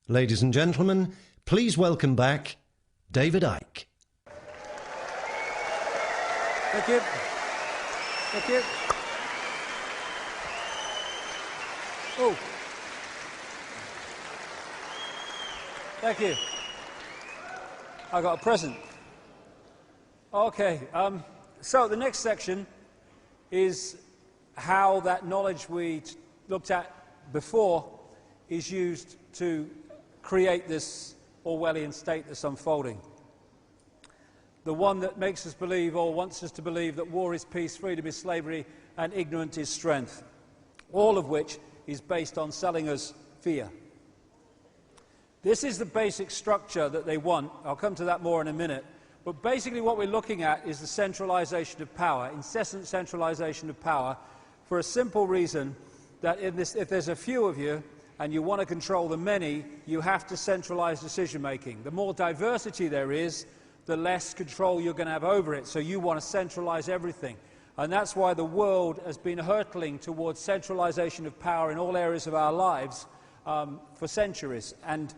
Ladies and gentlemen, please welcome back David Icke. Thank you. Thank you. Oh. Thank you. I got a present. Okay. So the next section is how that knowledge we looked at before is used to create this Orwellian state that's unfolding. The one that makes us believe, or wants us to believe, that war is peace, freedom is slavery, and ignorance is strength. All of which is based on selling us fear. This is the basic structure that they want. I'll come to that more in a minute. But basically what we're looking at is the centralization of power, incessant centralization of power, for a simple reason that if there's a few of you, and you want to control the many, you have to centralize decision-making. The more diversity there is, the less control you're going to have over it. So you want to centralize everything. And that's why the world has been hurtling towards centralization of power in all areas of our lives for centuries. And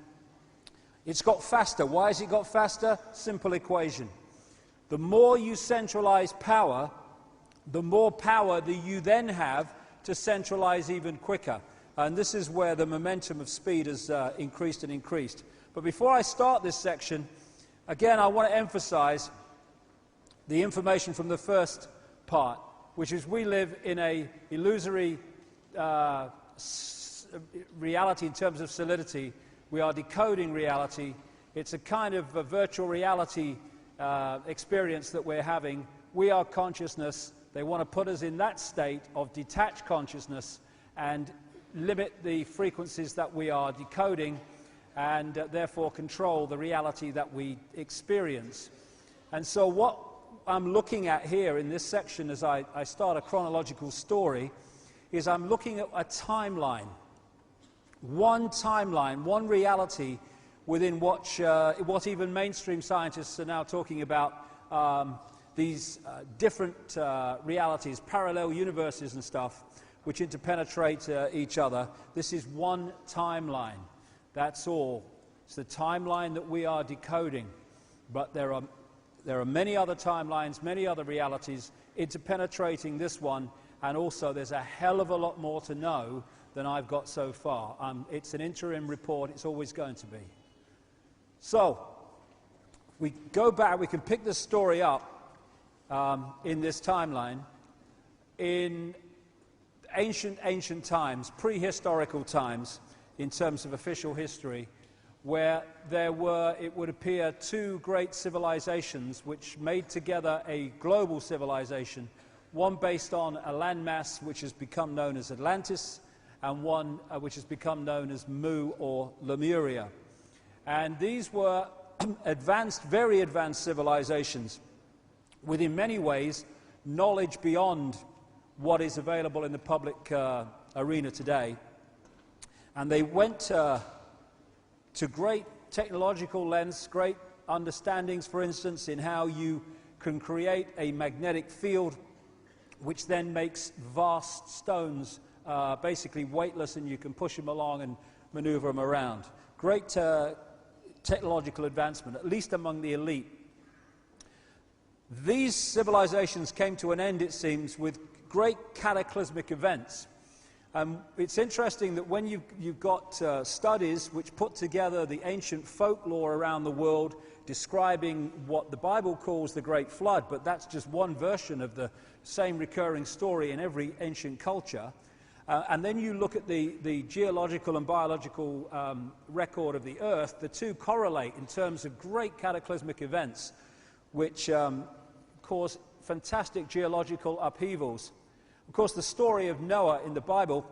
it's got faster. Why has it got faster? Simple equation. The more you centralize power, the more power that you then have to centralize even quicker. And this is where the momentum of speed has increased and increased. But before I start this section, again, I want to emphasize the information from the first part, which is we live in an illusory reality in terms of solidity. We are decoding reality. It's a kind of a virtual reality experience that we're having. We are consciousness. They want to put us in that state of detached consciousness and limit the frequencies that we are decoding and therefore control the reality that we experience. And so what I'm looking at here in this section as I start a chronological story is I'm looking at a timeline. One reality within what even mainstream scientists are now talking about, these different realities, parallel universes and stuff, which interpenetrate each other. This is one timeline. That's all. It's the timeline that we are decoding. But there are many other timelines, many other realities interpenetrating this one, and also there's a hell of a lot more to know than I've got so far. It's an interim report. It's always going to be. So, we go back. We can pick this story up in this timeline in ancient times, prehistorical times, in terms of official history, where there were, it would appear, two great civilizations which made together a global civilization, one based on a landmass which has become known as Atlantis, and one which has become known as Mu or Lemuria. And these were advanced, very advanced civilizations, with in many ways knowledge beyond what is available in the public arena today. And they went to great technological lengths, great understandings, for instance, in how you can create a magnetic field which then makes vast stones basically weightless, and you can push them along and maneuver them around. Great technological advancement, at least among the elite. These civilizations came to an end, it seems, with great cataclysmic events. It's interesting that when you've got studies which put together the ancient folklore around the world describing what the Bible calls the Great Flood, but that's just one version of the same recurring story in every ancient culture. And then you look at the geological and biological record of the Earth, the two correlate in terms of great cataclysmic events which cause fantastic geological upheavals. Of course, the story of Noah in the Bible,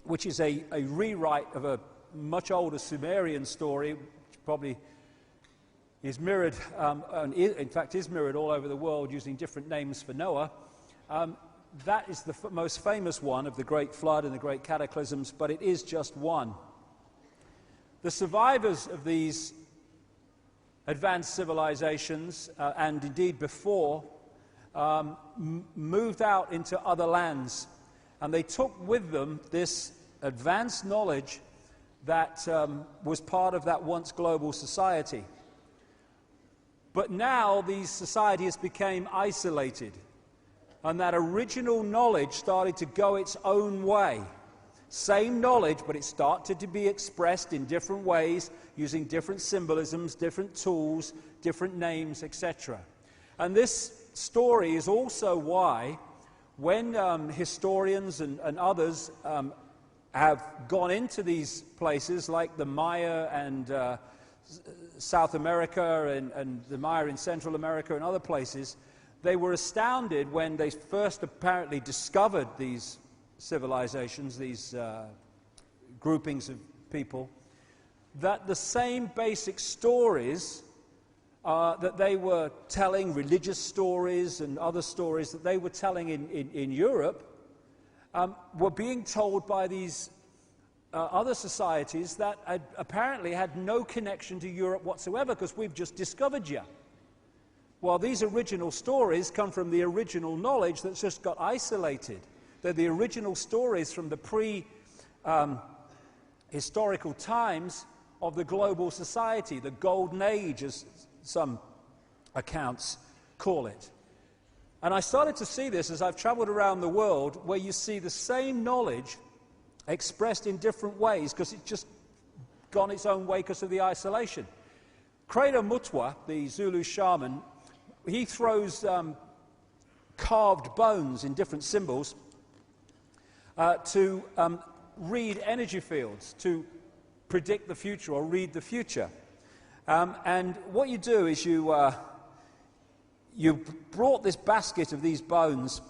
which is a rewrite of a much older Sumerian story, which probably is mirrored, in fact is mirrored all over the world using different names for Noah. That is the most famous one of the Great Flood and the Great Cataclysms, but it is just one. The survivors of these advanced civilizations, and indeed before, moved out into other lands, and they took with them this advanced knowledge that was part of that once global society. But now these societies became isolated, and that original knowledge started to go its own way. Same knowledge, but it started to be expressed in different ways, using different symbolisms, different tools, different names, etc. And this story is also why, when historians and others have gone into these places, like the Maya and South America and the Maya in Central America and other places, they were astounded when they first apparently discovered these civilizations, these groupings of people, that the same basic stories that they were telling, religious stories and other stories that they were telling in Europe, were being told by these other societies that apparently had no connection to Europe whatsoever, because we've just discovered you. Well, these original stories come from the original knowledge that's just got isolated. They're the original stories from the pre-historical times of the global society, the Golden Age, as some accounts call it. And I started to see this as I've traveled around the world, where you see the same knowledge expressed in different ways, because it's just gone its own way because of the isolation. Credo Mutwa, the Zulu shaman, he throws carved bones in different symbols to read energy fields, to predict the future or read the future. And what you do is you brought this basket of these bones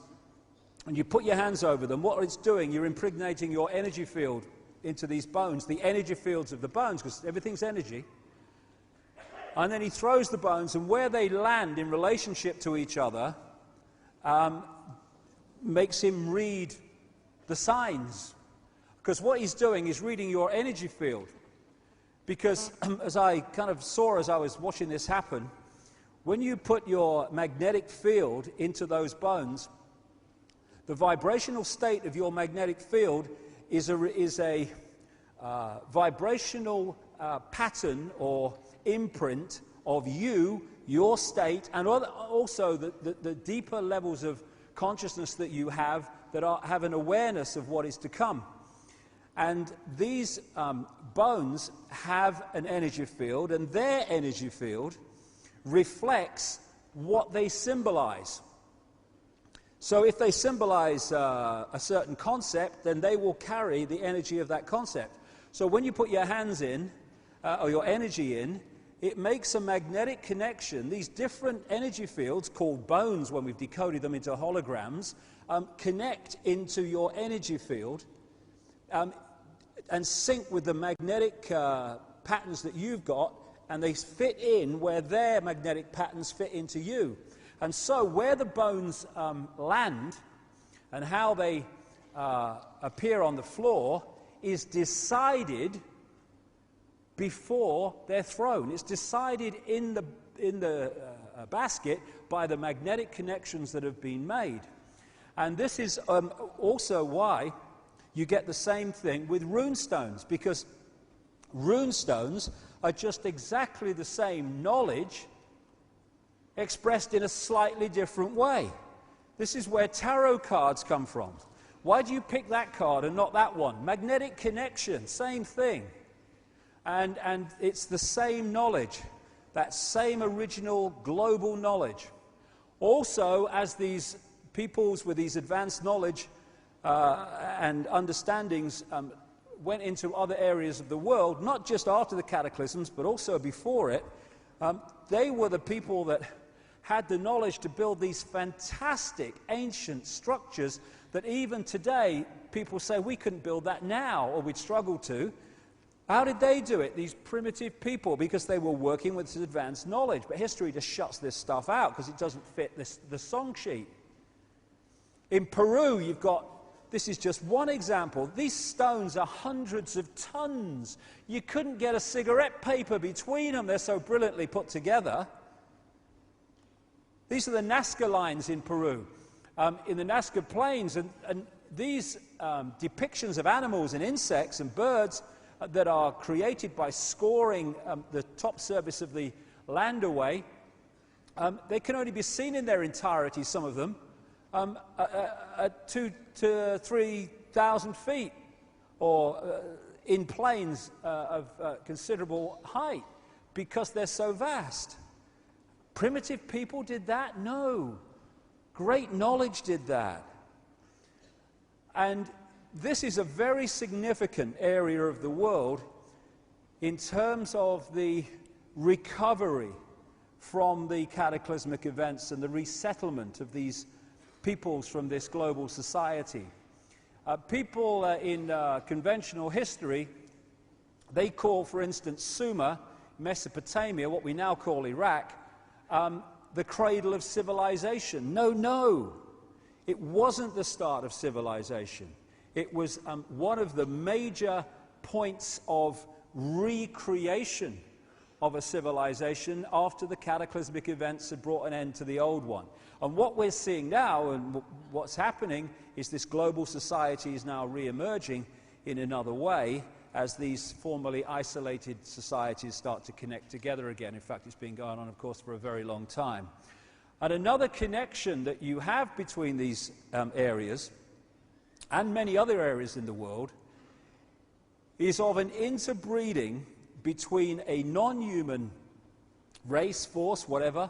and you put your hands over them. What it's doing, you're impregnating your energy field into these bones, the energy fields of the bones, because everything's energy. And then he throws the bones, and where they land in relationship to each other makes him read the signs. Because what he's doing is reading your energy field. Because as I kind of saw as I was watching this happen, when you put your magnetic field into those bones, the vibrational state of your magnetic field is a vibrational pattern or imprint of you, your state, and also the deeper levels of consciousness that you have that have an awareness of what is to come. And these bones have an energy field, and their energy field reflects what they symbolize. So if they symbolize a certain concept, then they will carry the energy of that concept. So when you put your hands in, or your energy in, it makes a magnetic connection. These different energy fields, called bones when we've decoded them into holograms, connect into your energy field and sync with the magnetic patterns that you've got, and they fit in where their magnetic patterns fit into you. And so where the bones land and how they appear on the floor is decided before they're thrown. It's decided in the basket by the magnetic connections that have been made. And this is also why you get the same thing with rune stones, because rune stones are just exactly the same knowledge expressed in a slightly different way. This is where tarot cards come from. Why do you pick that card and not that one? Magnetic connection, same thing. And it's the same knowledge, that same original global knowledge. Also, as these peoples with these advanced knowledge and understandings went into other areas of the world, not just after the cataclysms, but also before it, they were the people that had the knowledge to build these fantastic ancient structures that even today people say we couldn't build that now, or we'd struggle to. How did they do it, these primitive people? Because they were working with this advanced knowledge. But history just shuts this stuff out because it doesn't fit the song sheet. In Peru, you've got, this is just one example, these stones are hundreds of tons. You couldn't get a cigarette paper between them, they're so brilliantly put together. These are the Nazca lines in Peru, in the Nazca Plains, and these depictions of animals and insects and birds that are created by scoring the top surface of the land away, they can only be seen in their entirety, some of them, at 2,000 to 3,000 feet, or in plains of considerable height, because they're so vast. Primitive people did that? No. Great knowledge did that. And this is a very significant area of the world in terms of the recovery from the cataclysmic events and the resettlement of these peoples from this global society. People in conventional history, they call, for instance, Sumer, Mesopotamia, what we now call Iraq, the cradle of civilization. No. It wasn't the start of civilization. It was one of the major points of recreation of a civilization after the cataclysmic events had brought an end to the old one. And what we're seeing now, and what's happening, is this global society is now re-emerging in another way as these formerly isolated societies start to connect together again. In fact, it's been going on, of course, for a very long time. And another connection that you have between these areas and many other areas in the world is of an interbreeding between a non-human race, force, whatever,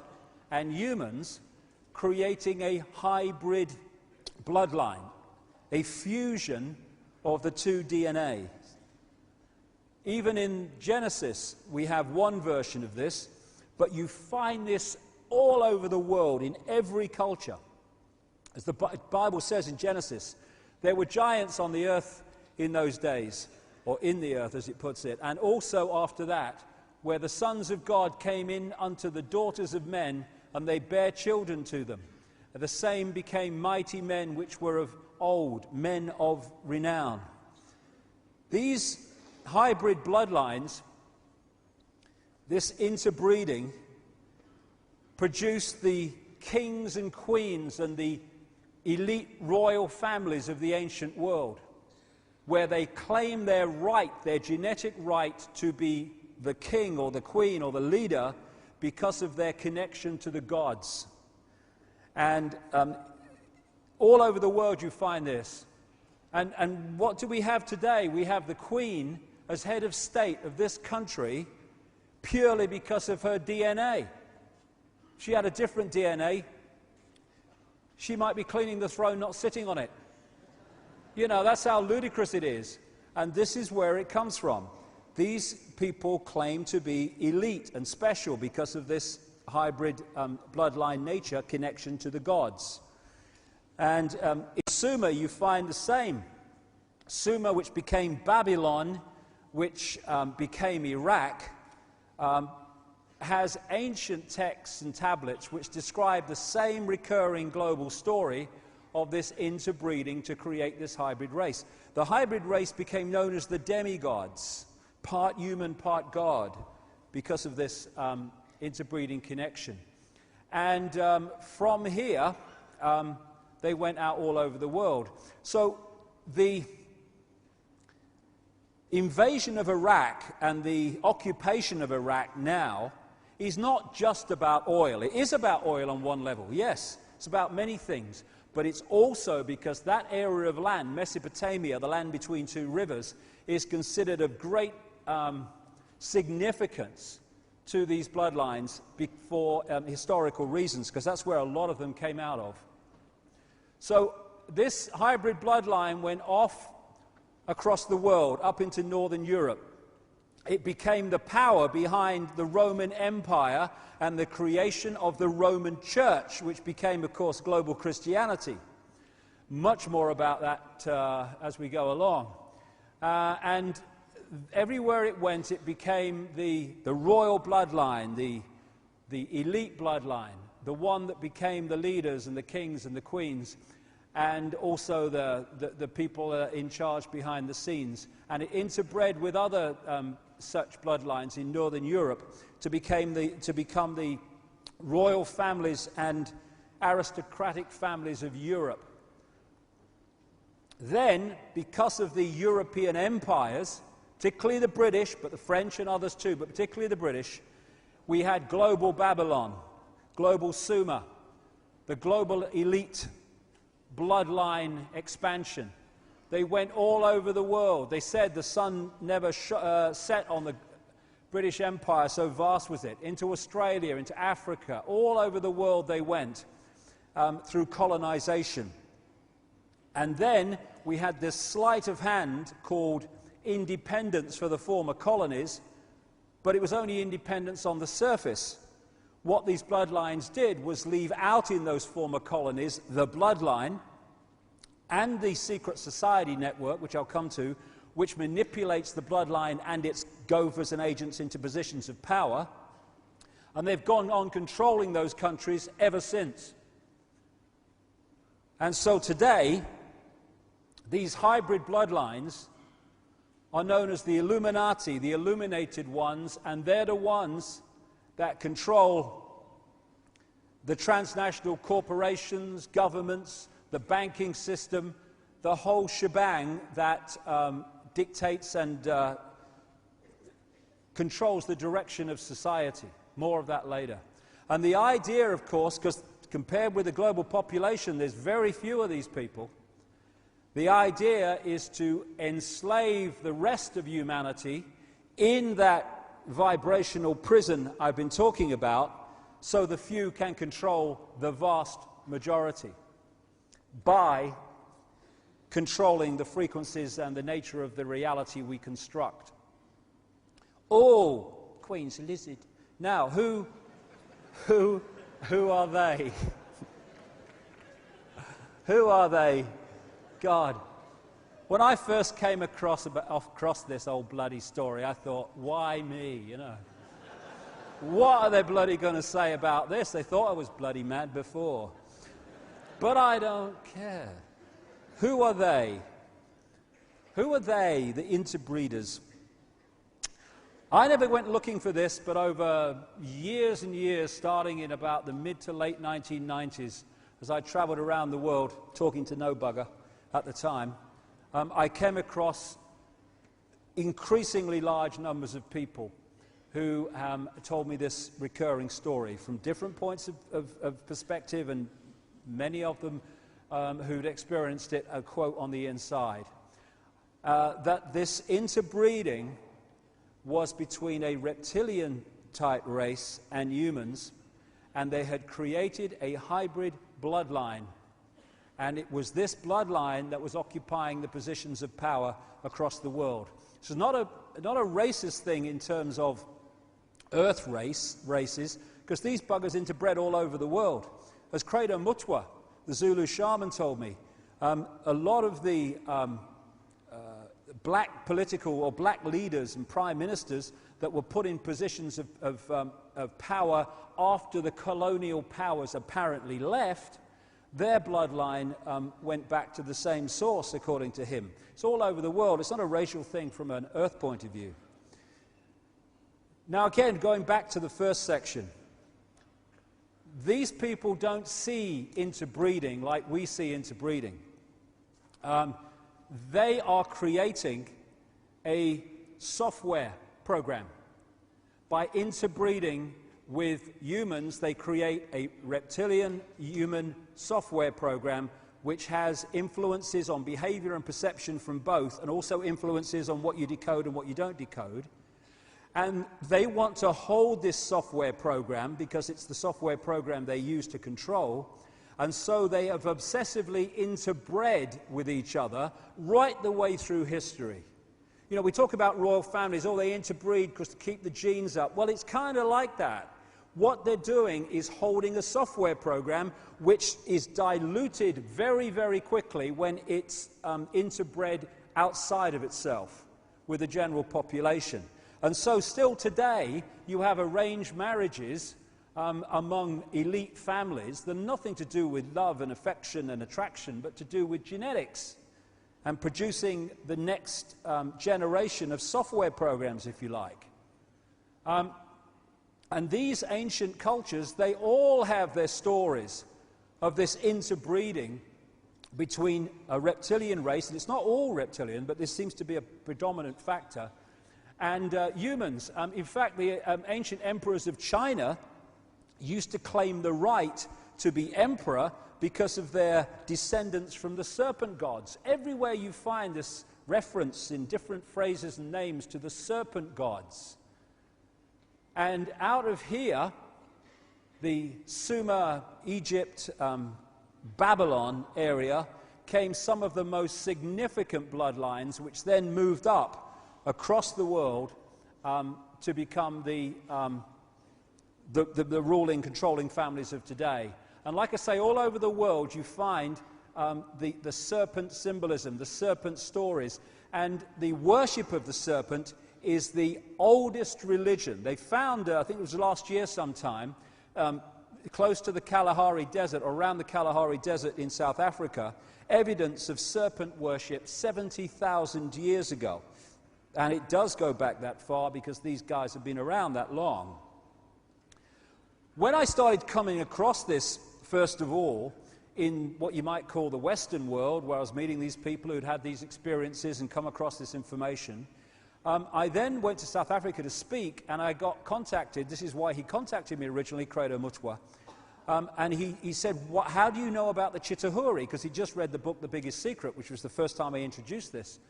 and humans, creating a hybrid bloodline, a fusion of the two DNA. Even in Genesis, we have one version of this, but you find this all over the world, in every culture. As the Bible says in Genesis, there were giants on the earth in those days, or in the earth as it puts it, and also after that, where the sons of God came in unto the daughters of men, and they bare children to them. The same became mighty men which were of old, men of renown. These hybrid bloodlines, this interbreeding, produced the kings and queens and the elite royal families of the ancient world, where they claim their right, their genetic right to be the king or the queen or the leader because of their connection to the gods. And all over the world you find this. And what do we have today? We have the queen as head of state of this country purely because of her DNA. If she had a different DNA, she might be cleaning the throne, not sitting on it. You know, that's how ludicrous it is. And this is where it comes from. These people claim to be elite and special because of this hybrid bloodline nature connection to the gods. And in Sumer you find the same. Sumer, which became Babylon, which became Iraq, has ancient texts and tablets which describe the same recurring global story of this interbreeding to create this hybrid race. The hybrid race became known as the demigods, part human, part God, because of this interbreeding connection. And from here, they went out all over the world. So the invasion of Iraq and the occupation of Iraq now is not just about oil. It is about oil on one level, yes. It's about many things. But it's also because that area of land, Mesopotamia, the land between two rivers, is considered of great significance to these bloodlines for historical reasons, because that's where a lot of them came out of. So this hybrid bloodline went off across the world, up into northern Europe. It became the power behind the Roman Empire and the creation of the Roman Church, which became, of course, global Christianity. Much more about that as we go along. And everywhere it went, it became the royal bloodline, the elite bloodline, the one that became the leaders and the kings and the queens, and also the people in charge behind the scenes. And it interbred with other such bloodlines in northern Europe to become the royal families and aristocratic families of Europe. Then, because of the European empires particularly the British, but the French and others too, but particularly the British, we had global Babylon, global Sumer, the global elite bloodline expansion. They went all over the world. They said the sun never set on the British Empire, so vast was it. Into Australia, into Africa, all over the world they went through colonization. And then we had this sleight of hand called independence for the former colonies, but it was only independence on the surface. What these bloodlines did was leave out in those former colonies the bloodline and the secret society network, which I'll come to, which manipulates the bloodline and its gophers and agents into positions of power. And they've gone on controlling those countries ever since. And so today, these hybrid bloodlines are known as the Illuminati, the illuminated ones, and they're the ones that control the transnational corporations, governments, the banking system, the whole shebang that dictates and controls the direction of society. More of that later. And the idea, of course, because compared with the global population, there's very few of these people. The idea is to enslave the rest of humanity in that vibrational prison I've been talking about, so the few can control the vast majority by controlling the frequencies and the nature of the reality we construct. Oh, Queen's lizard. Now, who are they? Who are they? God. When I first came across this old bloody story, I thought, why me, you know? What are they bloody going to say about this? They thought I was bloody mad before. But I don't care. Who are they? Who are they, the interbreeders? I never went looking for this, but over years and years, starting in about the mid to late 1990s, as I traveled around the world talking to no bugger at the time, I came across increasingly large numbers of people who told me this recurring story from different points of perspective, and many of them who'd experienced it, a quote on the inside, that this interbreeding was between a reptilian-type race and humans, and they had created a hybrid bloodline. And it was this bloodline that was occupying the positions of power across the world. So not a racist thing in terms of Earth races, because these buggers interbred all over the world. As Credo Mutwa, the Zulu shaman, told me, a lot of the black political or black leaders and prime ministers that were put in positions of power after the colonial powers apparently left, their bloodline went back to the same source, according to him. It's all over the world. It's not a racial thing from an Earth point of view. Now again, going back to the first section, these people don't see interbreeding like we see interbreeding. They are creating a software program. By interbreeding with humans, they create a reptilian-human software program which has influences on behavior and perception from both, and also influences on what you decode and what you don't decode. And they want to hold this software program because it's the software program they use to control, and so they have obsessively interbred with each other right the way through history. You know, we talk about royal families, oh, they interbreed because to keep the genes up. Well, it's kind of like that. What they're doing is holding a software program which is diluted very, very quickly when it's interbred outside of itself with the general population. And so still today, you have arranged marriages among elite families that are nothing to do with love and affection and attraction, but to do with genetics and producing the next generation of software programs, if you like. And these ancient cultures, they all have their stories of this interbreeding between a reptilian race, and it's not all reptilian, but this seems to be a predominant factor, and humans. In fact, the ancient emperors of China used to claim the right to be emperor because of their descendants from the serpent gods. Everywhere you find this reference in different phrases and names to the serpent gods. And out of here, the Sumer, Egypt, Babylon area, came some of the most significant bloodlines, which then moved up across the world to become the ruling, controlling families of today. And like I say, all over the world you find the serpent symbolism, the serpent stories, and the worship of the serpent is the oldest religion. They found, I think it was last year sometime, close to the Kalahari Desert, or around the Kalahari Desert in South Africa, evidence of serpent worship 70,000 years ago. And it does go back that far because these guys have been around that long. When I started coming across this, first of all, in what you might call the Western world, where I was meeting these people who'd had these experiences and come across this information, I then went to South Africa to speak, and I got contacted. This is why he contacted me originally, Credo Mutwa. And he said, how do you know about the Chitahuri? Because he just read the book, The Biggest Secret, which was the first time I introduced this.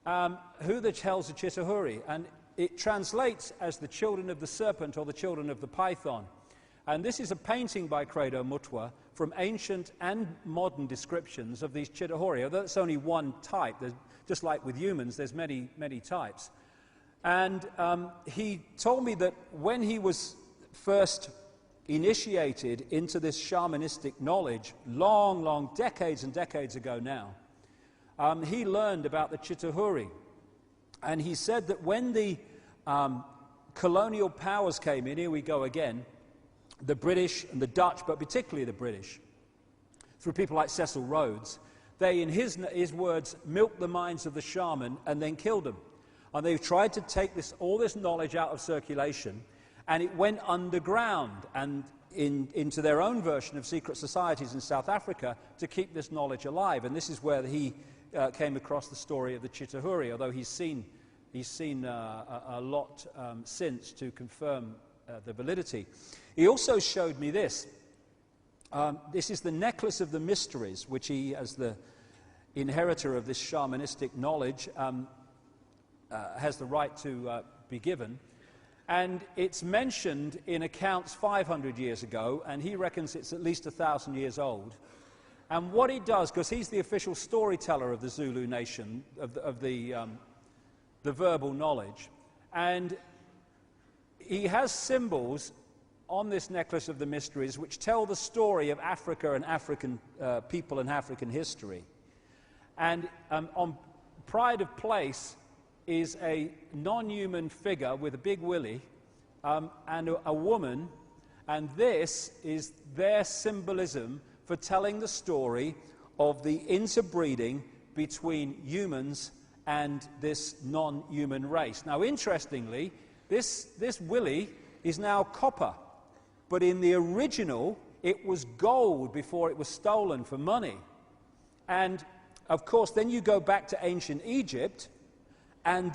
Who the hell's the Chitahuri? And it translates as the children of the serpent or the children of the python. And this is a painting by Credo Mutwa from ancient and modern descriptions of these Chitahuri. Although it's only one type, just like with humans, there's many, many types. And he told me that when he was first initiated into this shamanistic knowledge, long decades and decades ago now, he learned about the Chitahuri. And he said that when the colonial powers came in, here we go again, the British and the Dutch, but particularly the British, through people like Cecil Rhodes, they, in his words, milked the minds of the shaman and then killed them. And they tried to take all this knowledge out of circulation, and it went underground and into their own version of secret societies in South Africa to keep this knowledge alive. And this is where he came across the story of the Chitahuri, although he's seen a lot since to confirm the validity. He also showed me this. This is the necklace of the mysteries, which he, as the inheritor of this shamanistic knowledge, has the right to be given. And it's mentioned in accounts 500 years ago, and he reckons it's at least 1,000 years old. And what he does, because he's the official storyteller of the Zulu nation, of the verbal knowledge, and he has symbols on this necklace of the mysteries which tell the story of Africa and African people and African history. And on pride of place is a non-human figure with a big willy and a woman, and this is their symbolism for telling the story of the interbreeding between humans and this non-human race. Now, interestingly, this willy is now copper, but in the original it was gold before it was stolen for money. And of course, then you go back to ancient Egypt, and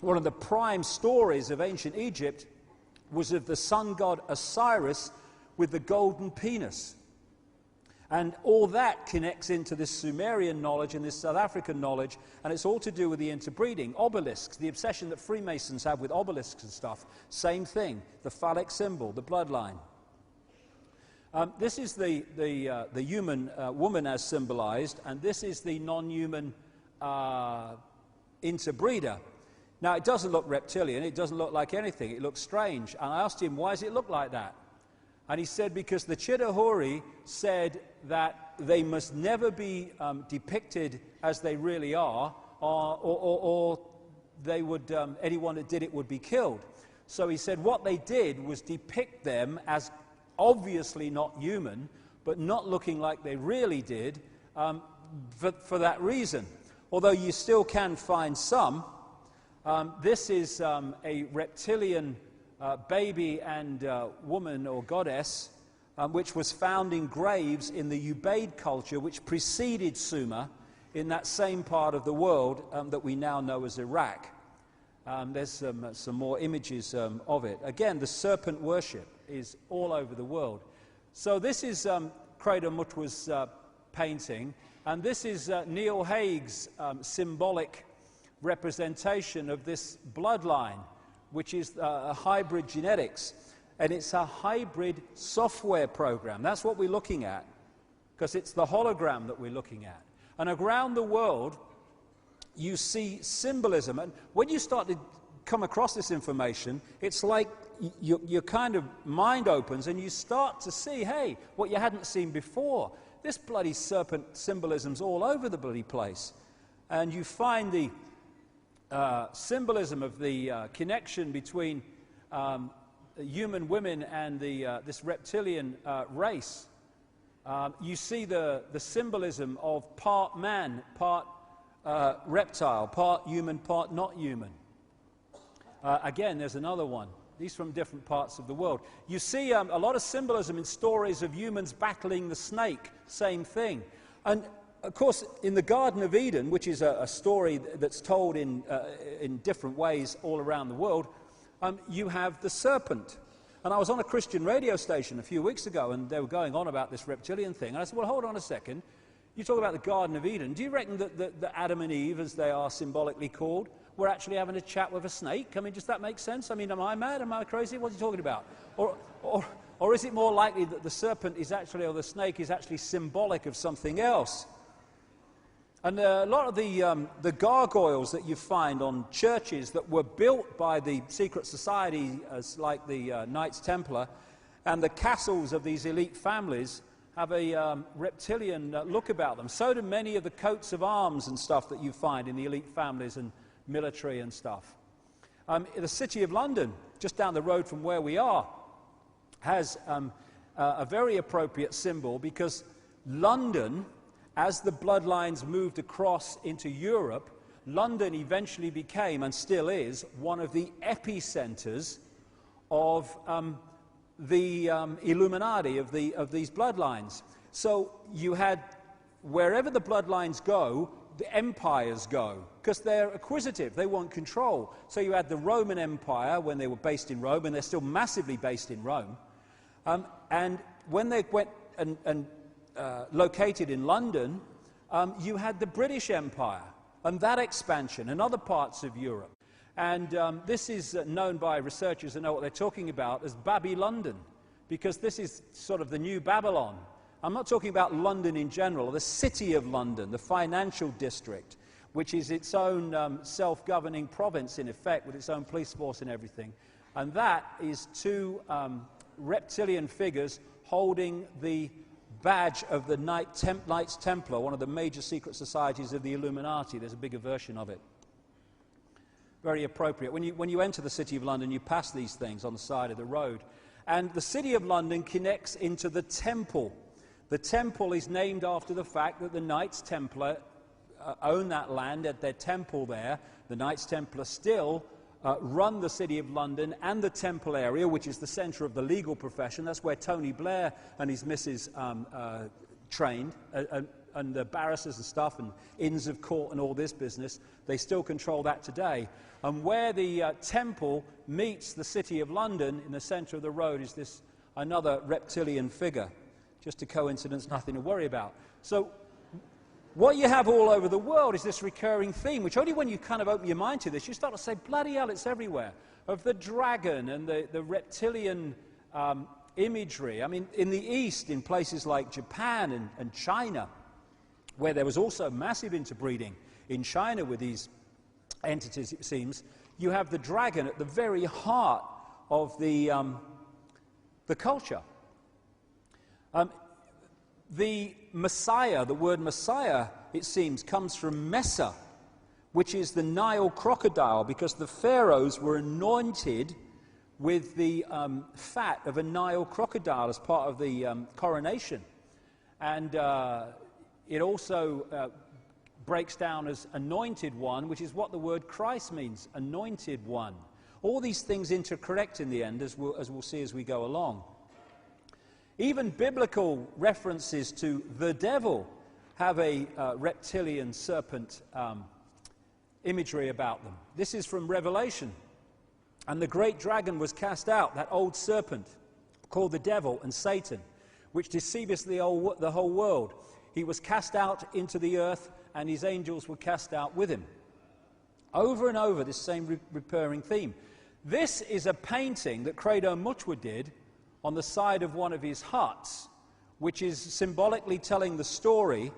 one of the prime stories of ancient Egypt was of the sun god Osiris with the golden penis. And all that connects into this Sumerian knowledge and this South African knowledge, and it's all to do with the interbreeding. Obelisks, the obsession that Freemasons have with obelisks and stuff, same thing. The phallic symbol, the bloodline. This is the human woman as symbolized, and this is the non-human interbreeder. Now, it doesn't look reptilian, it doesn't look like anything, it looks strange. And I asked him, why does it look like that? And he said, because the Chitahuri said that they must never be depicted as they really are, or they would, anyone that did it would be killed. So he said what they did was depict them as obviously not human, but not looking like they really did, for that reason. Although you still can find some. This is a reptilian baby and woman or goddess, which was found in graves in the Ubaid culture, which preceded Sumer in that same part of the world that we now know as Iraq. There's some more images of it. Again, the serpent worship is all over the world. So this is Crater Mutwa's painting, and this is Neil Haig's symbolic representation of this bloodline, which is a hybrid genetics, and it's a hybrid software program. That's what we're looking at, because it's the hologram that we're looking at. And around the world, you see symbolism, and when you start to come across this information, it's like your kind of mind opens and you start to see, hey, what you hadn't seen before. This bloody serpent symbolism's all over the bloody place. And you find the symbolism of the connection between human women and this reptilian race. You see the symbolism of part man, part reptile, part human, part not human. Again, there's another one. These from different parts of the world. You see a lot of symbolism in stories of humans battling the snake, same thing. And of course, in the Garden of Eden, which is a story that's told in different ways all around the world, you have the serpent. And I was on a Christian radio station a few weeks ago, and they were going on about this reptilian thing. And I said, well, hold on a second. You talk about the Garden of Eden. Do you reckon that Adam and Eve, as they are symbolically called, were actually having a chat with a snake? I mean, does that make sense? I mean, am I mad? Am I crazy? What are you talking about? Or is it more likely that the serpent is actually, or the snake is actually symbolic of something else? And a lot of the gargoyles that you find on churches that were built by the secret society, as like the Knights Templar, and the castles of these elite families have a reptilian look about them. So do many of the coats of arms and stuff that you find in the elite families and military and stuff. The City of London, just down the road from where we are, has a very appropriate symbol, because London, as the bloodlines moved across into Europe, London eventually became, and still is, one of the epicenters of the Illuminati, of these bloodlines. So you had, wherever the bloodlines go, the empires go, because they're acquisitive, they want control. So you had the Roman Empire when they were based in Rome, and they're still massively based in Rome. And when they went and located in London, you had the British Empire, and that expansion, and other parts of Europe. And this is known by researchers who know what they're talking about as Baby-London, because this is sort of the new Babylon. I'm not talking about London in general, the City of London, the financial district, which is its own self-governing province, in effect, with its own police force and everything. And that is two reptilian figures holding the badge of the Knights Templar, one of the major secret societies of the Illuminati. There's a bigger version of it. Very appropriate. When you enter the City of London, you pass these things on the side of the road. And the City of London connects into the Temple. The Temple is named after the fact that the Knights Templar own that land at their temple there. The Knights Templar still run the City of London and the Temple area, which is the centre of the legal profession. That's where Tony Blair and his missus trained, and the barristers and stuff, and Inns of Court and all this business. They still control that today. And where the Temple meets the City of London, in the centre of the road, is this another reptilian figure. Just a coincidence, nothing to worry about. So what you have all over the world is this recurring theme, which only when you kind of open your mind to this, you start to say, bloody hell, it's everywhere, of the dragon and the reptilian imagery. I mean, in the East, in places like Japan and China, where there was also massive interbreeding in China with these entities, it seems, you have the dragon at the very heart of the culture. The Messiah, the word Messiah, it seems, comes from Mesa, which is the Nile crocodile, because the pharaohs were anointed with the fat of a Nile crocodile as part of the coronation. And it also breaks down as anointed one, which is what the word Christ means, anointed one. All these things interconnect in the end, as we'll see as we go along. Even biblical references to the devil have a reptilian serpent imagery about them. This is from Revelation. And the great dragon was cast out, that old serpent, called the devil and Satan, which deceiveth the whole world. He was cast out into the earth, and his angels were cast out with him. Over and over, this same recurring theme. This is a painting that Credo Mutwa did on the side of one of his huts, which is symbolically telling the story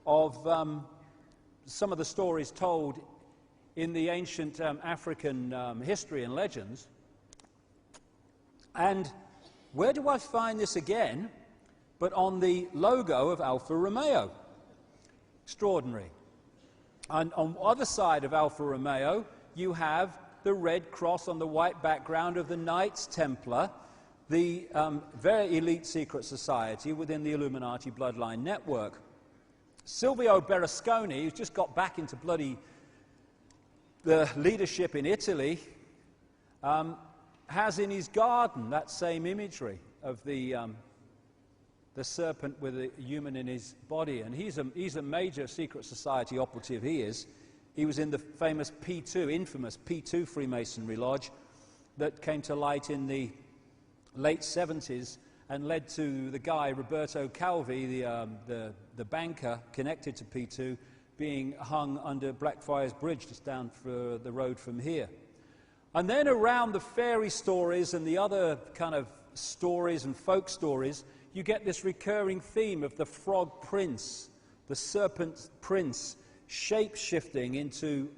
of some of the stories told in the ancient African history and legends. And where do I find this again but on the logo of Alfa Romeo? Extraordinary. And on the other side of Alfa Romeo, you have the red cross on the white background of the Knights Templar, the very elite secret society within the Illuminati bloodline network. Silvio Berlusconi, who's just got back into the leadership in Italy, has in his garden that same imagery of the serpent with a human in his body. And he's a major secret society operative, he is. He was in the famous infamous P2 Freemasonry Lodge that came to light in the late 70s and led to the guy, Roberto Calvi, the banker connected to P2, being hung under Blackfriars Bridge just down for the road from here. And then around the fairy stories and the other kind of stories and folk stories, you get this recurring theme of the frog prince, the serpent prince, shape-shifting into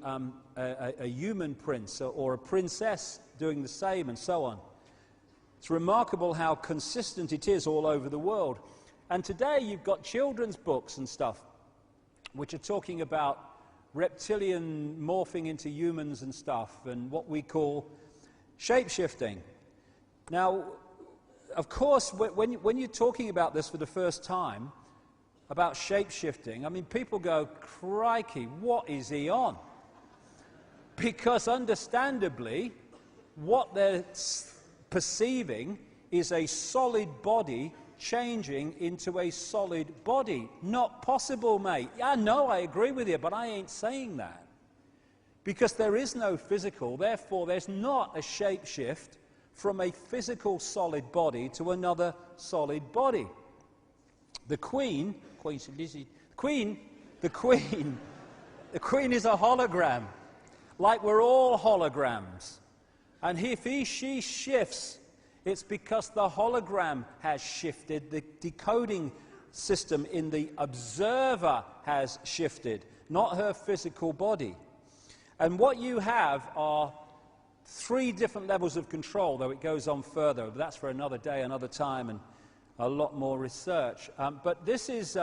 a human prince or a princess doing the same, and so on. It's remarkable how consistent it is all over the world. And today you've got children's books and stuff which are talking about reptilian morphing into humans and stuff, and what we call shape-shifting. Now, of course, when you're talking about this for the first time, about shape-shifting, I mean, people go, crikey, what is he on? Because understandably, what they're perceiving is a solid body changing into a solid body. Not possible, mate. Yeah, no, I agree with you, but I ain't saying that. Because there is no physical, therefore there's not a shape shift from a physical solid body to another solid body. The Queen is a hologram, like we're all holograms. And if she shifts, it's because the hologram has shifted, the decoding system in the observer has shifted, not her physical body. And what you have are 3 different levels of control, though it goes on further. But that's for another day, another time, and a lot more research. But this is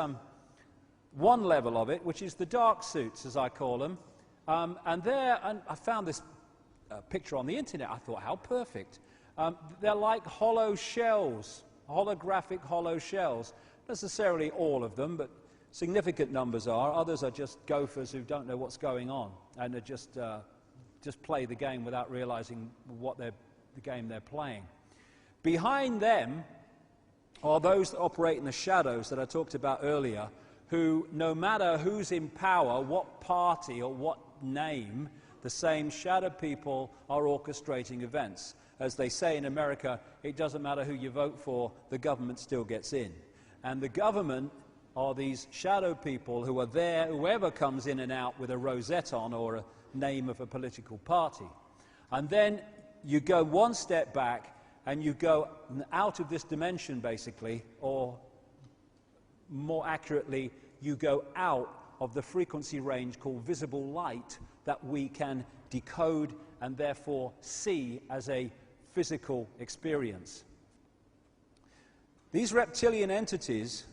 one level of it, which is the dark suits, as I call them. And I found this picture on the internet. I thought, how perfect. They're like hollow shells, holographic hollow shells. Not necessarily all of them, but significant numbers are. Others are just gophers who don't know what's going on and are just play the game without realizing the game they're playing. Behind them are those that operate in the shadows that I talked about earlier, who, no matter who's in power, what party or what name, the same shadow people are orchestrating events. As they say in America, it doesn't matter who you vote for, the government still gets in. And the government are these shadow people who are there, whoever comes in and out with a rosette on or a name of a political party. And then you go one step back and you go out of this dimension, basically, or more accurately, you go out of the frequency range called visible light that we can decode and therefore see as a physical experience. These reptilian entities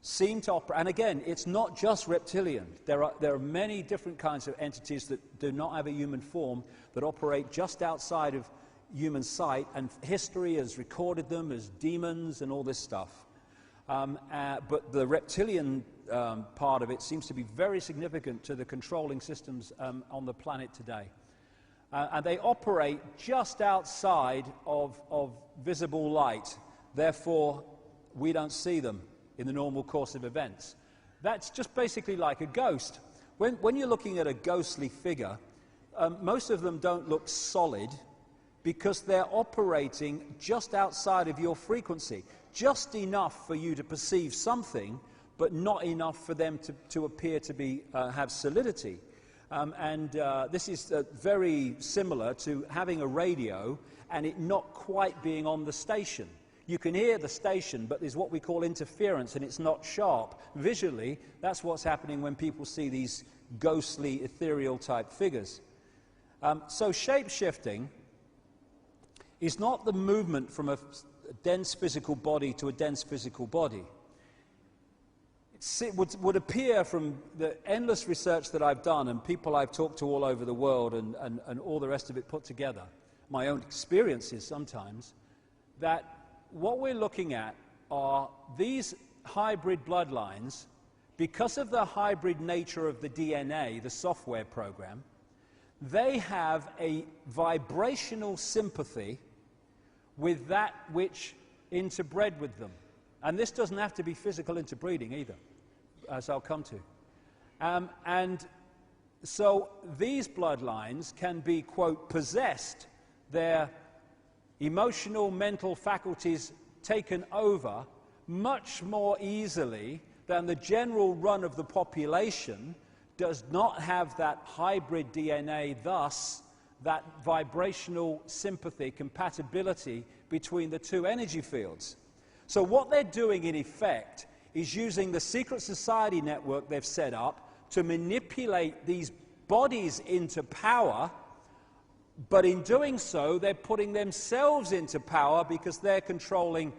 seem to operate, and again, it's not just reptilian. There are many different kinds of entities that do not have a human form that operate just outside of human sight, and history has recorded them as demons and all this stuff. But the reptilian part of it seems to be very significant to the controlling systems on the planet today. And they operate just outside of visible light. Therefore, we don't see them in the normal course of events. That's just basically like a ghost. When you're looking at a ghostly figure, most of them don't look solid because they're operating just outside of your frequency, just enough for you to perceive something, but not enough for them to appear to be have solidity. This is very similar to having a radio and it not quite being on the station. You can hear the station, but there's what we call interference, and it's not sharp. Visually, that's what's happening when people see these ghostly, ethereal-type figures. So shape-shifting is not the movement from a dense physical body to a dense physical body. It would appear from the endless research that I've done and people I've talked to all over the world and all the rest of it put together, my own experiences sometimes, that what we're looking at are these hybrid bloodlines. Because of the hybrid nature of the DNA, the software program, they have a vibrational sympathy with that which interbred with them. And this doesn't have to be physical interbreeding either, as I'll come to. And so these bloodlines can be, quote, possessed, their emotional, mental faculties taken over much more easily than the general run of the population does not have that hybrid DNA, thus that vibrational sympathy, compatibility between the two energy fields. So what they're doing in effect is using the secret society network they've set up to manipulate these bodies into power, but in doing so they're putting themselves into power because they're controlling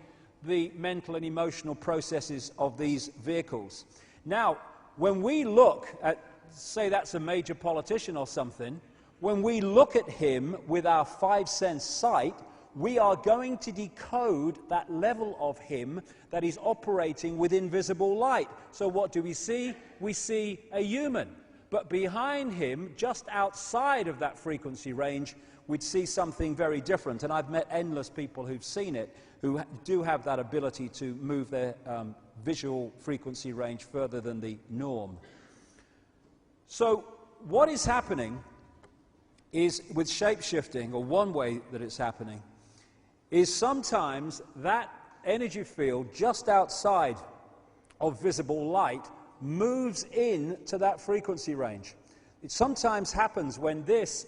the mental and emotional processes of these vehicles. Now, when we look at, say that's a major politician or something, when we look at him with our five-sense sight, we are going to decode that level of him that is operating with invisible light. So what do we see? We see a human. But behind him, just outside of that frequency range, we'd see something very different. And I've met endless people who've seen it, who do have that ability to move their visual frequency range further than the norm. So what is happening is, with shape-shifting, or one way that it's happening, is sometimes that energy field just outside of visible light moves in to that frequency range. It sometimes happens when this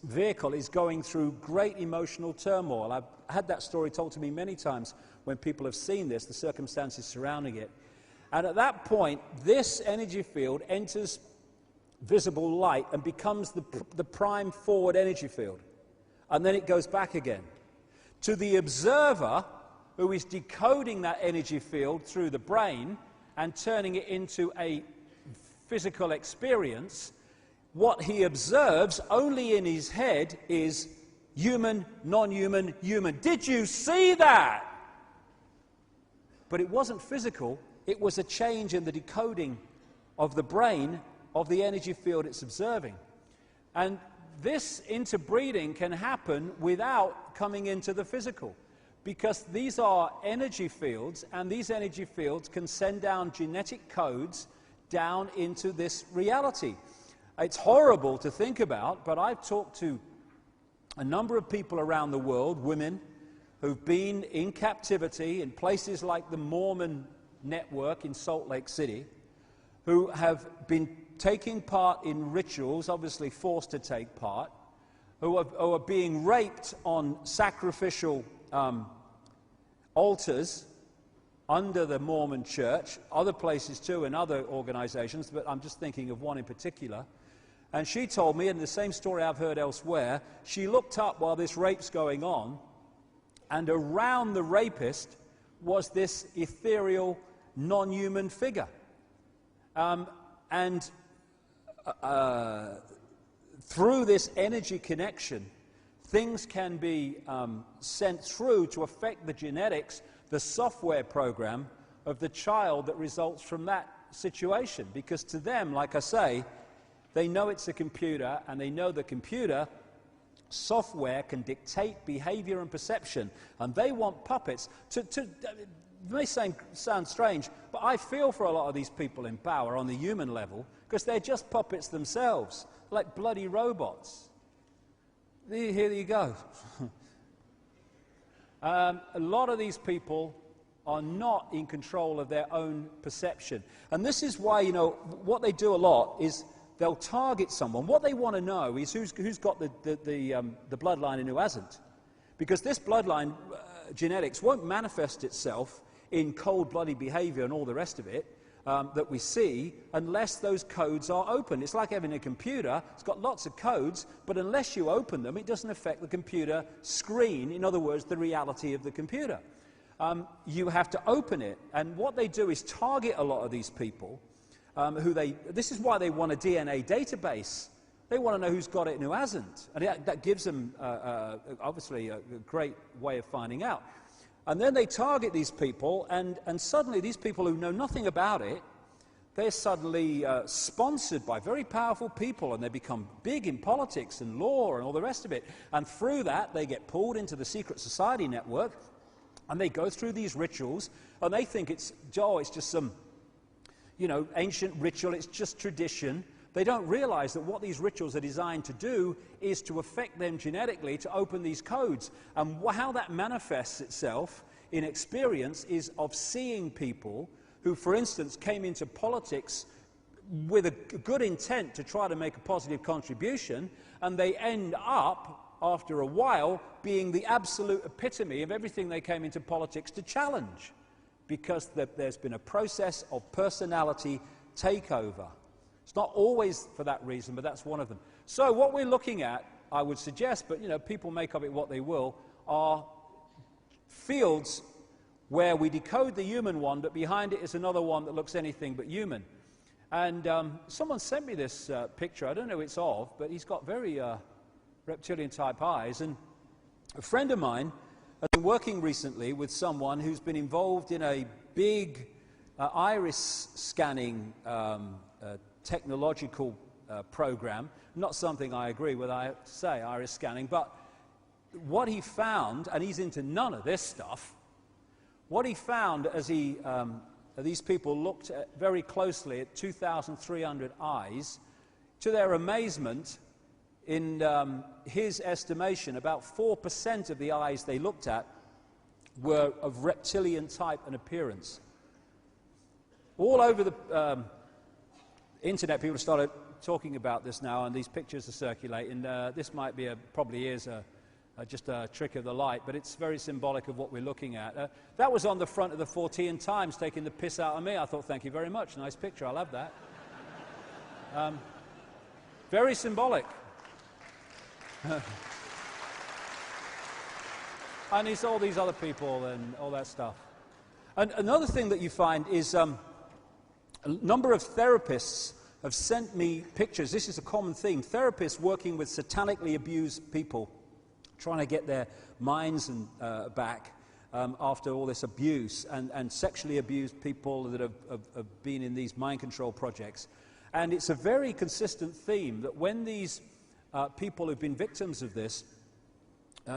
vehicle is going through great emotional turmoil. I've had that story told to me many times when people have seen this, the circumstances surrounding it. And at that point, this energy field enters visible light and becomes the prime forward energy field. And then it goes back again. To the observer, who is decoding that energy field through the brain and turning it into a physical experience, what he observes only in his head is human, non-human, human. Did you see that? But it wasn't physical. It was a change in the decoding of the brain of the energy field it's observing. And this interbreeding can happen without coming into the physical, because these are energy fields, and these energy fields can send down genetic codes down into this reality. It's horrible to think about, but I've talked to a number of people around the world, women, who've been in captivity in places like the Mormon network in Salt Lake City, who have been taking part in rituals, obviously forced to take part, who are being raped on sacrificial altars under the Mormon church, other places too, and other organizations, but I'm just thinking of one in particular. And she told me, and the same story I've heard elsewhere, she looked up while this rape's going on, and around the rapist was this ethereal, non-human figure. Through this energy connection, things can be sent through to affect the genetics, the software program of the child that results from that situation. Because to them, like I say, they know it's a computer, and they know the computer software can dictate behavior and perception, and they want puppets. may sound strange, but I feel for a lot of these people in power on the human level, because they're just puppets themselves, like bloody robots. Here you go. A lot of these people are not in control of their own perception. And this is why, what they do a lot is they'll target someone. What they want to know is who's got the bloodline and who hasn't. Because this bloodline genetics won't manifest itself in cold-blooded behavior and all the rest of it that we see unless those codes are open. It's like having a computer. It's got lots of codes, but unless you open them, it doesn't affect the computer screen. In other words, the reality of the computer. You have to open it. And what they do is target a lot of these people this is why they want a DNA database. They want to know who's got it and who hasn't. And that gives them, obviously, a great way of finding out. And then they target these people, and suddenly these people who know nothing about it, they're suddenly sponsored by very powerful people, and they become big in politics and law and all the rest of it. And through that, they get pulled into the secret society network, and they go through these rituals, and they think it's just some, ancient ritual, it's just tradition. They don't realize that what these rituals are designed to do is to affect them genetically, to open these codes. And how that manifests itself in experience is of seeing people who, for instance, came into politics with a good intent to try to make a positive contribution, and they end up, after a while, being the absolute epitome of everything they came into politics to challenge, because there's been a process of personality takeover. It's not always for that reason, but that's one of them. So what we're looking at, I would suggest, but people make of it what they will, are fields where we decode the human one, but behind it is another one that looks anything but human. And someone sent me this picture. I don't know who it's of, but he's got very reptilian-type eyes. And a friend of mine has been working recently with someone who's been involved in a big iris scanning technological program. Not something I agree with, I have to say, iris scanning, but what he found, and he's into none of this stuff, what he found as these people looked very closely at 2,300 eyes, to their amazement, in his estimation, about 4% of the eyes they looked at were of reptilian type and appearance. All over the internet, people started talking about this now, and these pictures are circulating. This might be probably is just a trick of the light, but it's very symbolic of what we're looking at. That was on the front of the Fortean Times, taking the piss out of me. I thought, thank you very much. Nice picture. I love that. Very symbolic. And it's all these other people and all that stuff. And another thing that you find is a number of therapists have sent me pictures. This is a common theme. Therapists working with satanically abused people, trying to get their minds back after all this abuse, and sexually abused people that have been in these mind control projects. And it's a very consistent theme that when these people who've been victims of this,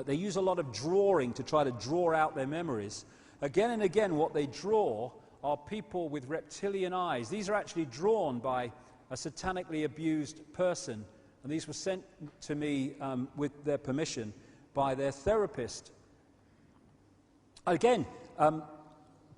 they use a lot of drawing to try to draw out their memories. Again and again, what they draw are people with reptilian eyes. These are actually drawn by a satanically abused person, and these were sent to me with their permission by their therapist. Again, Roman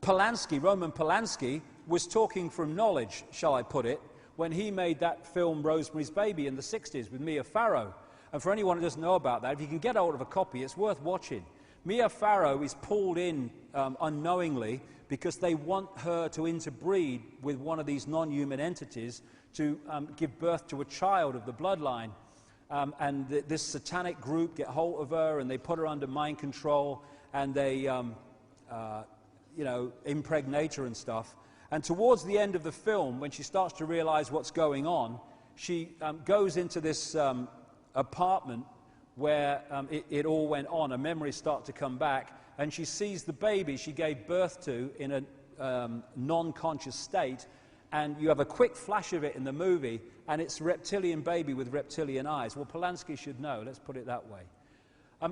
Polanski, was talking from knowledge, shall I put it, when he made that film Rosemary's Baby in the 60s with Mia Farrow. And for anyone who doesn't know about that, if you can get hold of a copy, it's worth watching. Mia Farrow is pulled in unknowingly because they want her to interbreed with one of these non-human entities to give birth to a child of the bloodline. And this satanic group get hold of her, and they put her under mind control, and they, impregnate her and stuff. And towards the end of the film, when she starts to realize what's going on, she goes into this apartment where it all went on, and memories start to come back, and she sees the baby she gave birth to in a non-conscious state, and you have a quick flash of it in the movie, and it's a reptilian baby with reptilian eyes. Well, Polanski should know, let's put it that way.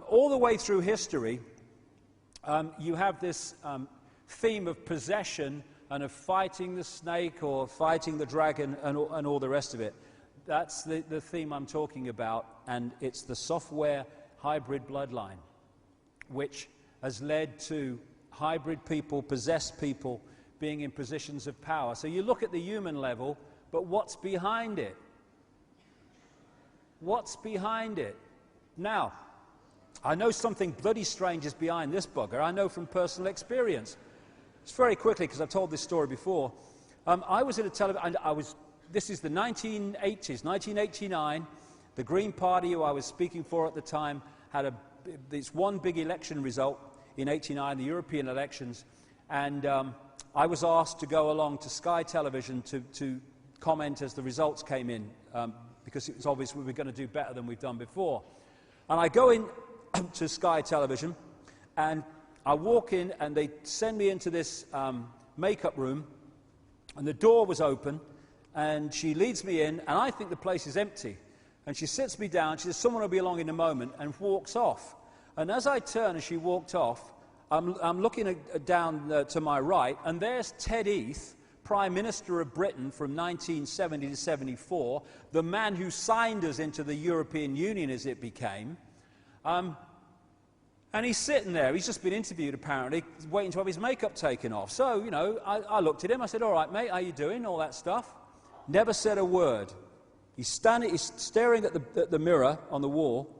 All the way through history, you have this theme of possession and of fighting the snake or fighting the dragon and all the rest of it. That's the theme I'm talking about, and it's the software hybrid bloodline, which has led to hybrid people, possessed people, being in positions of power. So you look at the human level, but what's behind it? What's behind it? Now, I know something bloody strange is behind this bugger. I know from personal experience. Just very quickly, because I've told this story before. I was at a television, this is the 1980s, 1989. The Green Party, who I was speaking for at the time, had this one big election result in '89, the European elections, and I was asked to go along to Sky Television to comment as the results came in, because it was obvious we were going to do better than we've done before. And I go in to Sky Television, and I walk in, and they send me into this makeup room, and the door was open, and she leads me in, and I think the place is empty. And she sits me down, she says, someone will be along in a moment, and walks off. And as I turn and she walked off, I'm looking down to my right, and there's Ted Heath, Prime Minister of Britain from 1970 to 74, the man who signed us into the European Union as it became. And he's sitting there, he's just been interviewed apparently, waiting to have his makeup taken off. So, you know, I looked at him, I said, all right, mate, how you doing, all that stuff. Never said a word. He's staring at the mirror on the wall,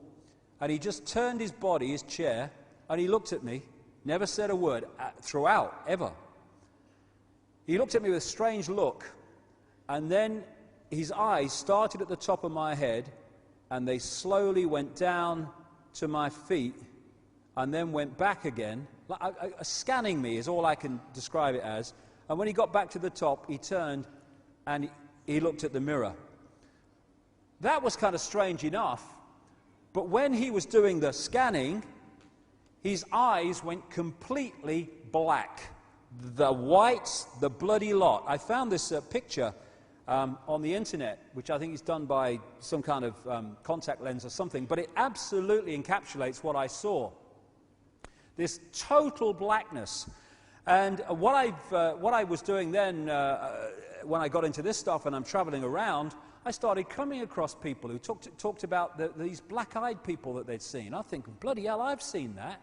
and he just turned his body, his chair, and he looked at me, never said a word throughout, ever. He looked at me with a strange look, and then his eyes started at the top of my head, and they slowly went down to my feet, and then went back again. Scanning me is all I can describe it as. And when he got back to the top, he turned and he looked at the mirror. That was kind of strange enough, but when he was doing the scanning, his eyes went completely black. The whites, the bloody lot. I found this picture on the internet, which I think is done by some kind of contact lens or something, but it absolutely encapsulates what I saw. This total blackness. And what I was doing then, when I got into this stuff and I'm traveling around, I started coming across people who talked about these black-eyed people that they'd seen. I think, bloody hell, I've seen that.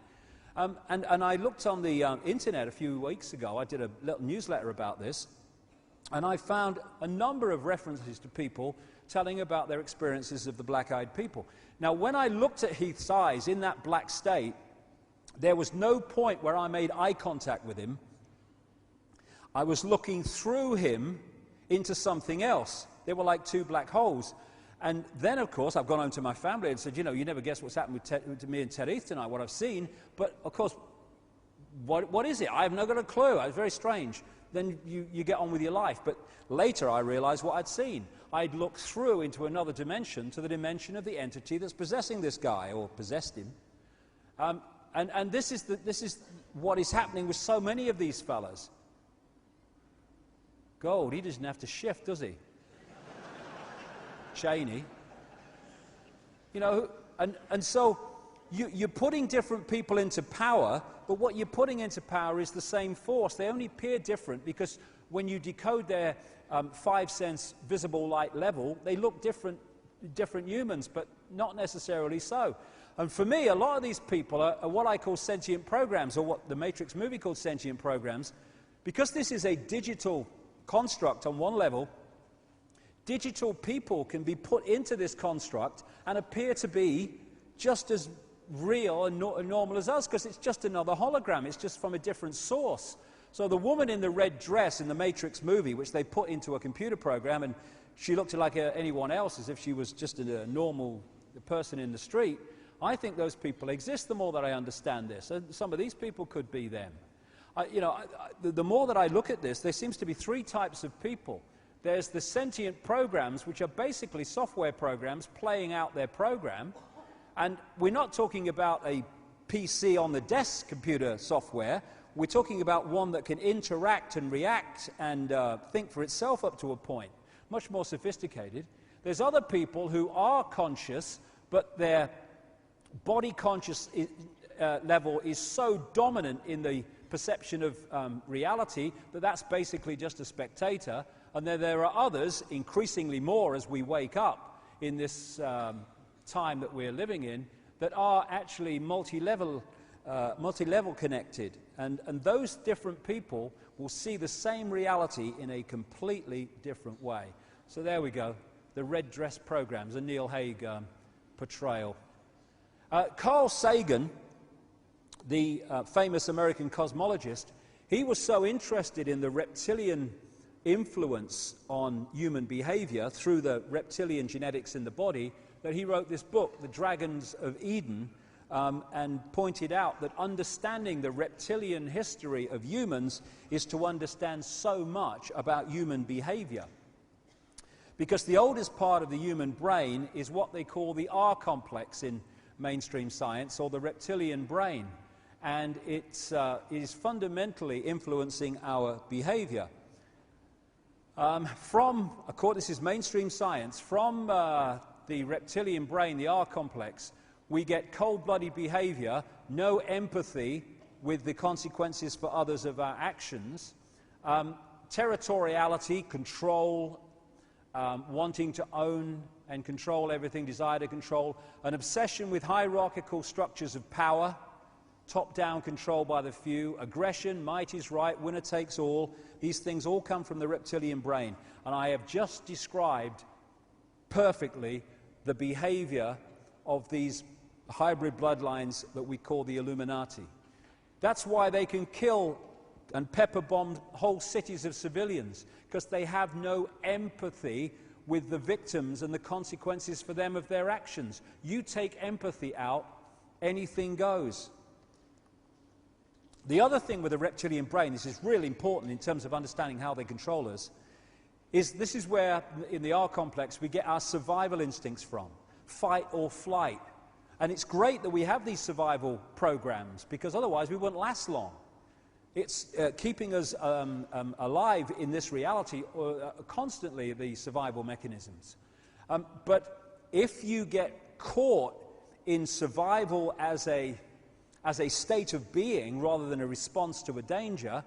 And I looked on the internet a few weeks ago. I did a little newsletter about this, and I found a number of references to people telling about their experiences of the black-eyed people. Now, when I looked at Heath's eyes in that black state, there was no point where I made eye contact with him. I was looking through him into something else. They were like two black holes. And then, of course, I've gone home to my family and said, you know, you never guess what's happened to me and Ted Heath tonight, what I've seen. But, of course, what is it? I have not got a clue. It's very strange. Then you get on with your life. But later I realized what I'd seen. I'd looked through into another dimension, to the dimension of the entity that's possessing this guy, or possessed him. And this is what is happening with so many of these fellas. Gold, he doesn't have to shift, does he? Cheney. You know, and so you're putting different people into power, but what you're putting into power is the same force. They only appear different because when you decode their 5-sense visible light level, they look different humans, but not necessarily so. And for me, a lot of these people are what I call sentient programs, or what the Matrix movie called sentient programs. Because this is a digital construct on one level, digital people can be put into this construct and appear to be just as real and normal as us, because it's just another hologram. It's just from a different source. So the woman in the red dress in the Matrix movie, which they put into a computer program, and she looked like anyone else, as if she was just a normal person in the street, I think those people exist, the more that I understand this. And some of these people could be them. The more that I look at this, there seems to be three types of people. There's the sentient programs, which are basically software programs playing out their program. And we're not talking about a PC on the desk computer software. We're talking about one that can interact and react and think for itself up to a point. Much more sophisticated. There's other people who are conscious, but their body conscious level is so dominant in the perception of reality, that's basically just a spectator. And then there are others, increasingly more as we wake up in this time that we're living in, that are actually multi-level connected. And those different people will see the same reality in a completely different way. So there we go, the red dress programs, a Neil Haig portrayal. Carl Sagan, the famous American cosmologist, he was so interested in the reptilian influence on human behavior through the reptilian genetics in the body that he wrote this book, The Dragons of Eden, and pointed out that understanding the reptilian history of humans is to understand so much about human behavior. Because the oldest part of the human brain is what they call the R complex in mainstream science, or the reptilian brain. And it is fundamentally influencing our behavior. This is mainstream science, from the reptilian brain, the R complex, we get cold-blooded behavior, no empathy with the consequences for others of our actions, territoriality, control, wanting to own and control everything, desire to control, an obsession with hierarchical structures of power, top-down control by the few, aggression, might is right, winner takes all. These things all come from the reptilian brain. And I have just described perfectly the behavior of these hybrid bloodlines that we call the Illuminati. That's why they can kill and pepper bomb whole cities of civilians, because they have no empathy with the victims and the consequences for them of their actions. You take empathy out, anything goes. The other thing with the reptilian brain, this is really important in terms of understanding how they control us, is this is where, in the R complex, we get our survival instincts from, fight or flight. And it's great that we have these survival programs, because otherwise we wouldn't last long. It's keeping us alive in this reality constantly, the survival mechanisms. But if you get caught in survival as a state of being rather than a response to a danger,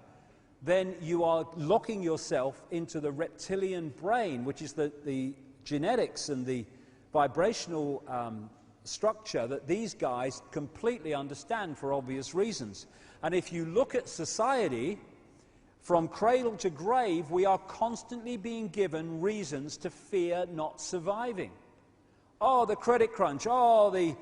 then you are locking yourself into the reptilian brain, which is the genetics and the vibrational structure that these guys completely understand for obvious reasons. And if you look at society, from cradle to grave, we are constantly being given reasons to fear not surviving. Oh, the credit crunch. Oh, the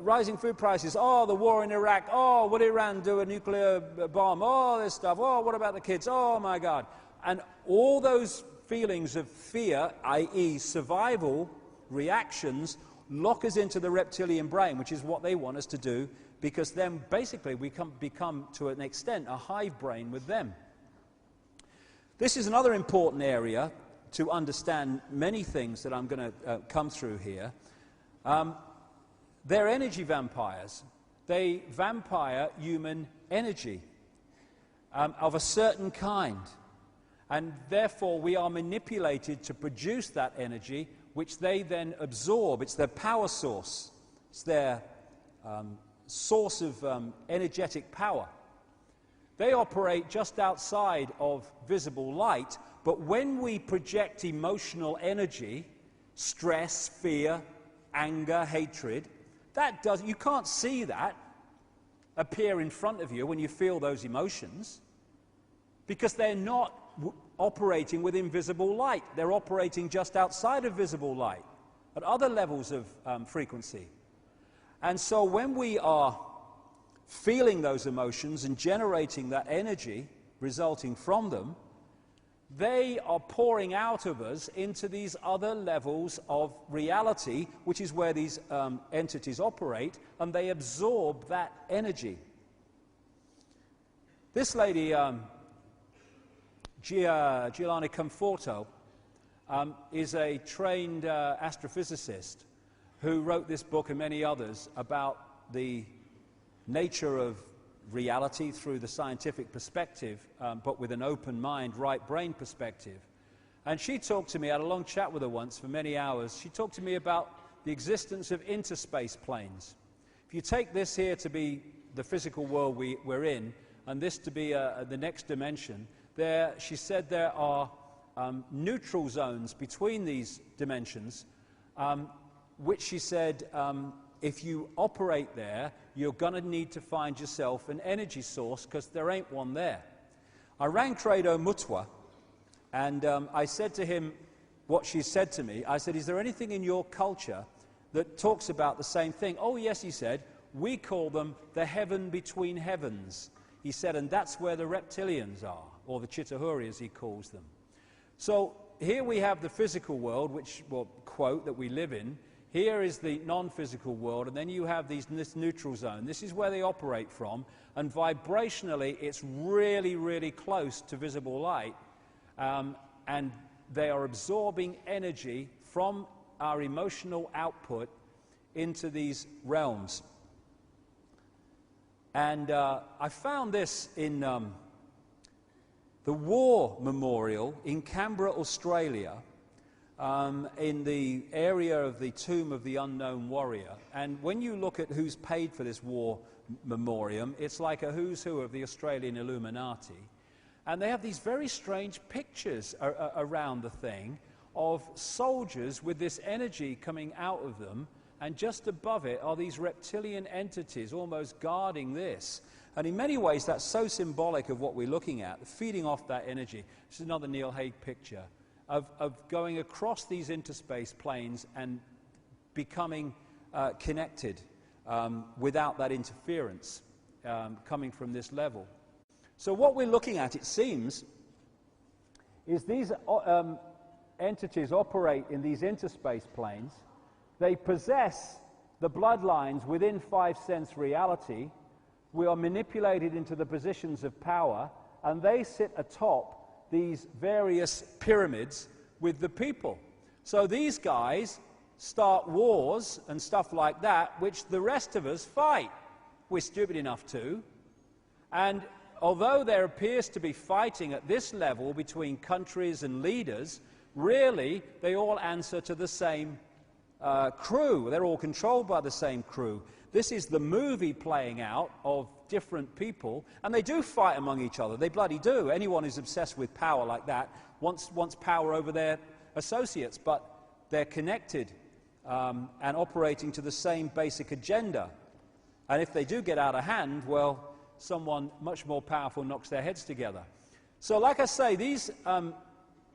rising food prices. Oh, the war in Iraq. Oh, would Iran do a nuclear bomb? Oh, this stuff. Oh, what about the kids? Oh, my God. And all those feelings of fear, i.e. survival reactions, lock us into the reptilian brain, which is what they want us to do, because then basically we become, to an extent, a hive brain with them. This is another important area to understand many things that I'm going to come through here. They're energy vampires. They vampire human energy of a certain kind. And therefore we are manipulated to produce that energy, which they then absorb. It's their power source. It's their source of energetic power. They operate just outside of visible light, but when we project emotional energy, stress, fear, anger, hatred, you can't see that appear in front of you when you feel those emotions, because they're not operating within visible light. They're operating just outside of visible light, at other levels of frequency. And so when we are feeling those emotions and generating that energy resulting from them, they are pouring out of us into these other levels of reality, which is where these entities operate, and they absorb that energy. This lady, Giuliana Conforto, is a trained astrophysicist who wrote this book and many others about the nature of reality through the scientific perspective, but with an open mind, right brain perspective. And she talked to me, I had a long chat with her once for many hours. She talked to me about the existence of interspace planes. If you take this here to be the physical world we're in, and this to be the next dimension. There, she said there are neutral zones between these dimensions, which she said if you operate there, you're going to need to find yourself an energy source because there ain't one there. I rang Credo Mutwa, and I said to him what she said to me. I said, is there anything in your culture that talks about the same thing? Oh, yes, he said. We call them the heaven between heavens. He said, and that's where the reptilians are, or the Chitahuri, as he calls them. So here we have the physical world, which, well, quote, that we live in. Here is the non-physical world, and then you have this neutral zone. This is where they operate from, and vibrationally, it's really, really close to visible light, and they are absorbing energy from our emotional output into these realms. And I found this in the War Memorial in Canberra, Australia, in the area of the Tomb of the Unknown Warrior. And when you look at who's paid for this war memoriam, it's like a who's who of the Australian Illuminati. And they have these very strange pictures around the thing of soldiers with this energy coming out of them, and just above it are these reptilian entities almost guarding this. And in many ways, that's so symbolic of what we're looking at, feeding off that energy. This is another Neil Haig picture of going across these interspace planes and becoming connected without that interference coming from this level. So what we're looking at, it seems, is these entities operate in these interspace planes. They possess the bloodlines within five-sense reality. We are manipulated into the positions of power, and they sit atop these various pyramids with the people. So these guys start wars and stuff like that, which the rest of us fight. We're stupid enough to. And although there appears to be fighting at this level between countries and leaders, really they all answer to the same crew. They're all controlled by the same crew. This is the movie playing out of different people, and they do fight among each other. They bloody do. Anyone who's obsessed with power like that wants power over their associates, but they're connected and operating to the same basic agenda. And if they do get out of hand, well, someone much more powerful knocks their heads together. So like I say, these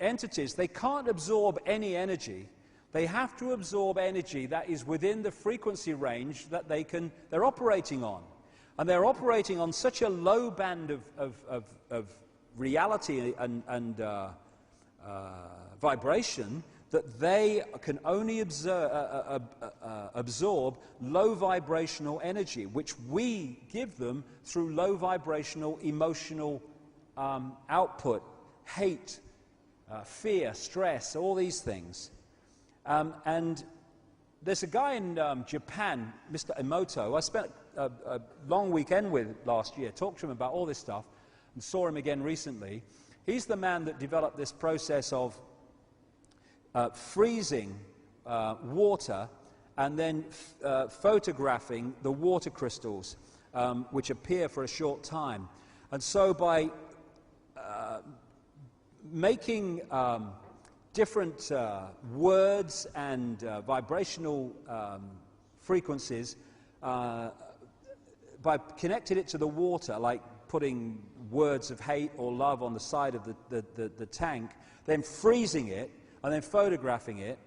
entities, they can't absorb any energy. They have to absorb energy that is within the frequency range that they're operating on. And they're operating on such a low band of reality and vibration that they can only absorb low vibrational energy, which we give them through low vibrational emotional output, hate, fear, stress, all these things. And there's a guy in Japan, Mr. Emoto, I spent a long weekend with last year, talked to him about all this stuff, and saw him again recently. He's the man that developed this process of freezing water and then photographing the water crystals, which appear for a short time. And so by making different words and vibrational frequencies, by connecting it to the water, like putting words of hate or love on the side of the tank, then freezing it and then photographing it,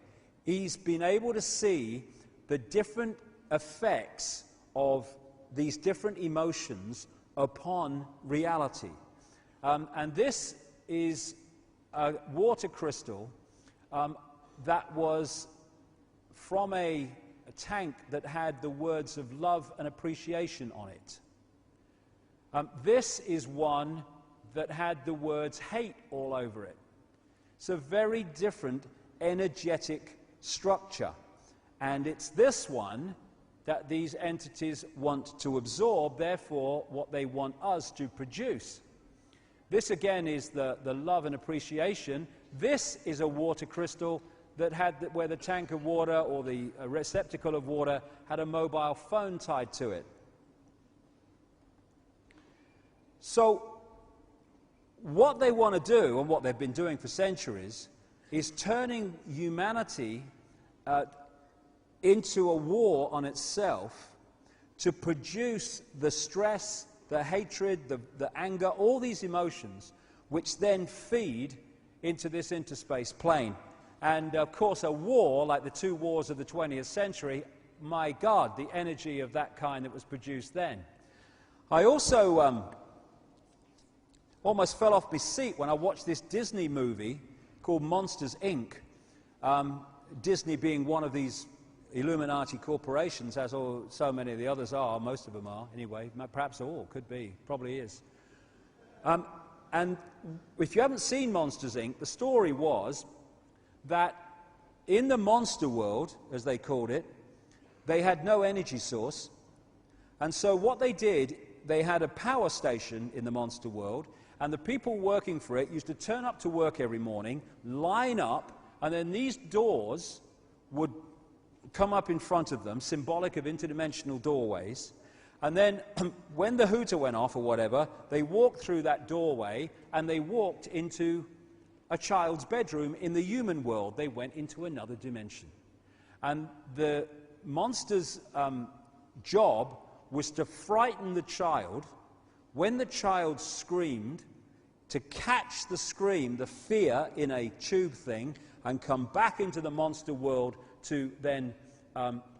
he's been able to see the different effects of these different emotions upon reality. And this is a water crystal that was from a tank that had the words of love and appreciation on it. This is one that had the words hate all over it. It's a very different energetic structure. And it's this one that these entities want to absorb, therefore what they want us to produce. This again is the love and appreciation. This is a water crystal that had where the tank of water or the receptacle of water had a mobile phone tied to it. So what they want to do, and what they've been doing for centuries, is turning humanity into a war on itself to produce the stress, the hatred, the anger, all these emotions, which then feed into this interspace plane. And of course, a war like the two wars of the 20th century, my God, the energy of that kind that was produced then. I also almost fell off my seat when I watched this Disney movie called Monsters, Inc. Disney being one of these Illuminati corporations, as so many of the others are, most of them are, anyway, perhaps all, could be, probably is. And if you haven't seen Monsters, Inc., the story was that in the monster world, as they called it, they had no energy source. And so what they did, they had a power station in the monster world, and the people working for it used to turn up to work every morning, line up, and then these doors would come up in front of them, symbolic of interdimensional doorways. And then when the hooter went off or whatever, they walked through that doorway and they walked into a child's bedroom in the human world. They went into another dimension. And the monster's job was to frighten the child. When the child screamed, to catch the scream, the fear, in a tube thing, and come back into the monster world to then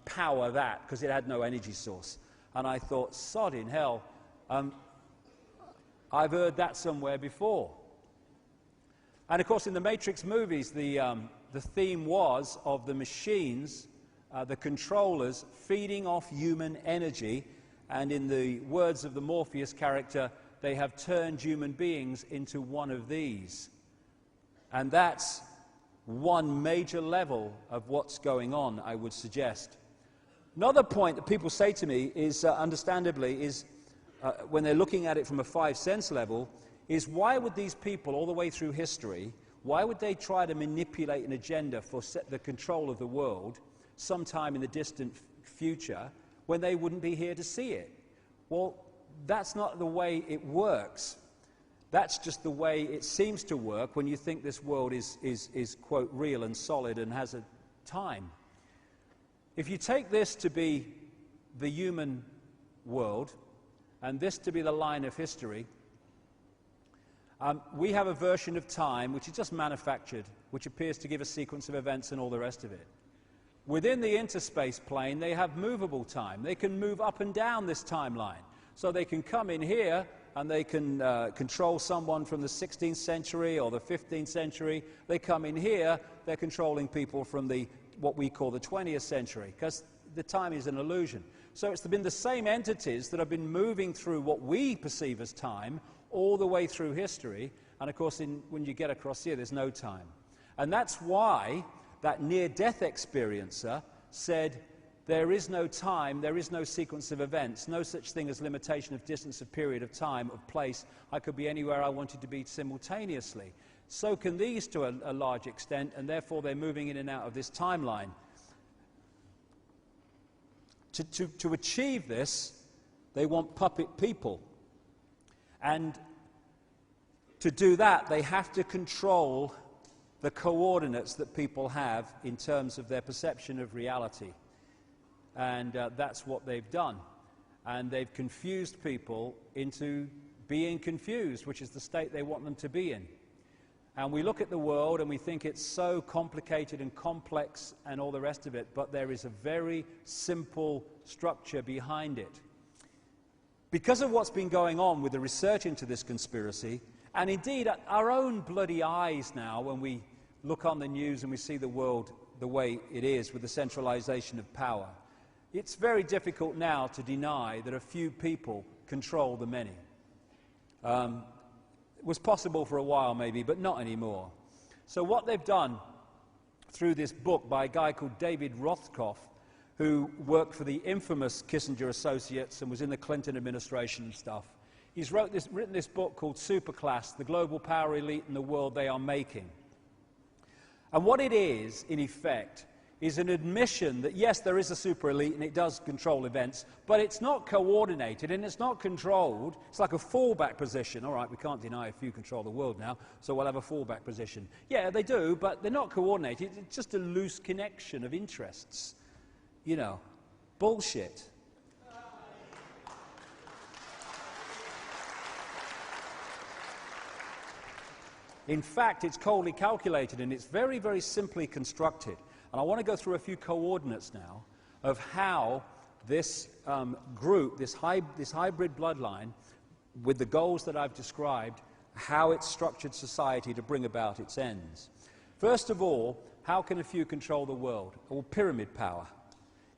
power that, because it had no energy source. And I thought, sod in hell, I've heard that somewhere before. And of course, in the Matrix movies, the theme was of the machines, the controllers, feeding off human energy. And in the words of the Morpheus character, they have turned human beings into one of these. And that's one major level of what's going on, I would suggest. Another point that people say to me is, understandably, is when they're looking at it from a five-sense level, is why would these people, all the way through history, why would they try to manipulate an agenda for the control of the world sometime in the distant future when they wouldn't be here to see it? Well, that's not the way it works. That's just the way it seems to work when you think this world is quote, real and solid and has a time. If you take this to be the human world, and this to be the line of history, we have a version of time which is just manufactured, which appears to give a sequence of events and all the rest of it. Within the interspace plane, they have movable time. They can move up and down this timeline. So they can come in here and they can control someone from the 16th century or the 15th century. They come in here, they're controlling people from what we call the 20th century, because the time is an illusion. So it's been the same entities that have been moving through what we perceive as time all the way through history. And of course, when you get across here, there's no time. And that's why that near-death experiencer said, there is no time, there is no sequence of events, no such thing as limitation of distance, of period of time, of place. I could be anywhere I wanted to be simultaneously. So can these to a large extent, and therefore they're moving in and out of this timeline. To achieve this, they want puppet people. And to do that, they have to control the coordinates that people have in terms of their perception of reality. And that's what they've done. And they've confused people into being confused, which is the state they want them to be in. And we look at the world and we think it's so complicated and complex and all the rest of it, but there is a very simple structure behind it. Because of what's been going on with the research into this conspiracy, and indeed our own bloody eyes now when we look on the news and we see the world the way it is with the centralization of power, it's very difficult now to deny that a few people control the many. It was possible for a while maybe, but not anymore. So what they've done through this book by a guy called David Rothkopf, who worked for the infamous Kissinger Associates and was in the Clinton administration and stuff, he's written this book called Superclass, The Global Power Elite and the World They Are Making. And what it is, in effect, is an admission that, yes, there is a super elite and it does control events, but it's not coordinated and it's not controlled. It's like a fallback position. All right, we can't deny a few control the world now, so we'll have a fallback position. Yeah, they do, but they're not coordinated. It's just a loose connection of interests. You know, bullshit. In fact, it's coldly calculated and it's very, very simply constructed. And I want to go through a few coordinates now of how this group, this hybrid bloodline, with the goals that I've described, how it's structured society to bring about its ends. First of all, how can a few control the world? Well, pyramid power,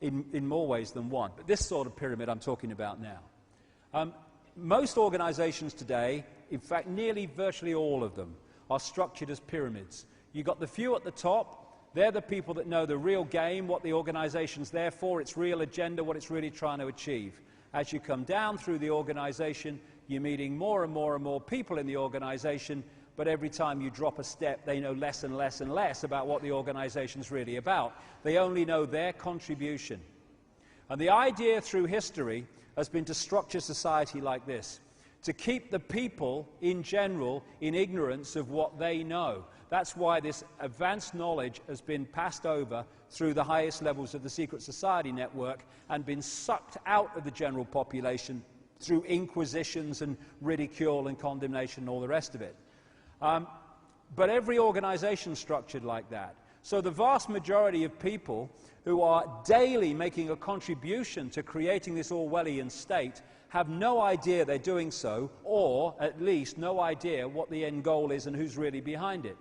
in more ways than one. But this sort of pyramid I'm talking about now. Most organizations today, in fact, nearly virtually all of them, are structured as pyramids. You've got the few at the top. They're the people that know the real game, what the organization's there for, its real agenda, what it's really trying to achieve. As you come down through the organization, you're meeting more and more and more people in the organization, but every time you drop a step, they know less and less and less about what the organization's really about. They only know their contribution. And the idea through history has been to structure society like this, to keep the people in general in ignorance of what they know. That's why this advanced knowledge has been passed over through the highest levels of the secret society network and been sucked out of the general population through inquisitions and ridicule and condemnation and all the rest of it. But every organization is structured like that. So the vast majority of people who are daily making a contribution to creating this Orwellian state have no idea they're doing so, or at least no idea what the end goal is and who's really behind it.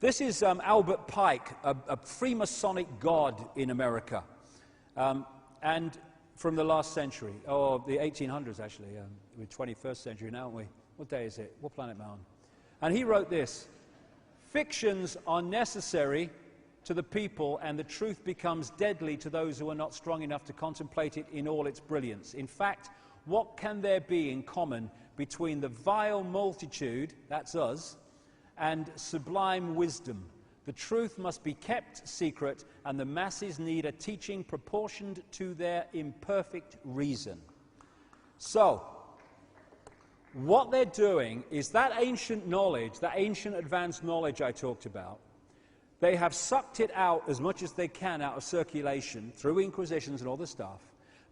This is Albert Pike, a Freemasonic god in America, and from the last century, or the 1800s actually. We're 21st century now, aren't we? What day is it? What planet am I on? And he wrote this: "Fictions are necessary to the people, and the truth becomes deadly to those who are not strong enough to contemplate it in all its brilliance. In fact, what can there be in common between the vile multitude," that's us, "and sublime wisdom? The truth must be kept secret, and the masses need a teaching proportioned to their imperfect reason." So, what they're doing is that ancient knowledge, that ancient advanced knowledge I talked about, they have sucked it out as much as they can out of circulation through inquisitions and all this stuff,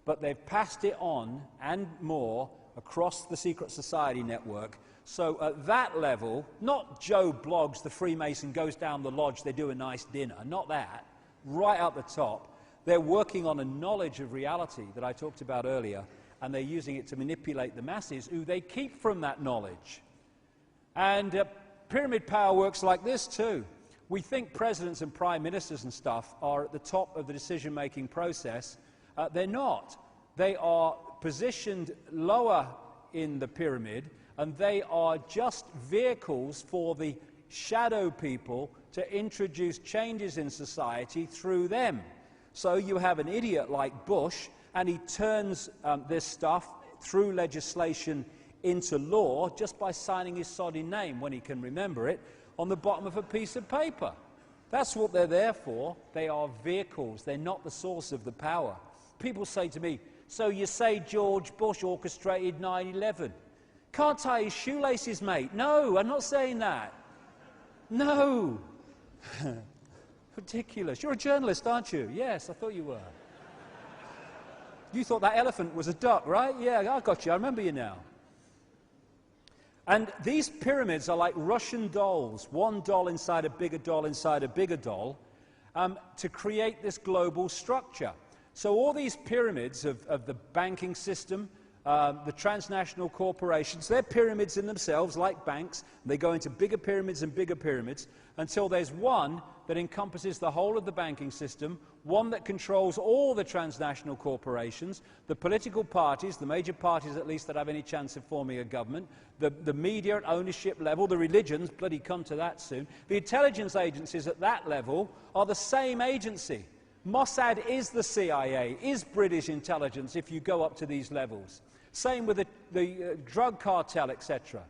but they've passed it on and more across the secret society network. So at that level, not Joe Bloggs, the Freemason, goes down the lodge, they do a nice dinner, not that. Right up the top, they're working on a knowledge of reality that I talked about earlier, and they're using it to manipulate the masses, who they keep from that knowledge. And pyramid power works like this too. We think presidents and prime ministers and stuff are at the top of the decision-making process. They're not. They are positioned lower in the pyramid, and they are just vehicles for the shadow people to introduce changes in society through them. So you have an idiot like Bush, and he turns this stuff through legislation into law just by signing his soddy name, when he can remember it, on the bottom of a piece of paper. That's what they're there for. They are vehicles. They're not the source of the power. People say to me, "So you say George Bush orchestrated 9/11? Can't tie his shoelaces, mate." No, I'm not saying that. No. Ridiculous. You're a journalist, aren't you? Yes, I thought you were. You thought that elephant was a duck, right? Yeah, I got you. I remember you now. And these pyramids are like Russian dolls, one doll inside a bigger doll inside a bigger doll, to create this global structure. So all these pyramids of the banking system, the transnational corporations, they're pyramids in themselves, like banks. They go into bigger pyramids and bigger pyramids until there's one that encompasses the whole of the banking system, one that controls all the transnational corporations, the political parties, the major parties at least that have any chance of forming a government, the media at ownership level, the religions, bloody come to that soon. The intelligence agencies at that level are the same agency. Mossad is the CIA, is British intelligence if you go up to these levels. Same with the drug cartel, etc.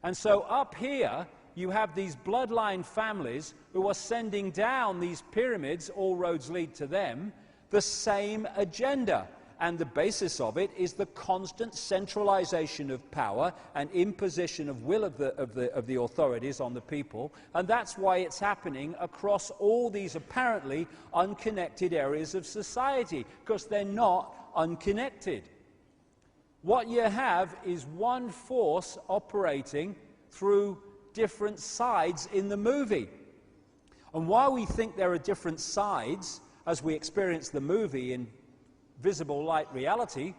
And so up here, you have these bloodline families who are sending down these pyramids, all roads lead to them, the same agenda. And the basis of it is the constant centralization of power and imposition of will of the authorities on the people. And that's why it's happening across all these apparently unconnected areas of society, because they're not unconnected. What you have is one force operating through different sides in the movie. And while we think there are different sides as we experience the movie in visible light reality,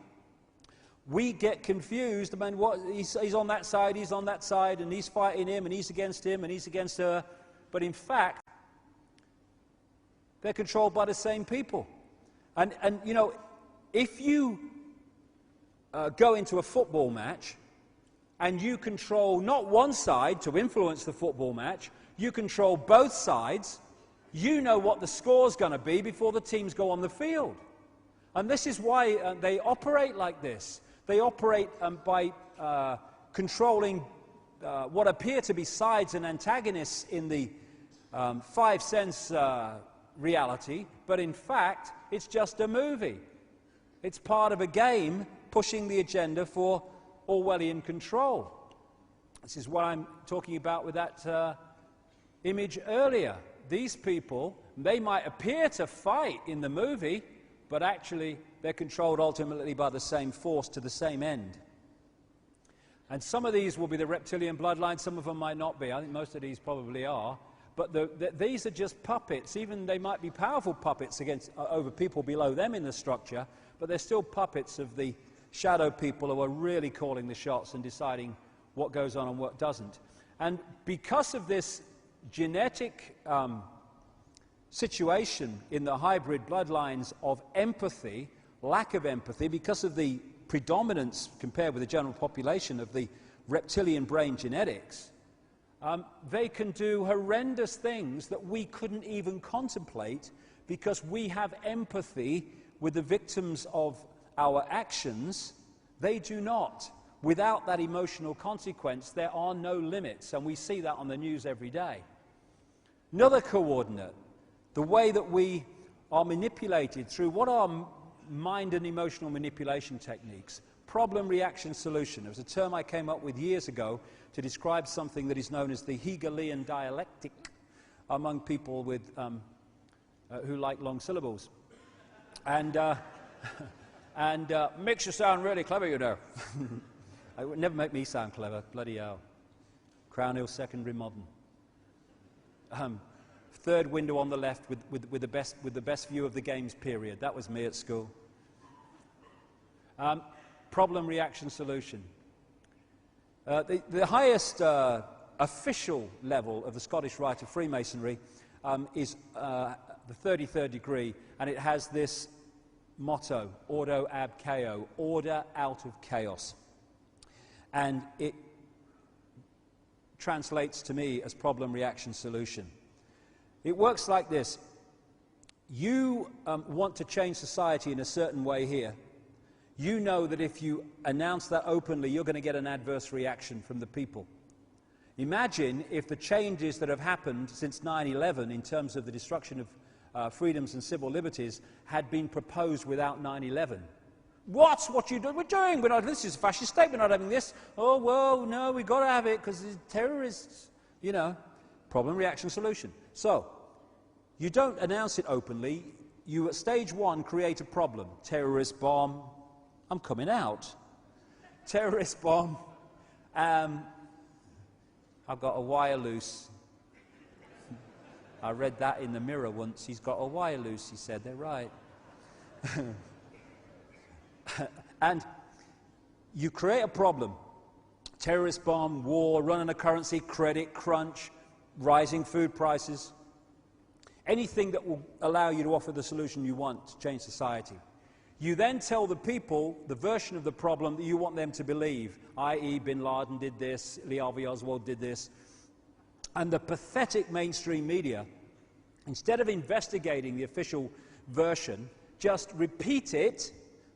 we get confused. I mean, he's on that side, and he's fighting him, and he's against him, and he's against her. But in fact, they're controlled by the same people. And you know, if you go into a football match and you control not one side to influence the football match, you control both sides, you know what the score's going to be before the teams go on the field. And this is why they operate like this. They operate by controlling what appear to be sides and antagonists in the five-sense reality, but in fact, it's just a movie. It's part of a game pushing the agenda for Orwellian control. This is what I'm talking about with that image earlier. These people, they might appear to fight in the movie, but actually they're controlled ultimately by the same force to the same end. And some of these will be the reptilian bloodline, some of them might not be. I think most of these probably are. But these are just puppets. Even they might be powerful puppets over people below them in the structure, but they're still puppets of the shadow people who are really calling the shots and deciding what goes on and what doesn't. And because of this genetic situation in the hybrid bloodlines of empathy, lack of empathy, because of the predominance compared with the general population of the reptilian brain genetics, they can do horrendous things that we couldn't even contemplate because we have empathy with the victims of our actions. They do not. Without that emotional consequence, there are no limits, and we see that on the news every day. Another coordinate, the way that we are manipulated through what are mind and emotional manipulation techniques. Problem, reaction, solution. It was a term I came up with years ago to describe something that is known as the Hegelian dialectic among people with, who like long syllables. And makes you sound really clever, you know. It would never make me sound clever, bloody hell. Crown Hill Secondary Modern. Third window on the left with the best view of the games period. That was me at school. Problem, reaction, solution. The highest official level of the Scottish Rite of Freemasonry is the 33rd degree, and it has this motto, Ordo ab chaos, order out of chaos. And it translates to me as problem, reaction, solution. It works like this. You want to change society in a certain way here. You know that if you announce that openly, you're going to get an adverse reaction from the people. Imagine if the changes that have happened since 9/11 in terms of the destruction of freedoms and civil liberties had been proposed without 9/11. What you do? We're doing. This is a fascist state. We're not having this. Oh, well, no, we've got to have it because it's terrorists. You know, problem, reaction, solution. So, you don't announce it openly. You, at stage one, create a problem. Terrorist bomb. I'm coming out. Terrorist bomb. I've got a wire loose. I read that in the Mirror once. He's got a wire loose, he said. They're right. And you create a problem. Terrorist bomb, war, run on a currency, credit crunch, rising food prices. Anything that will allow you to offer the solution you want to change society. You then tell the people the version of the problem that you want them to believe, i.e. Bin Laden did this, Lee Harvey Oswald did this. And the pathetic mainstream media, instead of investigating the official version, just repeat it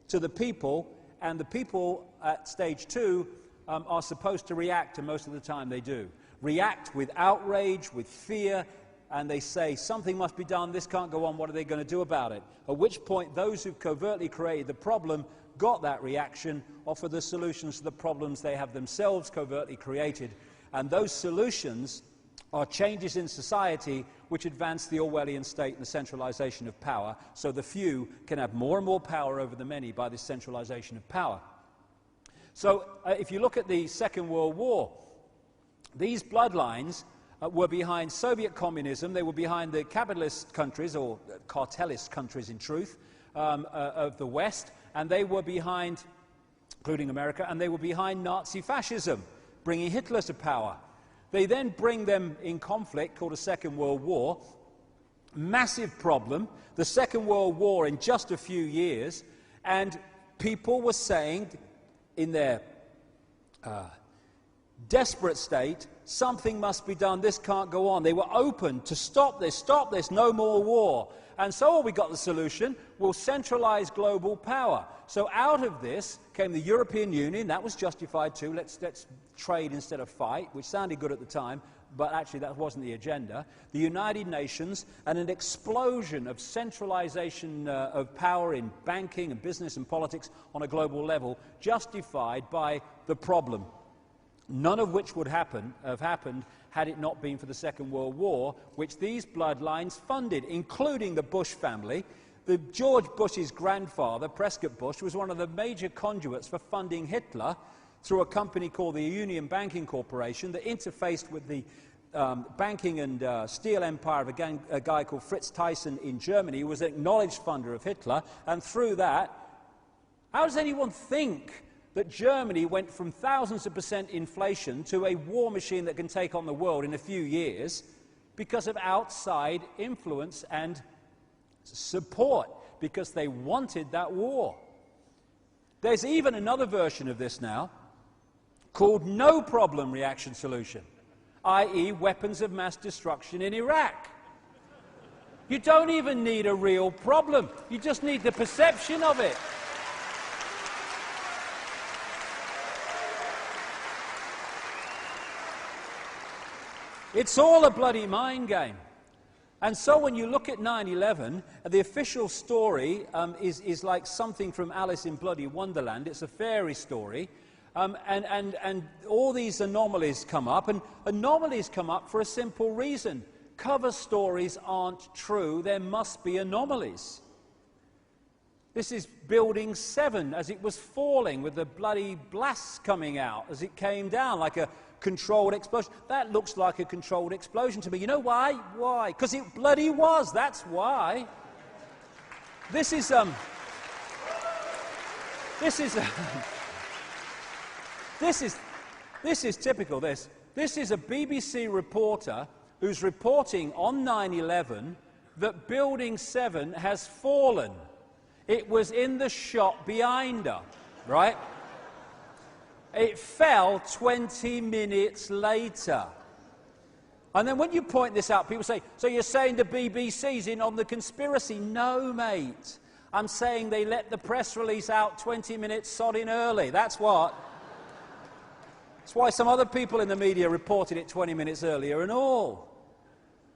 to the people, and the people at stage two are supposed to react, and most of the time they do. react with outrage, with fear, and they say, something must be done, this can't go on, what are they going to do about it? At which point, those who covertly created the problem got that reaction, offer the solutions to the problems they have themselves covertly created. And those solutions are changes in society which advance the Orwellian state and the centralization of power, so the few can have more and more power over the many by this centralization of power. So if you look at the Second World War, these bloodlines were behind Soviet communism, they were behind the capitalist countries, or cartelist countries in truth, of the West, and they were behind, including America, and they were behind Nazi fascism, bringing Hitler to power. They then bring them in conflict, called a Second World War. Massive problem, the Second World War in just a few years, and people were saying, in their desperate state, something must be done, this can't go on. They were open to stop this, no more war. And so we got the solution, we'll centralize global power. So out of this came the European Union, that was justified too, let's trade instead of fight, which sounded good at the time, but actually that wasn't the agenda. The United Nations, and an explosion of centralization of power in banking and business and politics on a global level, justified by the problem. None of which would have happened had it not been for the Second World War, which these bloodlines funded, including the Bush family. The George Bush's grandfather, Prescott Bush, was one of the major conduits for funding Hitler through a company called the Union Banking Corporation that interfaced with the banking and steel empire of a guy called Fritz Thyssen in Germany, who was an acknowledged funder of Hitler. And through that, how does anyone think that Germany went from thousands of % inflation to a war machine that can take on the world in a few years because of outside influence and support, because they wanted that war? There's even another version of this now called no problem reaction solution, i.e. weapons of mass destruction in Iraq. You don't even need a real problem, you just need the perception of it. It's all a bloody mind game. And so when you look at 9/11, the official story is like something from Alice in Bloody Wonderland. It's a fairy story. And all these anomalies come up. And anomalies come up for a simple reason. Cover stories aren't true. There must be anomalies. This is Building 7 as it was falling, with the bloody blasts coming out as it came down like a controlled explosion. That looks like a controlled explosion to me. You know why? Why? Because it bloody was. That's why. This is typical. This is a BBC reporter who's reporting on 9/11 that Building 7 has fallen. It was in the shot behind her, right? It fell 20 minutes later. And then when you point this out, people say, so you're saying the BBC's in on the conspiracy? No, mate. I'm saying they let the press release out 20 minutes sodding early. That's what. That's why some other people in the media reported it 20 minutes earlier and all.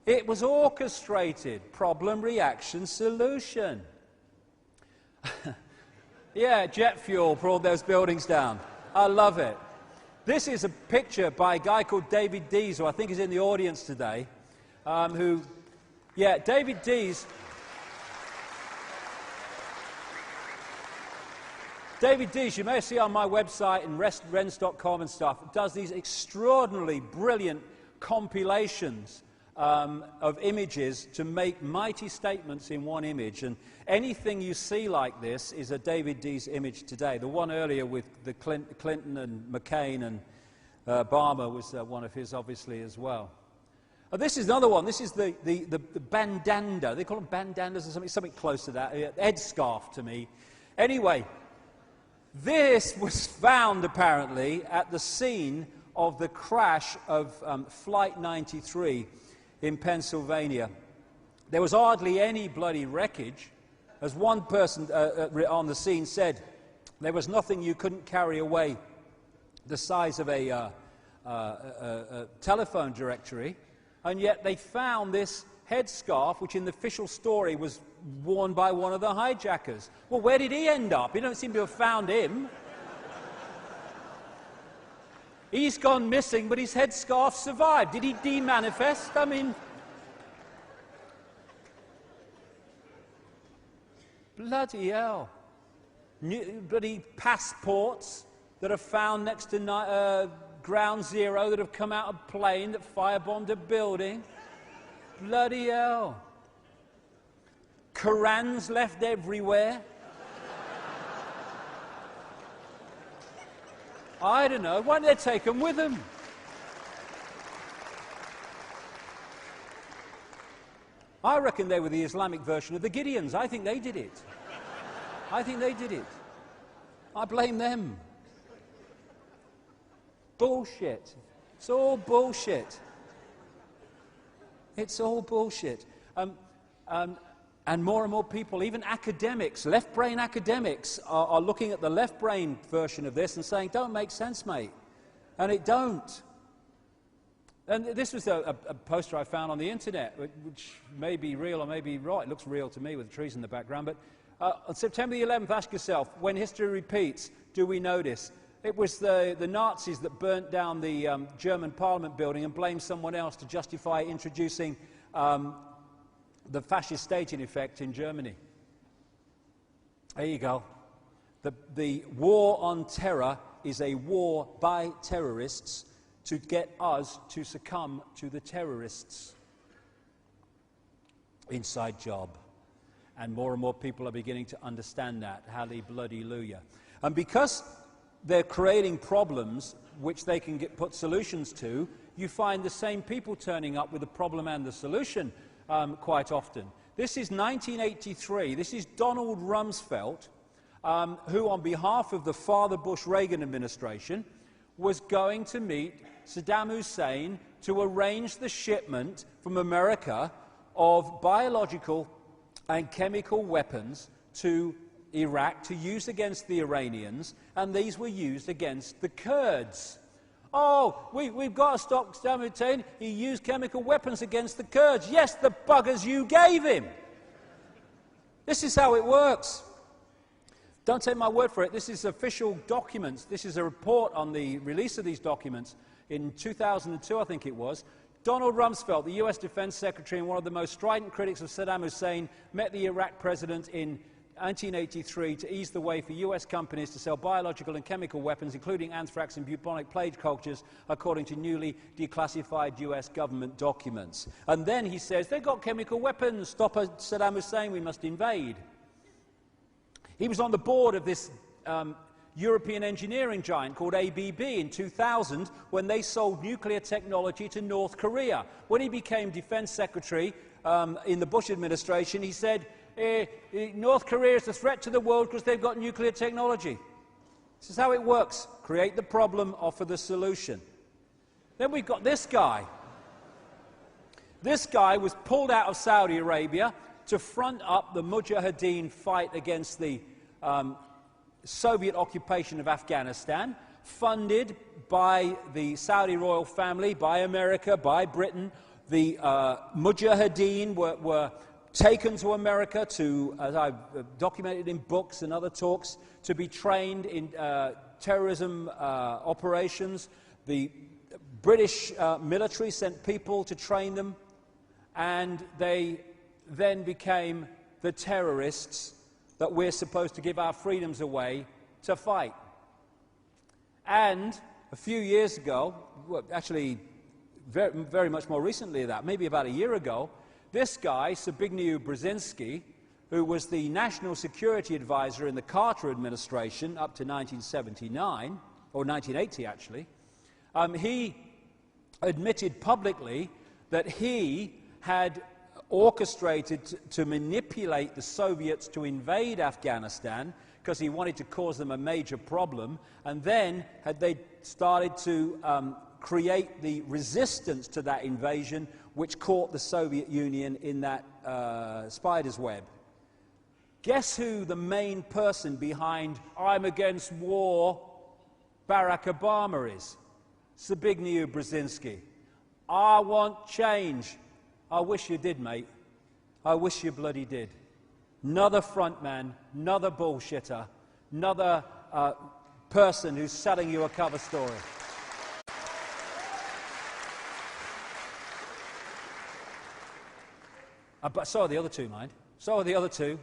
It was orchestrated. Problem, reaction, solution. Yeah, jet fuel for all those buildings down. I love it. This is a picture by a guy called David Dees, who I think is in the audience today, David Dees. David Dees, you may see on my website and rens.com and stuff, does these extraordinarily brilliant compilations of images to make mighty statements in one image. And anything you see like this is a David Dees image today. The one earlier with the Clinton and McCain and Obama was one of his, obviously, as well. This is another one. This is the bandana. They call them bandanas or something close to that. Headscarf to me. Anyway, this was found apparently at the scene of the crash of Flight 93 in Pennsylvania. There was hardly any bloody wreckage. As one person on the scene said, there was nothing you couldn't carry away the size of a telephone directory, and yet they found this headscarf, which in the official story was worn by one of the hijackers. Well, where did he end up? You don't seem to have found him. He's gone missing, but his headscarf survived. Did he demanifest? I mean, bloody hell. Bloody passports that are found next to Ground Zero that have come out of a plane that firebombed a building. Bloody hell. Korans left everywhere. I don't know. Why don't they take them with them? I reckon they were the Islamic version of the Gideons. I think they did it. I think they did it. I blame them. Bullshit. It's all bullshit. It's all bullshit. And more people, even academics, left-brain academics, are looking at the left-brain version of this and saying, don't make sense, mate. And it don't. And this was a poster I found on the internet, which may be real or may be right. It looks real to me with the trees in the background. But on September the 11th, ask yourself, when history repeats, do we notice? It was the Nazis that burnt down the German Parliament building and blamed someone else to justify introducing the fascist state, in effect, in Germany. There you go. The war on terror is a war by terrorists to get us to succumb to the terrorists. Inside job. And more people are beginning to understand that. Hallelujah. And because they're creating problems which they can put solutions to, you find the same people turning up with the problem and the solution quite often. This is 1983. This is Donald Rumsfeld, who on behalf of the Father Bush-Reagan administration was going to meet Saddam Hussein to arrange the shipment from America of biological and chemical weapons to Iraq to use against the Iranians, and these were used against the Kurds. Oh, we've got to stop Saddam Hussein. He used chemical weapons against the Kurds. Yes, the buggers you gave him. This is how it works. Don't take my word for it. This is official documents. This is a report on the release of these documents in 2002, I think it was. Donald Rumsfeld, the US Defense Secretary and one of the most strident critics of Saddam Hussein, met the Iraq president in 1983 to ease the way for US companies to sell biological and chemical weapons, including anthrax and bubonic plague cultures, according to newly declassified US government documents. And then he says, they've got chemical weapons, stop Saddam Hussein, we must invade. He was on the board of this European engineering giant called ABB in 2000 when they sold nuclear technology to North Korea. When he became defense secretary in the Bush administration, he said, North Korea is a threat to the world because they've got nuclear technology. This is how it works. Create the problem, offer the solution. Then we've got this guy. This guy was pulled out of Saudi Arabia to front up the Mujahideen fight against the Soviet occupation of Afghanistan, funded by the Saudi royal family, by America, by Britain. The Mujahideen were taken to America to, as I've documented in books and other talks, to be trained in terrorism operations. The British military sent people to train them, and they then became the terrorists that we're supposed to give our freedoms away to fight. And a few years ago, well, actually very much more recently than that, maybe about a year ago, this guy, Zbigniew Brzezinski, who was the national security advisor in the Carter administration up to 1979, or 1980 actually, he admitted publicly that he had orchestrated to manipulate the Soviets to invade Afghanistan because he wanted to cause them a major problem, and then had they started to create the resistance to that invasion, which caught the Soviet Union in that spider's web. Guess who the main person behind "I'm against war" Barack Obama is? Zbigniew Brzezinski. I want change. I wish you did, mate. I wish you bloody did. Another frontman, another bullshitter, another person who's selling you a cover story. But so are the other two, mind. So are the other two.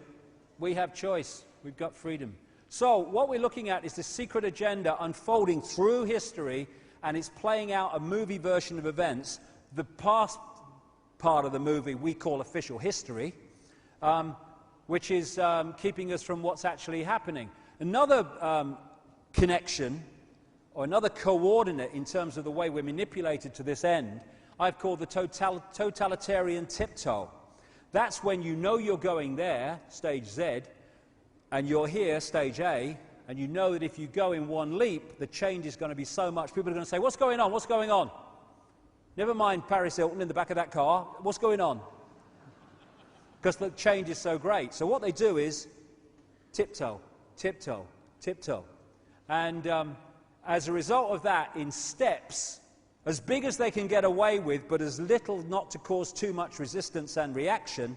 We have choice. We've got freedom. So what we're looking at is the secret agenda unfolding through history, and it's playing out a movie version of events. The past part of the movie we call official history, which is keeping us from what's actually happening. Another connection, or another coordinate in terms of the way we're manipulated to this end, I've called the totalitarian tiptoe. That's when you know you're going there, stage Z, and you're here, stage A, and you know that if you go in one leap, the change is going to be so much. People are going to say, what's going on? What's going on? Never mind Paris Hilton in the back of that car. What's going on? Because the change is so great. So what they do is tiptoe, tiptoe, tiptoe. And as a result of that, in steps, as big as they can get away with, but as little not to cause too much resistance and reaction,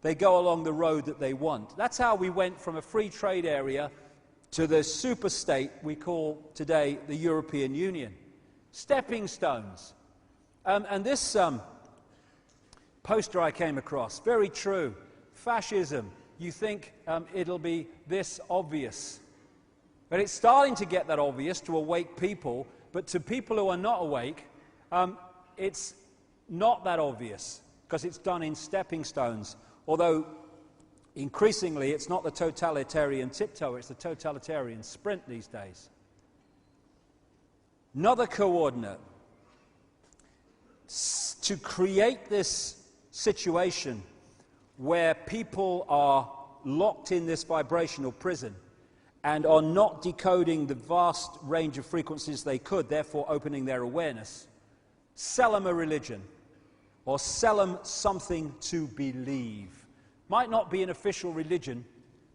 they go along the road that they want. That's how we went from a free trade area to the super state we call today the European Union. Stepping stones. And this poster I came across, very true. Fascism, you think it'll be this obvious. But it's starting to get that obvious to awake people, but to people who are not awake, it's not that obvious, because it's done in stepping stones. Although, increasingly, it's not the totalitarian tiptoe, it's the totalitarian sprint these days. Another coordinate. To create this situation where people are locked in this vibrational prison and are not decoding the vast range of frequencies they could, therefore opening their awareness, sell them a religion, or sell them something to believe. Might not be an official religion,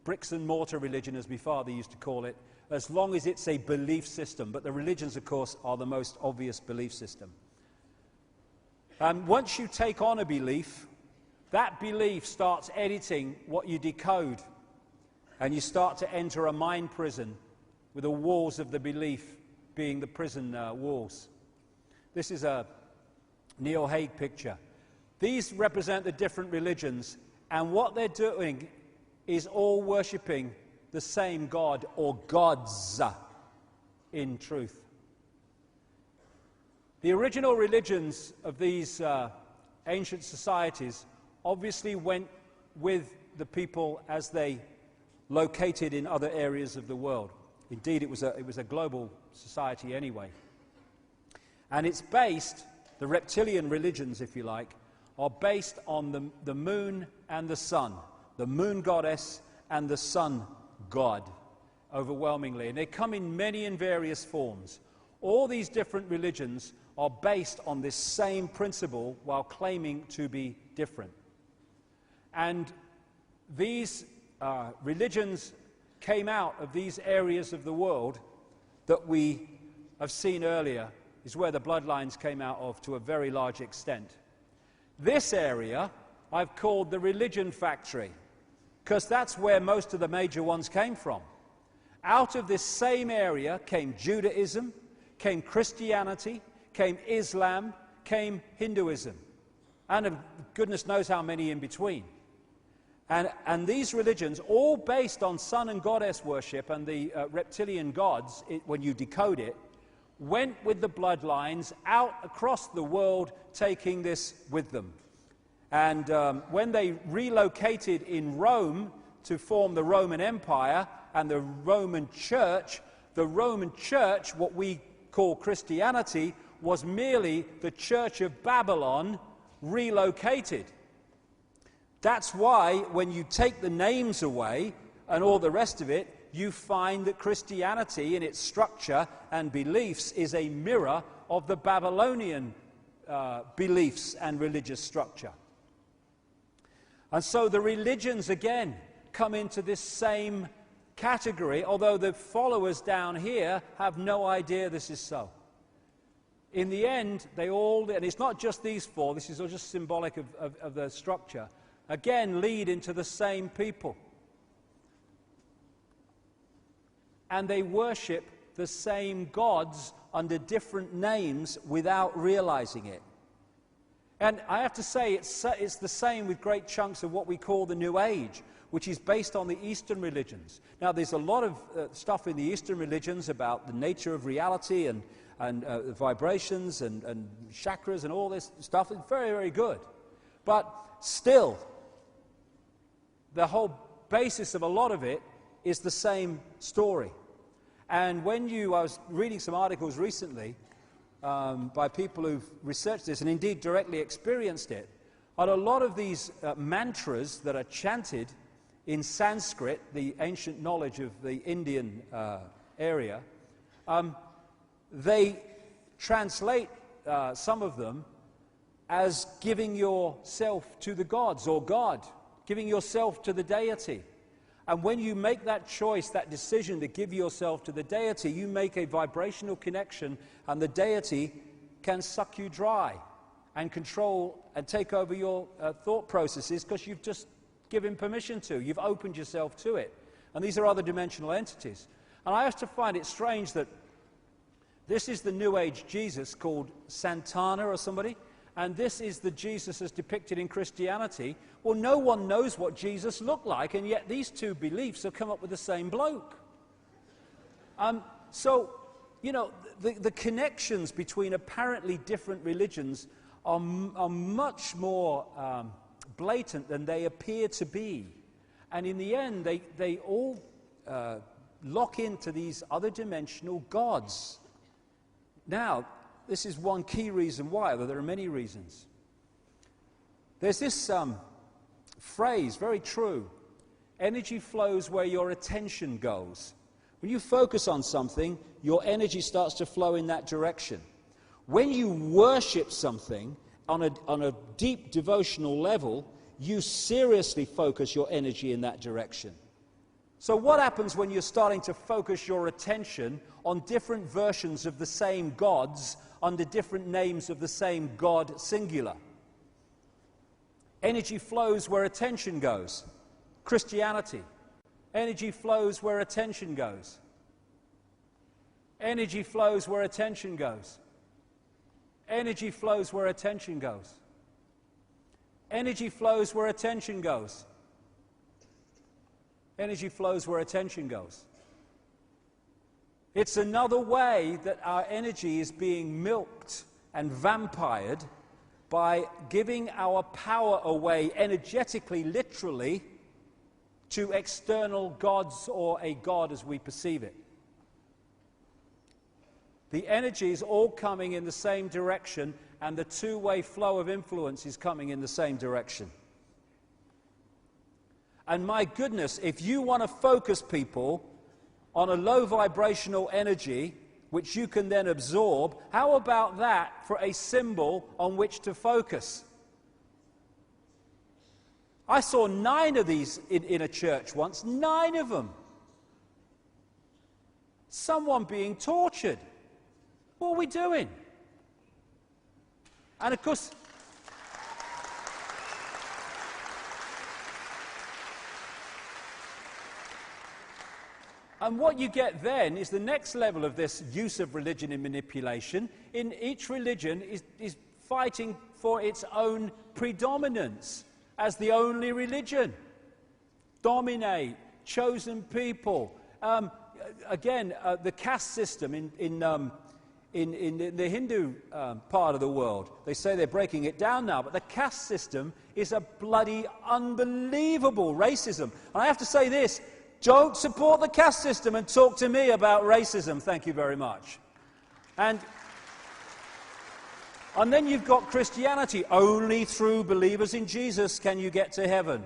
bricks and mortar religion as my father used to call it, as long as it's a belief system. But the religions, of course, are the most obvious belief system. And once you take on a belief, that belief starts editing what you decode. And you start to enter a mind prison with the walls of the belief being the prison walls. This is a Neil Haig picture. These represent the different religions, and what they're doing is all worshipping the same God, or gods, in truth. The original religions of these ancient societies obviously went with the people as they located in other areas of the world. Indeed, it was a global society anyway. And it's based, the reptilian religions, if you like, are based on the moon and the sun, the moon goddess and the sun god, overwhelmingly. And they come in many and various forms. All these different religions are based on this same principle while claiming to be different. And these religions came out of these areas of the world that we have seen earlier, is where the bloodlines came out of to a very large extent. This area I've called the religion factory, because that's where most of the major ones came from. Out of this same area came Judaism, came Christianity, came Islam, came Hinduism, and goodness knows how many in between. And these religions, all based on sun and goddess worship and the reptilian gods, when you decode it, went with the bloodlines out across the world, taking this with them. And when they relocated in Rome to form the Roman Empire and the Roman Church, what we call Christianity, was merely the Church of Babylon relocated. That's why when you take the names away and all the rest of it, you find that Christianity in its structure and beliefs is a mirror of the Babylonian beliefs and religious structure. And so the religions again come into this same category, although the followers down here have no idea this is so. in the end, they all, and it's not just these four, this is all just symbolic of the structure, again lead into the same people. And they worship the same gods under different names without realizing it. And I have to say, it's the same with great chunks of what we call the New Age, which is based on the Eastern religions. Now, there's a lot of stuff in the Eastern religions about the nature of reality and vibrations and chakras and all this stuff. It's very, very good. But still, the whole basis of a lot of it is the same story. And I was reading some articles recently by people who've researched this and indeed directly experienced it, and a lot of these mantras that are chanted in Sanskrit, the ancient knowledge of the Indian area, they translate some of them as giving yourself to the gods or God, giving yourself to the deity. And when you make that choice, that decision to give yourself to the deity, you make a vibrational connection, and the deity can suck you dry and control and take over your thought processes because you've just given permission to. You've opened yourself to it. And these are other dimensional entities. And I have to find it strange that this is the New Age Jesus called Santana or somebody, and this is the Jesus as depicted in Christianity. Well, no one knows what Jesus looked like, and yet these two beliefs have come up with the same bloke. So, you know, the connections between apparently different religions are much more blatant than they appear to be. And in the end, they all lock into these other dimensional gods. Now, this is one key reason why, though there are many reasons. There's this phrase, very true: energy flows where your attention goes. When you focus on something, your energy starts to flow in that direction. When you worship something on a deep devotional level, you seriously focus your energy in that direction. So what happens when you're starting to focus your attention on different versions of the same gods under different names of the same God singular? Energy flows where attention goes. Christianity. Energy flows where attention goes. Energy flows where attention goes. Energy flows where attention goes. Energy flows where attention goes. Energy flows where attention goes. It's another way that our energy is being milked and vampired by giving our power away energetically, literally, to external gods or a god as we perceive it. The energy is all coming in the same direction, and the two-way flow of influence is coming in the same direction. And my goodness, if you want to focus people on a low vibrational energy, which you can then absorb, how about that for a symbol on which to focus? I saw 9 of these in a church once, 9 of them. Someone being tortured. What are we doing? And of course, and what you get then is the next level of this use of religion in manipulation. In each religion is fighting for its own predominance as the only religion. Dominate, chosen people. Again, the caste system in the Hindu part of the world, they say they're breaking it down now, but the caste system is a bloody unbelievable racism. And I have to say this: don't support the caste system and talk to me about racism. Thank you very much. And then you've got Christianity. Only through believers in Jesus can you get to heaven.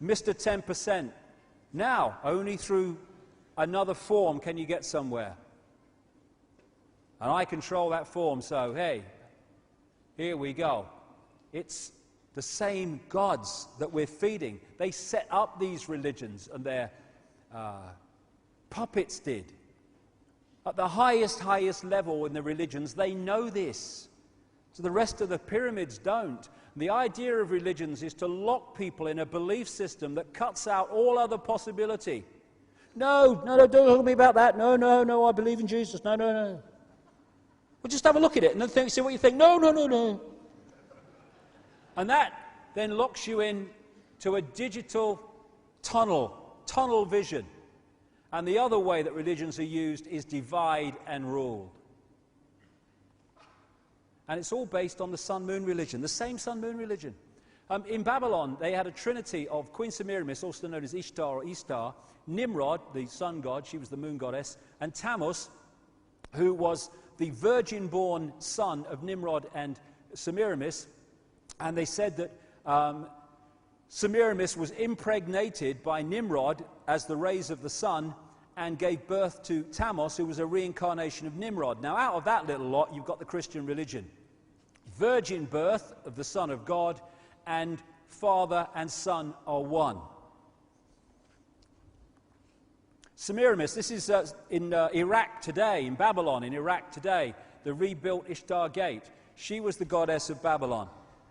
Mr. 10%. Now, only through another form can you get somewhere. And I control that form, so hey, here we go. It's the same gods that we're feeding. They set up these religions, and their puppets did. At the highest level in the religions, they know this. So the rest of the pyramids don't. The idea of religions is to lock people in a belief system that cuts out all other possibility. No, don't talk to me about that. No, I believe in Jesus. No. Well, just have a look at it and then see what you think. No. And that then locks you in to a digital tunnel vision. And the other way that religions are used is divide and rule. And it's all based on the sun-moon religion, the same sun-moon religion. In Babylon, they had a trinity of Queen Semiramis, also known as Ishtar or Istar, Nimrod, the sun god, she was the moon goddess, and Tammuz, who was the virgin-born son of Nimrod and Semiramis. And they said that Semiramis was impregnated by Nimrod as the rays of the sun and gave birth to Tammuz, who was a reincarnation of Nimrod. Now, out of that little lot, you've got the Christian religion. Virgin birth of the Son of God, and Father and Son are one. Semiramis, this is in Iraq today, in Babylon, in Iraq today, the rebuilt Ishtar Gate. She was the goddess of Babylon,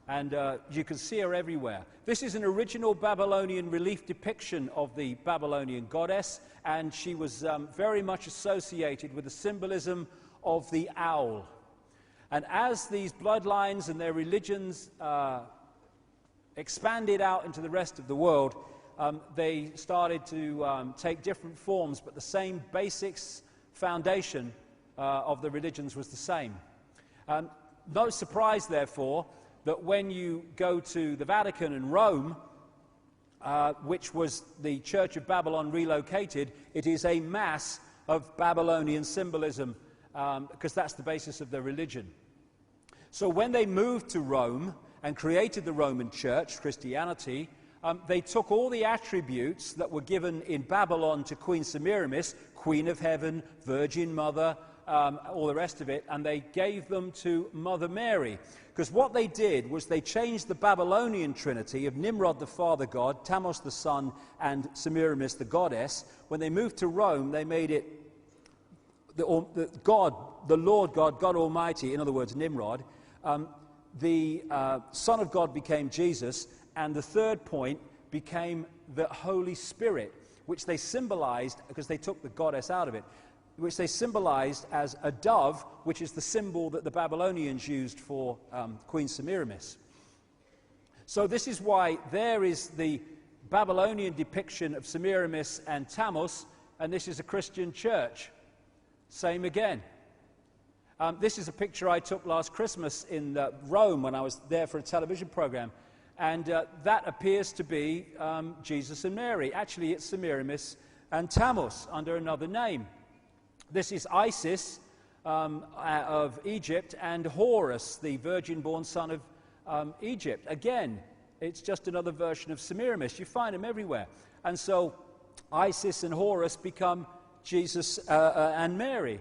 and you can see her everywhere. This is an original Babylonian relief depiction of the Babylonian goddess, and she was very much associated with the symbolism of the owl. And as these bloodlines and their religions expanded out into the rest of the world, they started to take different forms, but the same basics, foundation of the religions was the same. No surprise, therefore, that when you go to the Vatican and Rome, which was the Church of Babylon relocated, it is a mass of Babylonian symbolism, because that's the basis of their religion. So when they moved to Rome and created the Roman Church, Christianity, they took all the attributes that were given in Babylon to Queen Semiramis, Queen of Heaven, Virgin Mother, all the rest of it, and they gave them to Mother Mary. Because what they did was they changed the Babylonian trinity of Nimrod the father god, Tammuz the son, and Semiramis the goddess. When they moved to Rome, they made it the Lord God, God Almighty, in other words, Nimrod. The Son of God became Jesus, and the third point became the Holy Spirit, which they symbolized, because they took the goddess out of it, which they symbolized as a dove, which is the symbol that the Babylonians used for Queen Semiramis. So this is why there is the Babylonian depiction of Semiramis and Tammuz, and this is a Christian church. Same again. This is a picture I took last Christmas in Rome when I was there for a television program, and that appears to be Jesus and Mary. Actually, it's Semiramis and Tammuz under another name. This is Isis of Egypt, and Horus, the virgin-born son of Egypt. Again, it's just another version of Semiramis. You find them everywhere. And so Isis and Horus become Jesus and Mary.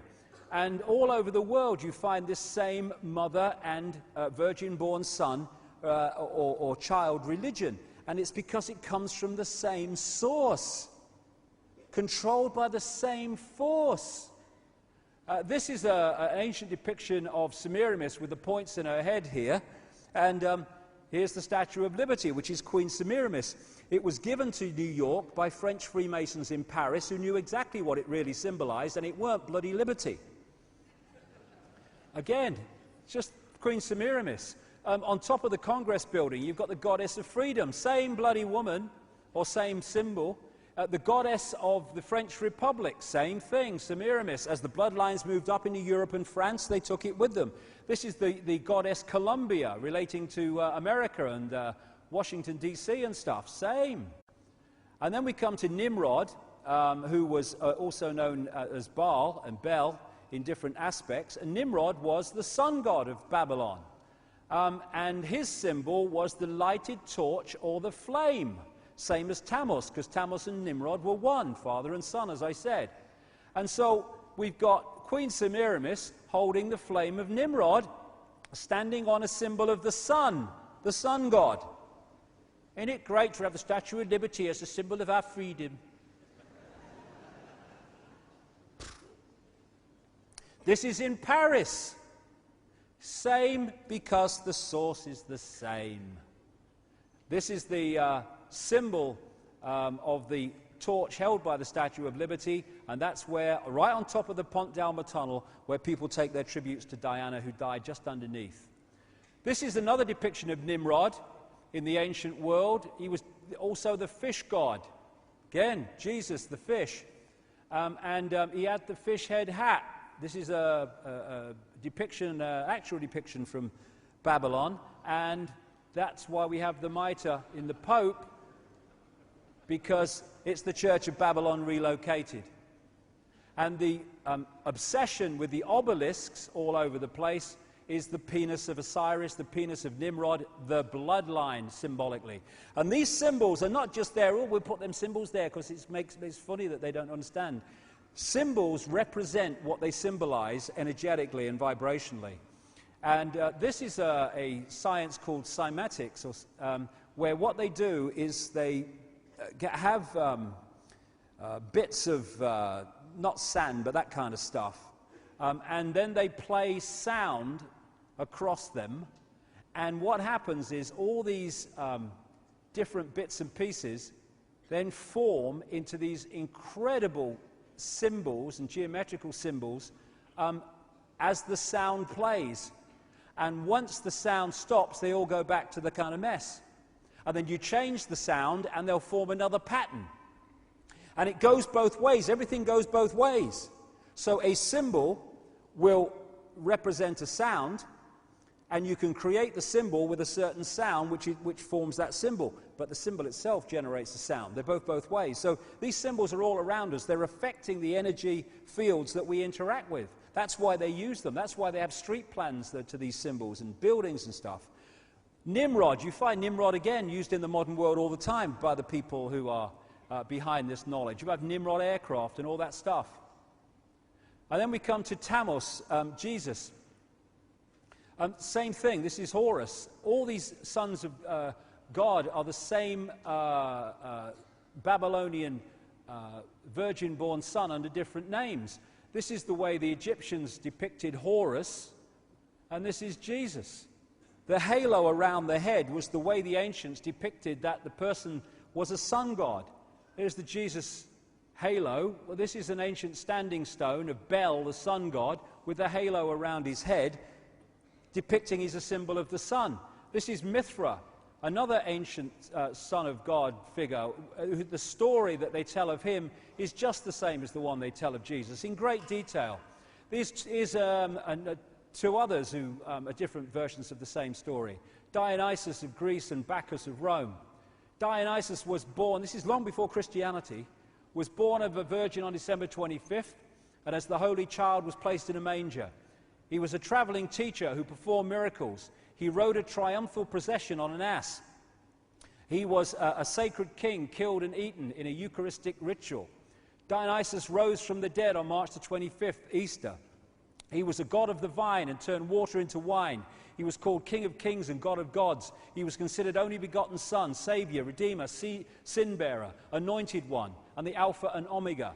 And all over the world you find this same mother and virgin-born son or child religion. And it's because it comes from the same source, controlled by the same force. This is an ancient depiction of Semiramis with the points in her head here. And here's the Statue of Liberty, which is Queen Semiramis. It was given to New York by French Freemasons in Paris who knew exactly what it really symbolized, and it weren't bloody liberty. Again, just Queen Semiramis. On top of the Congress building, you've got the goddess of freedom. Same bloody woman, or same symbol. The goddess of the French Republic, same thing, Semiramis. As the bloodlines moved up into Europe and France, they took it with them. This is the goddess Columbia, relating to America and Washington, D.C. and stuff. Same. And then we come to Nimrod, who was also known as Baal and Bel in different aspects. And Nimrod was the sun god of Babylon. And his symbol was the lighted torch or the flame. Same as Tammuz, because Tammuz and Nimrod were one, father and son, as I said. And so we've got Queen Semiramis holding the flame of Nimrod, standing on a symbol of the sun god. Isn't it great to have the Statue of Liberty as a symbol of our freedom? This is in Paris. Same because the source is the same. This is the symbol of the torch held by the Statue of Liberty, and that's where, right on top of the Pont d'Alma tunnel, where people take their tributes to Diana, who died just underneath. This is another depiction of Nimrod in the ancient world. He was also the fish god. Again, Jesus, the fish. And he had the fish head hat. This is a depiction, actual depiction from Babylon, and that's why we have the mitre in the Pope, because it's the Church of Babylon relocated. And the obsession with the obelisks all over the place is the penis of Osiris, the penis of Nimrod, the bloodline symbolically. And these symbols are not just there, oh, we'll put them symbols there because it's funny that they don't understand. Symbols represent what they symbolize energetically and vibrationally. And this is a science called cymatics, where what they do is they have bits of, not sand, but that kind of stuff. And then they play sound across them. And what happens is all these different bits and pieces then form into these incredible symbols and geometrical symbols as the sound plays. And once the sound stops, they all go back to the kind of mess. And then you change the sound and they'll form another pattern. And it goes both ways. Everything goes both ways. So a symbol will represent a sound, and you can create the symbol with a certain sound which forms that symbol. But the symbol itself generates a sound. They're both ways. So these symbols are all around us. They're affecting the energy fields that we interact with. That's why they use them. That's why they have street plans to these symbols and buildings and stuff. Nimrod, you find Nimrod again used in the modern world all the time by the people who are behind this knowledge. You have Nimrod aircraft and all that stuff. And then we come to Tammuz, Jesus. Same thing, this is Horus. All these sons of God are the same Babylonian virgin-born son under different names. This is the way the Egyptians depicted Horus, and this is Jesus. The halo around the head was the way the ancients depicted that the person was a sun god. Here's the Jesus halo. Well, this is an ancient standing stone of Bel, the sun god, with the halo around his head, depicting he's a symbol of the sun. This is Mithra, another ancient son of God figure. The story that they tell of him is just the same as the one they tell of Jesus, in great detail. This is two others who are different versions of the same story. Dionysus of Greece and Bacchus of Rome. Dionysus was born, this is long before Christianity, was born of a virgin on December 25th, and as the Holy Child was placed in a manger. He was a traveling teacher who performed miracles. He rode a triumphal procession on an ass. He was a sacred king killed and eaten in a Eucharistic ritual. Dionysus rose from the dead on March the 25th, Easter. He was a god of the vine and turned water into wine. He was called King of Kings and God of Gods. He was considered only begotten Son, Savior, Redeemer, Sin-bearer, Anointed One, and the Alpha and Omega.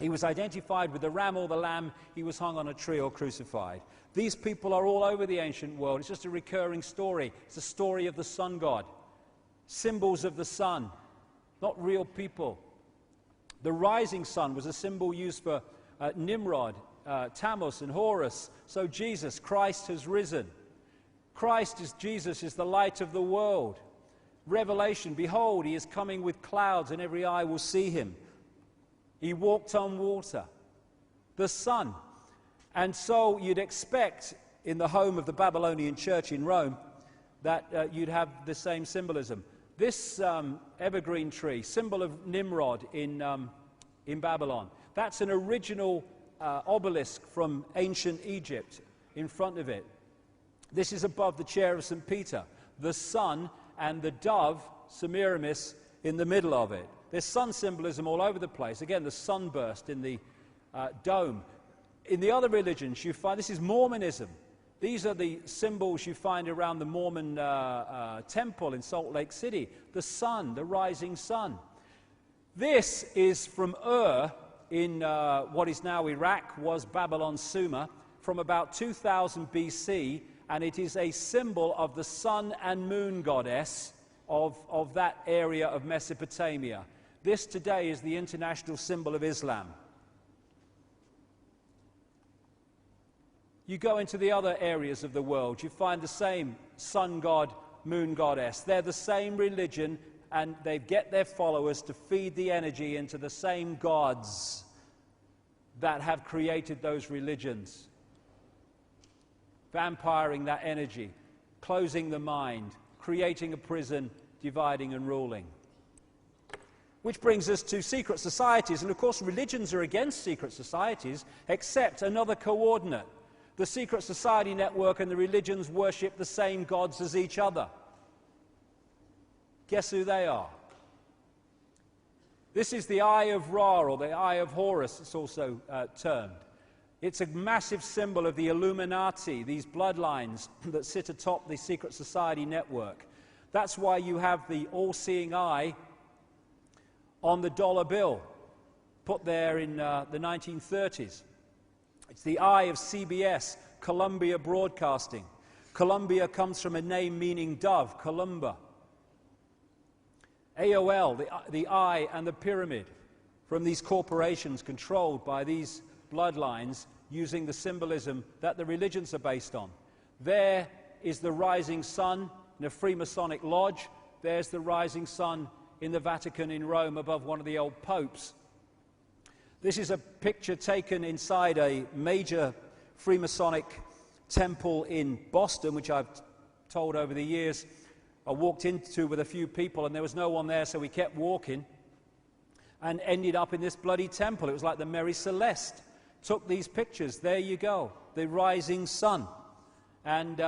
He was identified with the ram or the lamb. He was hung on a tree or crucified. These people are all over the ancient world. It's just a recurring story. It's a story of the sun god. Symbols of the sun, not real people. The rising sun was a symbol used for Nimrod, Tammuz and Horus. So Jesus, Christ has risen. Jesus is the light of the world. Revelation, behold, he is coming with clouds and every eye will see him. He walked on water. The sun. And so you'd expect in the home of the Babylonian church in Rome that you'd have the same symbolism. This evergreen tree, symbol of Nimrod in Babylon, that's an original obelisk from ancient Egypt in front of it. This is above the chair of St. Peter, the sun and the dove, Semiramis, in the middle of it. There's sun symbolism all over the place. Again, the sunburst in the dome. In the other religions, you find, this is Mormonism. These are the symbols you find around the Mormon temple in Salt Lake City. The sun, the rising sun. This is from Ur, in what is now Iraq was Babylon Sumer from about 2000 BC, and it is a symbol of the sun and moon goddess of that area of Mesopotamia. This today is the international symbol of Islam. You go into the other areas of the world, you find the same sun god, moon goddess. They're the same religion, and they get their followers to feed the energy into the same gods that have created those religions. Vampiring that energy, closing the mind, creating a prison, dividing and ruling. Which brings us to secret societies, and of course religions are against secret societies, except another coordinate. The secret society network and the religions worship the same gods as each other. Guess who they are? This is the Eye of Ra, or the Eye of Horus, it's also termed. It's a massive symbol of the Illuminati, these bloodlines that sit atop the secret society network. That's why you have the all-seeing eye on the dollar bill, put there in the 1930s. It's the eye of CBS, Columbia Broadcasting. Columbia comes from a name meaning dove, Columba. AOL, the eye and the pyramid, from these corporations controlled by these bloodlines using the symbolism that the religions are based on. There is the rising sun in a Freemasonic lodge. There's the rising sun in the Vatican in Rome above one of the old popes. This is a picture taken inside a major Freemasonic temple in Boston, which I've told over the years I walked into with a few people, and there was no one there, so we kept walking and ended up in this bloody temple. It was like the Mary Celeste. Took these pictures. There you go, the rising sun. And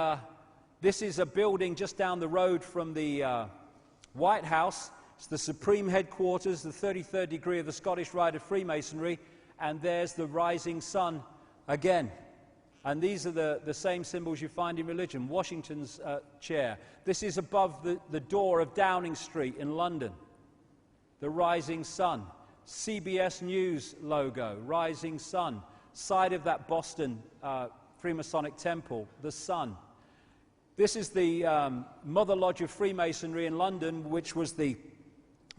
this is a building just down the road from the White House. It's the Supreme Headquarters, the 33rd degree of the Scottish Rite of Freemasonry, and there's the rising sun again. And these are the same symbols you find in religion. Washington's chair. This is above the door of Downing Street in London. The rising sun. CBS News logo, rising sun. Side of that Boston Freemasonic temple, the sun. This is the Mother Lodge of Freemasonry in London, which was the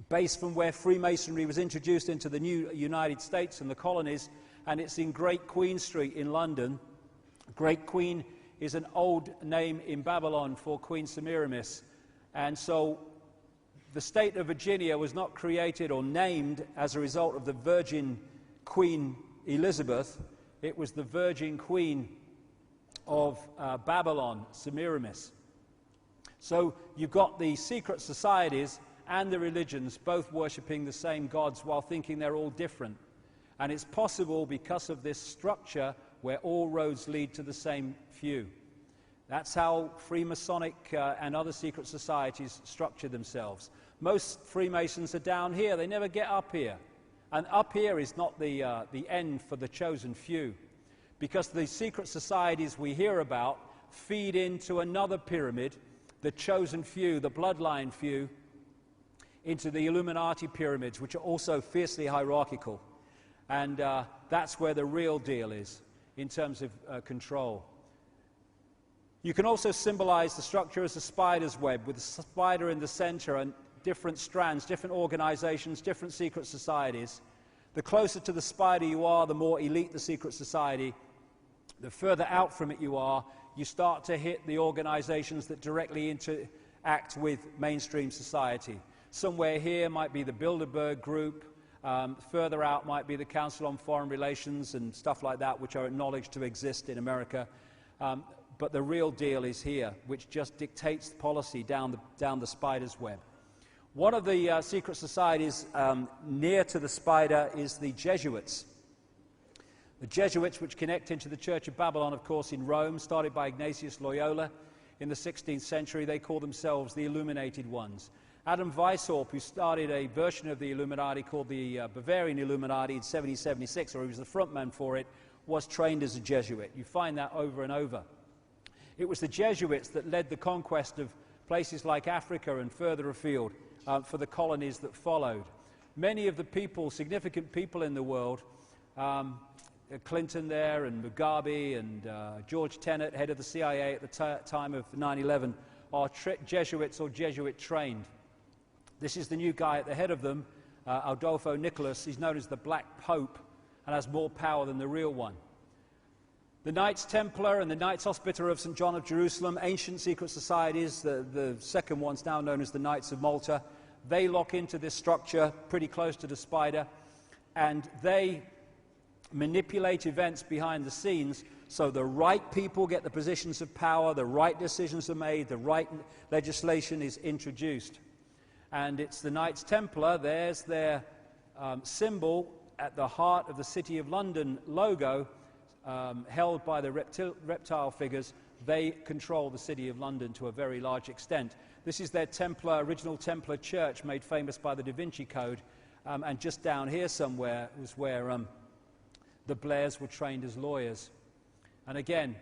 base from where Freemasonry was introduced into the new United States and the colonies, and it's in Great Queen Street in London. Great Queen is an old name in Babylon for Queen Semiramis, and so the state of Virginia was not created or named as a result of the Virgin Queen Elizabeth. It was the Virgin Queen of Babylon, Semiramis. So you've got the secret societies and the religions both worshipping the same gods while thinking they're all different. And it's possible because of this structure where all roads lead to the same few. That's how Freemasonic and other secret societies structure themselves. Most Freemasons are down here. They never get up here. And up here is not the end for the chosen few. Because the secret societies we hear about feed into another pyramid, the chosen few, the bloodline few, into the Illuminati pyramids, which are also fiercely hierarchical. And that's where the real deal is in terms of control. You can also symbolize the structure as a spider's web, with a spider in the center and different strands, different organizations, different secret societies. The closer to the spider you are, the more elite the secret society. The further out from it you are, you start to hit the organizations that directly interact with mainstream society. Somewhere here might be the Bilderberg Group. Further out might be the Council on Foreign Relations and stuff like that, which are acknowledged to exist in America. But the real deal is here, which just dictates policy down the spider's web. One of the secret societies near to the spider is the Jesuits. The Jesuits, which connect into the Church of Babylon, of course, in Rome, started by Ignatius Loyola in the 16th century. They call themselves the Illuminated Ones. Adam Weishaupt, who started a version of the Illuminati called the Bavarian Illuminati in 1776, or he was the frontman for it, was trained as a Jesuit. You find that over and over. It was the Jesuits that led the conquest of places like Africa and further afield for the colonies that followed. many of the people, significant people in the world, Clinton there and Mugabe and George Tenet, head of the CIA at the time of 9/11, are Jesuits or Jesuit trained. This is the new guy at the head of them, Adolfo Nicolas. He's known as the Black Pope and has more power than the real one. The Knights Templar and the Knights Hospitaller of St. John of Jerusalem, ancient secret societies, the second one's now known as the Knights of Malta, they lock into this structure pretty close to the spider, and they manipulate events behind the scenes so the right people get the positions of power, the right decisions are made, the right legislation is introduced. And it's the Knights Templar, there's their symbol at the heart of the City of London logo, held by the reptile figures. They control the City of London to a very large extent. This is their original Templar church made famous by the Da Vinci Code, and just down here somewhere was where the Blairs were trained as lawyers. And again,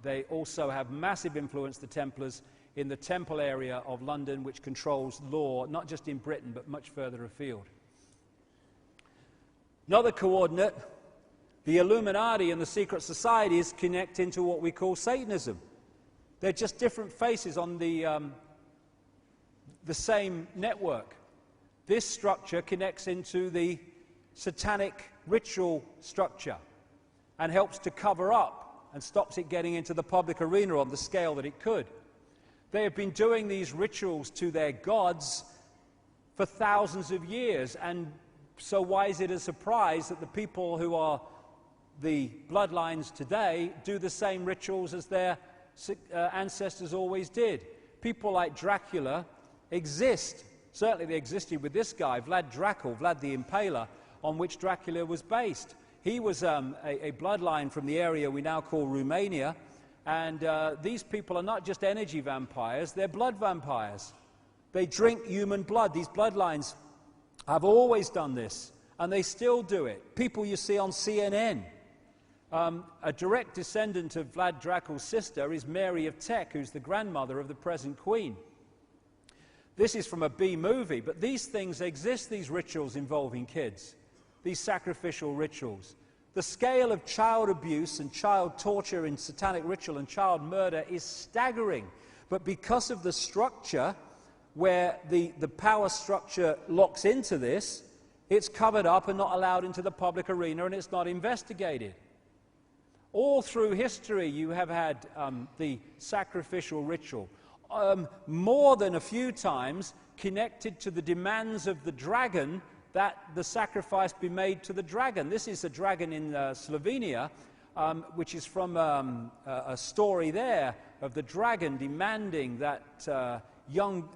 they also have massive influence, the Templars, in the Temple area of London, which controls law, not just in Britain, but much further afield. Another coordinate, the Illuminati and the secret societies connect into what we call Satanism. They're just different faces on the same network. This structure connects into the satanic ritual structure and helps to cover up and stops it getting into the public arena on the scale that it could. They have been doing these rituals to their gods for thousands of years, and so why is it a surprise that the people who are the bloodlines today do the same rituals as their ancestors always did? People like Dracula exist. Certainly they existed with this guy, Vlad Dracul, Vlad the Impaler, on which Dracula was based. He was a bloodline from the area we now call Romania, and these people are not just energy vampires, they're blood vampires. They drink human blood. These bloodlines have always done this, and they still do it. People you see on CNN. A direct descendant of Vlad Dracul's sister is Mary of Teck, who's the grandmother of the present queen. This is from a B movie, but these things exist, these rituals involving kids, these sacrificial rituals. The scale of child abuse and child torture in satanic ritual and child murder is staggering. But because of the structure, where the power structure locks into this, it's covered up and not allowed into the public arena, and it's not investigated. All through history you have had the sacrificial ritual. More than a few times connected to the demands of the dragon that the sacrifice be made to the dragon. This is a dragon in Slovenia, which is from a story there of the dragon demanding that young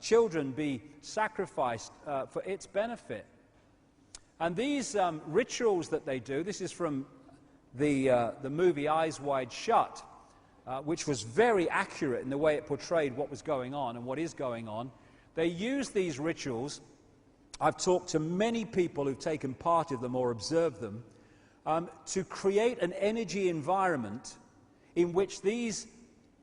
children be sacrificed for its benefit. And these rituals that they do, this is from the movie Eyes Wide Shut, which was very accurate in the way it portrayed what was going on and what is going on. They use these rituals. I've talked to many people who've taken part of them or observed them, to create an energy environment in which these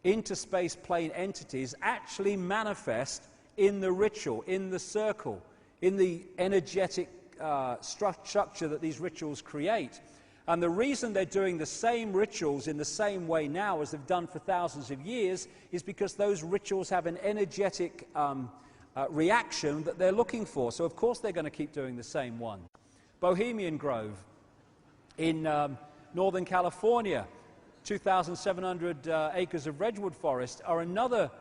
interspace plane entities actually manifest in the ritual, in the circle, in the energetic structure that these rituals create. And the reason they're doing the same rituals in the same way now as they've done for thousands of years is because those rituals have an energetic reaction that they're looking for. So of course they're going to keep doing the same one. Bohemian Grove in Northern California, 2,700 acres of redwood forest, are another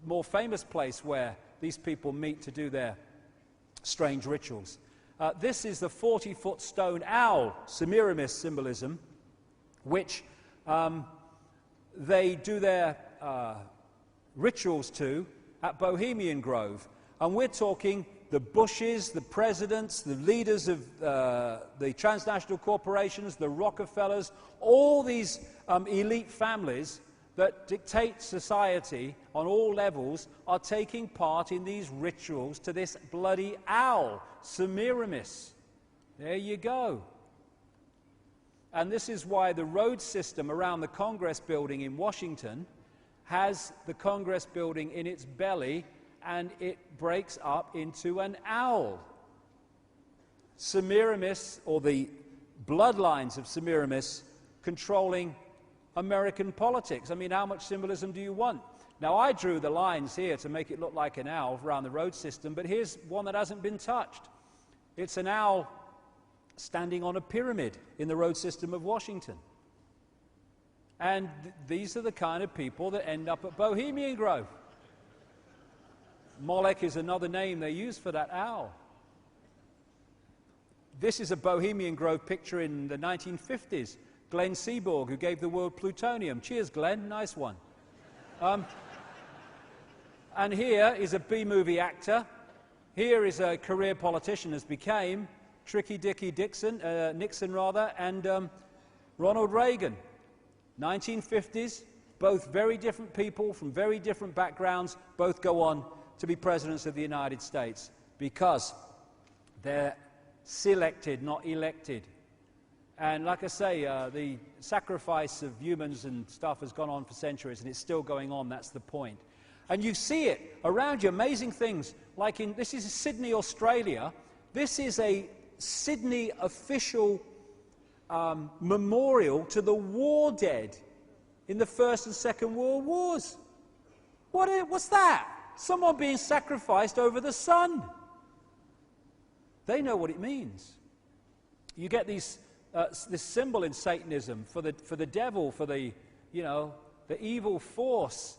more famous place where these people meet to do their strange rituals. This is the 40-foot stone owl, Semiramis symbolism, which they do their rituals to at Bohemian Grove. And we're talking the Bushes, the presidents, the leaders of the transnational corporations, the Rockefellers, all these elite families that dictate society on all levels are taking part in these rituals to this bloody owl, Semiramis. There you go. And this is why the road system around the Congress building in Washington has the Congress building in its belly and it breaks up into an owl. Semiramis, or the bloodlines of Semiramis, controlling American politics. I mean, how much symbolism do you want? Now, I drew the lines here to make it look like an owl around the road system, but here's one that hasn't been touched. It's an owl standing on a pyramid in the road system of Washington. And these are the kind of people that end up at Bohemian Grove. Molech is another name they use for that owl. This is a Bohemian Grove picture in the 1950s. Glenn Seaborg, who gave the world plutonium. Cheers, Glenn. Nice one. And here is a B-movie actor. Here is a career politician, as became Tricky Dicky Nixon, and Ronald Reagan. 1950s, both very different people from very different backgrounds, both go on to be presidents of the United States because they're selected, not elected. And like I say, the sacrifice of humans and stuff has gone on for centuries, and it's still going on. That's the point. And you see it around you, amazing things. Like this is Sydney, Australia. This is a Sydney official memorial to the war dead in the First and Second World Wars. What's that? Someone being sacrificed over the sun. They know what it means. You get this symbol in Satanism for the devil, for the evil force.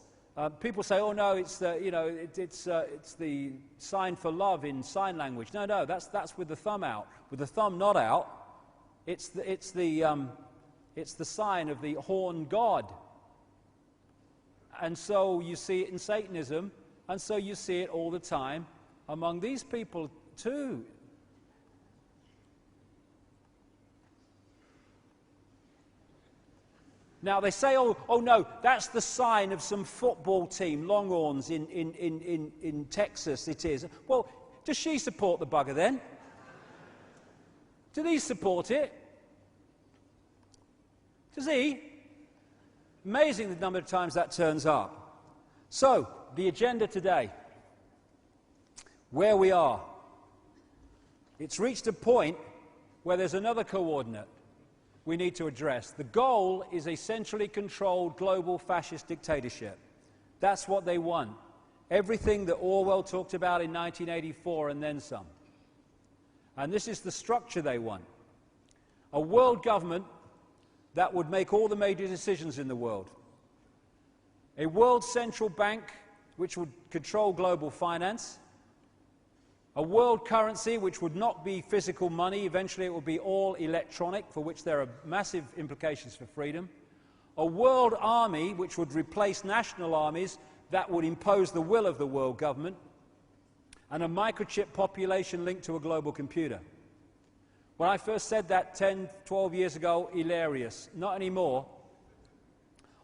People say, "Oh no, it's the sign for love in sign language." No, that's with the thumb out. With the thumb not out, it's the sign of the horn god. And so you see it in Satanism, and so you see it all the time among these people too. Now they say, oh no, that's the sign of some football team, Longhorns in Texas it is. Well, does she support the bugger then? Do these support it? Does he? Amazing the number of times that turns up. So, the agenda today, where we are. It's reached a point where there's another coordinate we need to address. The goal is a centrally controlled global fascist dictatorship. That's what they want. Everything that Orwell talked about in 1984 and then some. And this is the structure they want. A world government that would make all the major decisions in the world. A world central bank which would control global finance. A world currency which would not be physical money. Eventually it will be all electronic, for which there are massive implications for freedom. A world army which would replace national armies that would impose the will of the world government. And a microchip population linked to a global computer. When I first said that 10, 12 years ago, hilarious. Not anymore.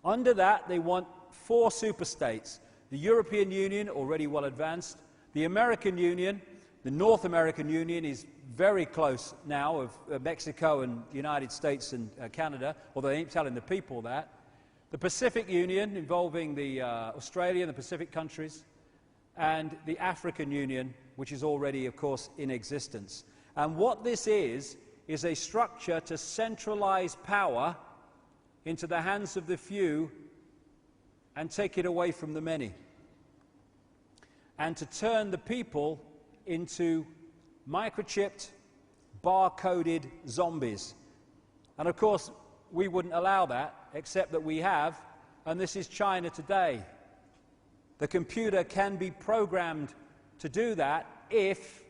Under that, they want 4 superstates. The European Union, already well advanced. The American Union, the North American Union is very close now of Mexico and the United States and Canada, although they ain't telling the people that. The Pacific Union, involving the Australia and the Pacific countries. And the African Union, which is already, of course, in existence. And what this is a structure to centralize power into the hands of the few and take it away from the many. And to turn the people into microchipped, bar-coded zombies. And of course, we wouldn't allow that, except that we have, and this is China today. The computer can be programmed to do that if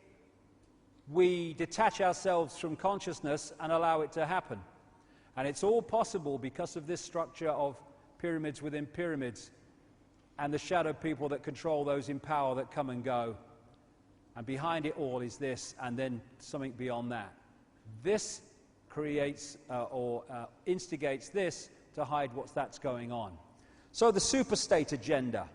we detach ourselves from consciousness and allow it to happen. And it's all possible because of this structure of pyramids within pyramids and the shadow people that control those in power that come and go. And behind it all is this, and then something beyond that. This creates or instigates this to hide that's going on. So the superstate agenda.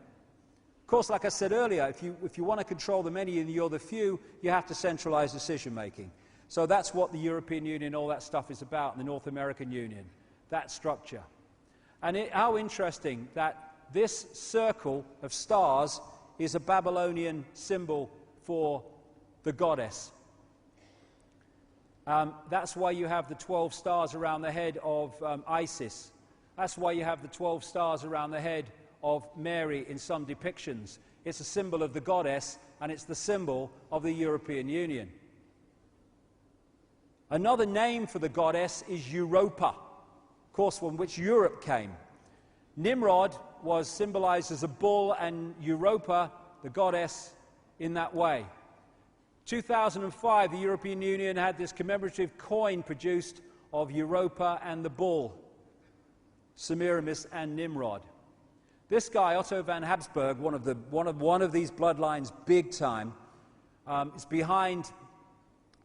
Of course, like I said earlier, if you want to control the many and you're the few, you have to centralize decision-making. So that's what the European Union, all that stuff is about, and the North American Union, that structure. And how interesting that this circle of stars is a Babylonian symbol for the goddess. That's why you have the 12 stars around the head of Isis. That's why you have the 12 stars around the head of Mary in some depictions. It's a symbol of the goddess, and it's the symbol of the European Union. Another name for the goddess is Europa, of course, from which Europe came. Nimrod was symbolized as a bull, and Europa, the goddess, in that way. 2005, the European Union had this commemorative coin produced of Europa and the bull, Semiramis and Nimrod. This guy, Otto van Habsburg, one of these bloodlines, big time, is behind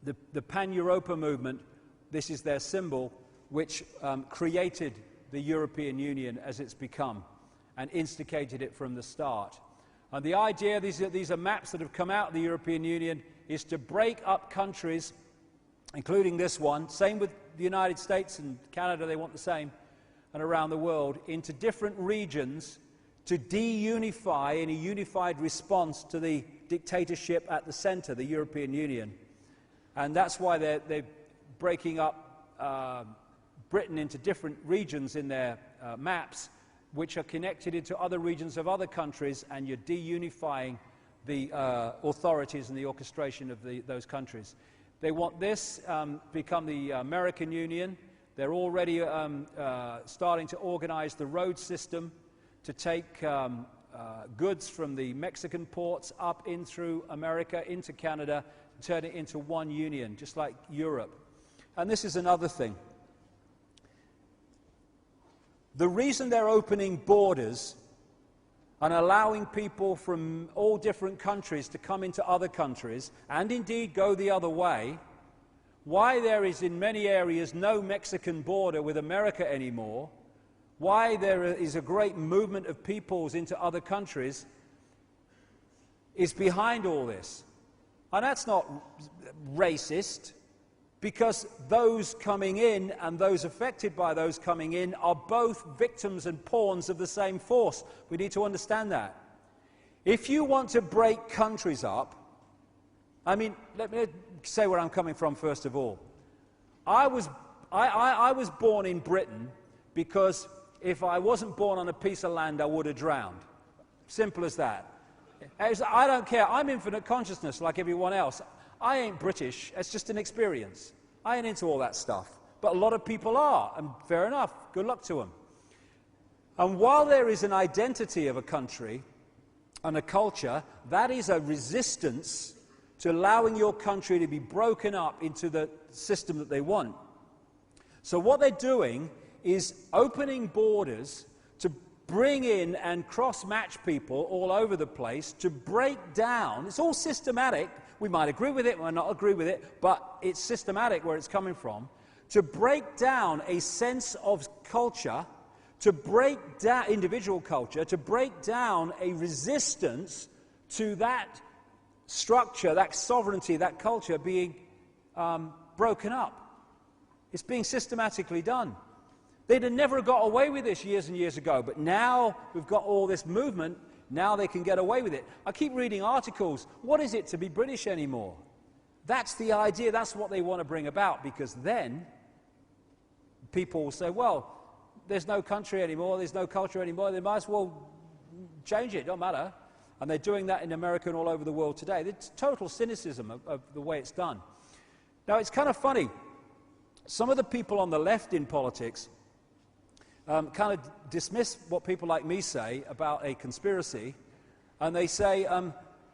the Pan-Europa movement. This is their symbol, which created the European Union as it's become and instigated it from the start. And the idea, these are maps that have come out of the European Union, is to break up countries, including this one, same with the United States and Canada, they want the same, and around the world, into different regions to de-unify in a unified response to the dictatorship at the center, the European Union. And that's why they're breaking up Britain into different regions in their maps, which are connected into other regions of other countries, and you're de-unifying the authorities and the orchestration of those countries. They want this become the American Union. They're already starting to organize the road system to take goods from the Mexican ports up in through America, into Canada, and turn it into one union, just like Europe. And this is another thing. The reason they're opening borders and allowing people from all different countries to come into other countries, and indeed go the other way, why there is in many areas no Mexican border with America anymore, why there is a great movement of peoples into other countries, is behind all this. And that's not racist, because those coming in and those affected by those coming in are both victims and pawns of the same force. We need to understand that. If you want to break countries up, I mean, let me say where I'm coming from first of all. I was born in Britain because if I wasn't born on a piece of land, I would have drowned. Simple as that. I don't care. I'm infinite consciousness like everyone else. I ain't British. It's just an experience. I ain't into all that stuff. But a lot of people are, and fair enough. Good luck to them. And while there is an identity of a country and a culture, that is a resistance to allowing your country to be broken up into the system that they want. So what they're doing is opening borders to bring in and cross-match people all over the place to break down. It's all systematic. We might agree with it, we might not agree with it, but it's systematic where it's coming from. To break down a sense of culture, to break down individual culture, to break down a resistance to that structure, that sovereignty, that culture being broken up. It's being systematically done. They'd have never got away with this years and years ago, but now we've got all this movement, now they can get away with it. I keep reading articles, what is it to be British anymore? That's the idea, that's what they want to bring about, because then people will say, well, there's no country anymore, there's no culture anymore, they might as well change it, don't matter. And they're doing that in America and all over the world today. It's total cynicism of the way it's done. Now, it's kind of funny. Some of the people on the left in politics kind of dismiss what people like me say about a conspiracy, and they say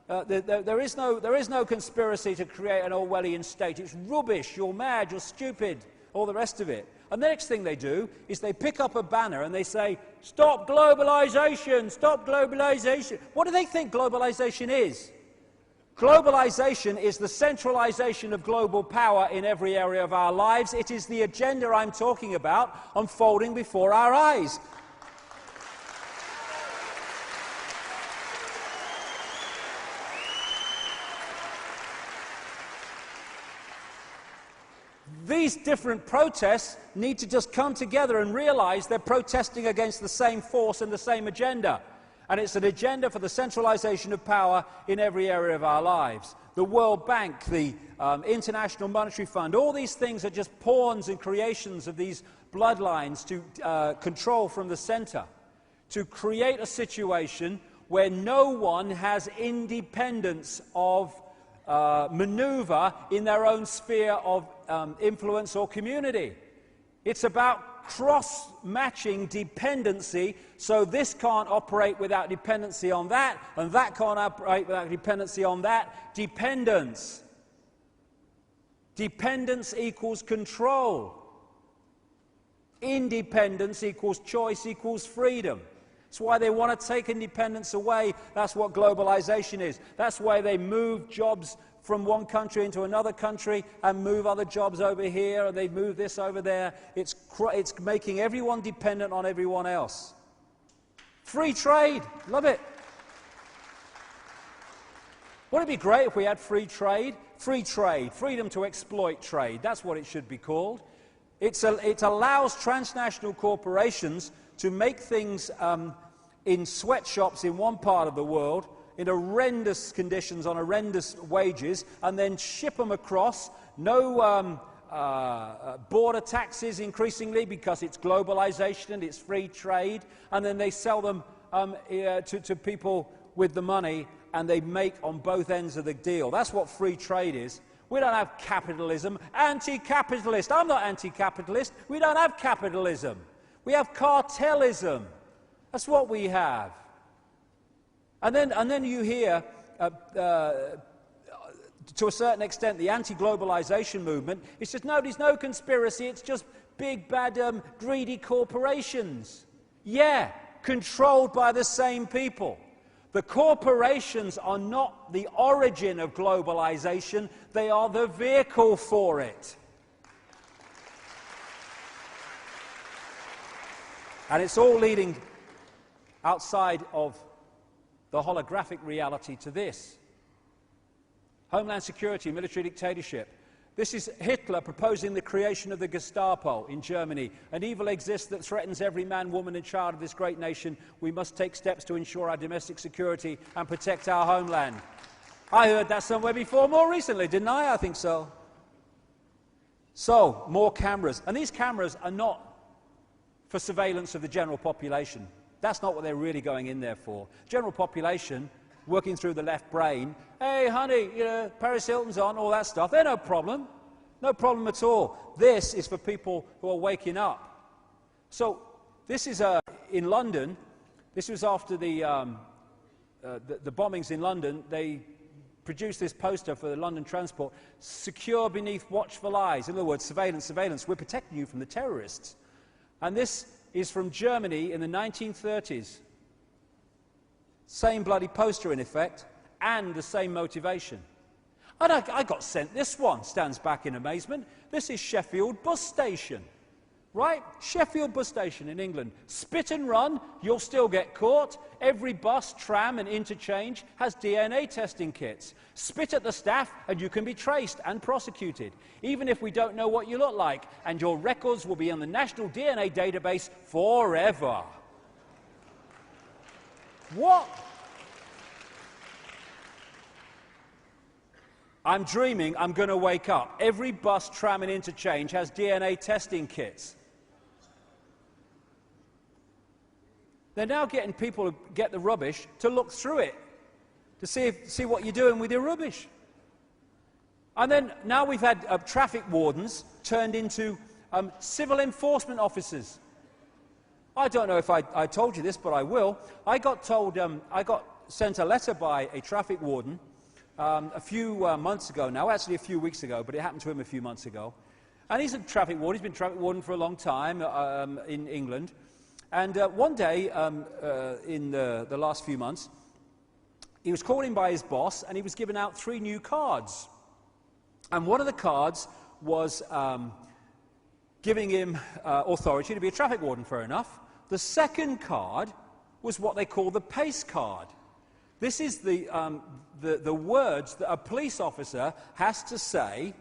there is no conspiracy to create an Orwellian state. It's rubbish, you're mad, you're stupid, all the rest of it. And the next thing they do is they pick up a banner and they say, stop globalization, stop globalization. What do they think globalization is? Globalization is the centralization of global power in every area of our lives. It is the agenda I'm talking about unfolding before our eyes. These different protests need to just come together and realize they're protesting against the same force and the same agenda. And it's an agenda for the centralization of power in every area of our lives. The World Bank, the International Monetary Fund, all these things are just pawns and creations of these bloodlines to control from the center, to create a situation where no one has independence of maneuver in their own sphere of influence or community. It's about cross-matching dependency, so this can't operate without dependency on that, and that can't operate without dependency on that. Dependence. Dependence equals control. Independence equals choice equals freedom. That's why they want to take independence away. That's what globalization is. That's why they move jobs from one country into another country and move other jobs over here, and they move this over there. It's making everyone dependent on everyone else. Free trade, love it. Wouldn't it be great if we had free trade? Free trade, freedom to exploit trade, that's what it should be called. It allows transnational corporations to make things in sweatshops in one part of the world in horrendous conditions on horrendous wages, and then ship them across. No border taxes increasingly because it's globalization and it's free trade, and then they sell them to people with the money, and they make on both ends of the deal. That's what free trade is. We don't have capitalism. Anti-capitalist. I'm not anti-capitalist. We don't have capitalism. We have cartelism. That's what we have. And then you hear, to a certain extent, the anti-globalization movement. It's just, there's no conspiracy. It's just big, bad, greedy corporations. Yeah, controlled by the same people. The corporations are not the origin of globalization. They are the vehicle for it. And it's all leading outside of the holographic reality to this. Homeland security, military dictatorship. This is Hitler proposing the creation of the Gestapo in Germany. An evil exists that threatens every man, woman and child of this great nation. We must take steps to ensure our domestic security and protect our homeland. I heard that somewhere before, more recently, didn't I? I think so. So, more cameras. And these cameras are not for surveillance of the general population. That's not what they're really going in there for. General population, working through the left brain, hey, honey, Paris Hilton's on, all that stuff. They're no problem. No problem at all. This is for people who are waking up. So this is in London. This was after the bombings in London. They produced this poster for the London transport, secure beneath watchful eyes. In other words, surveillance, surveillance. We're protecting you from the terrorists. And this is from Germany in the 1930s. Same bloody poster, in effect, and the same motivation. And I got sent this one, stands back in amazement. This is Sheffield Bus Station, right? Sheffield Bus Station in England. Spit and run, you'll still get caught. Every bus, tram and interchange has DNA testing kits. Spit at the staff and you can be traced and prosecuted, even if we don't know what you look like, and your records will be on the National DNA Database forever. What? I'm dreaming I'm going to wake up. Every bus, tram and interchange has DNA testing kits. They're now getting people who get the rubbish to look through it, to see what you're doing with your rubbish. And then now we've had traffic wardens turned into civil enforcement officers. I don't know if I told you this, but I will. I got sent a letter by a traffic warden a few months ago now, actually a few weeks ago, but it happened to him a few months ago. And he's a traffic warden. He's been traffic warden for a long time in England. And one day, in the last few months, he was called in by his boss, and he was given out 3 new cards. And one of the cards was giving him authority to be a traffic warden, fair enough. The second card was what they call the PACE card. This is the words that a police officer has to say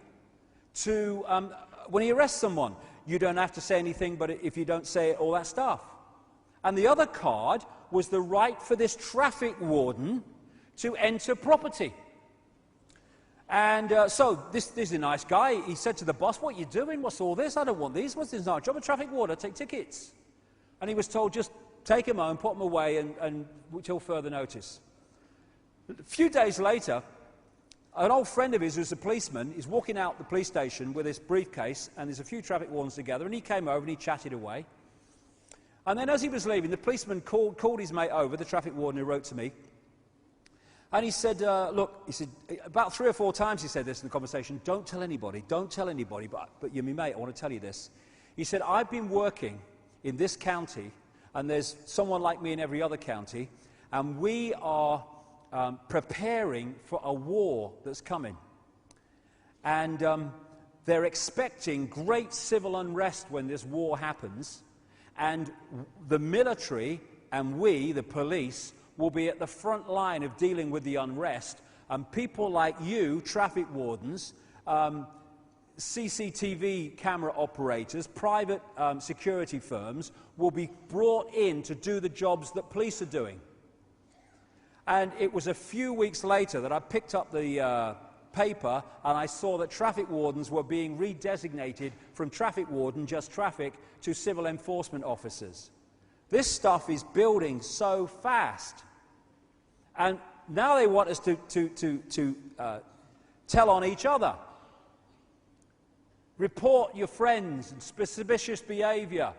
to when he arrests someone. You don't have to say anything, but if you don't say all that stuff. And the other card was the right for this traffic warden to enter property. And so this is a nice guy. He said to the boss, "What are you doing? What's all this? I don't want these. What's this? Not a job of traffic warden, I take tickets." And he was told, just take them home, put them away, and until further notice. A few days later, an old friend of his who's a policeman is walking out the police station with his briefcase, and there's a few traffic wardens together, and he came over and he chatted away. And then as he was leaving, the policeman called his mate over, the traffic warden who wrote to me, and he said, look, he said, about 3 or 4 times he said this in the conversation, don't tell anybody, but you're my mate, I want to tell you this. He said, I've been working in this county, and there's someone like me in every other county, and we are preparing for a war that's coming. And they're expecting great civil unrest when this war happens, and the military and we, the police, will be at the front line of dealing with the unrest, and people like you, traffic wardens, CCTV camera operators, private security firms, will be brought in to do the jobs that police are doing. And it was a few weeks later that I picked up the paper and I saw that traffic wardens were being redesignated from traffic warden, just traffic, to civil enforcement officers. This stuff is building so fast. And now they want us to tell on each other. Report your friends and suspicious behaviour.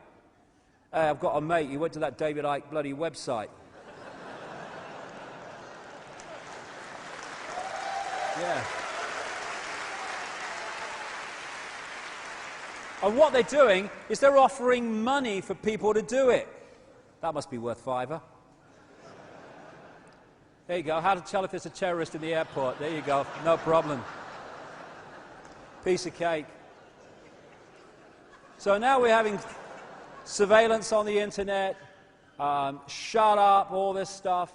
I've got a mate, he went to that David Icke bloody website. Yeah. And what they're doing is they're offering money for people to do it. That must be worth £5. There you go. How to tell if there's a terrorist in the airport. There you go. No problem. Piece of cake. So now we're having surveillance on the internet, shut up, all this stuff,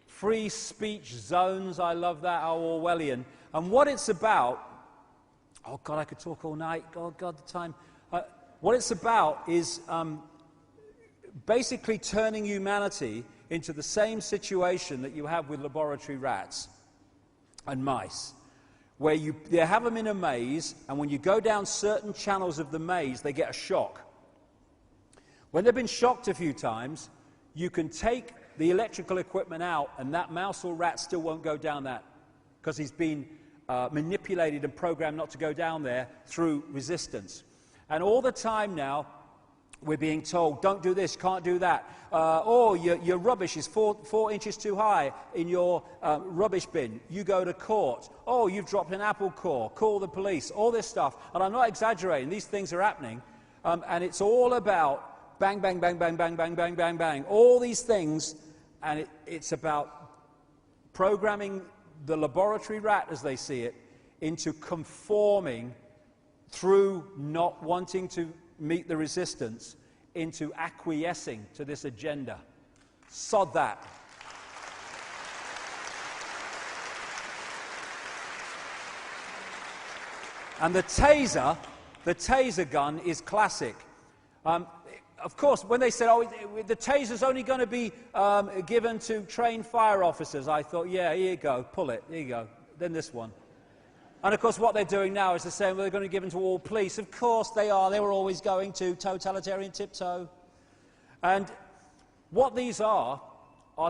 free speech zones, I love that, how Orwellian. And what it's about, oh God, I could talk all night, God, the time. What it's about is basically turning humanity into the same situation that you have with laboratory rats and mice, where you have them in a maze, and when you go down certain channels of the maze, they get a shock. When they've been shocked a few times, you can take the electrical equipment out, and that mouse or rat still won't go down that, because he's been manipulated and programmed not to go down there through resistance. And all the time now, we're being told, don't do this, can't do that. Your rubbish is 4 inches too high in your rubbish bin. You go to court. Oh, you've dropped an apple core. Call the police. All this stuff. And I'm not exaggerating. These things are happening. And it's all about bang, bang, bang, bang, bang, bang, bang, bang, bang. All these things. And it's about programming the laboratory rat, as they see it, into conforming through not wanting to meet the resistance, into acquiescing to this agenda. Sod that. And the taser gun is classic. Of course, when they said, oh, the taser's only going to be given to trained fire officers, I thought, yeah, here you go, pull it, here you go. Then this one. And of course, what they're doing now is they're saying, well, they're going to give them to all police. Of course they are. They were always going to totalitarian tiptoe. And what these are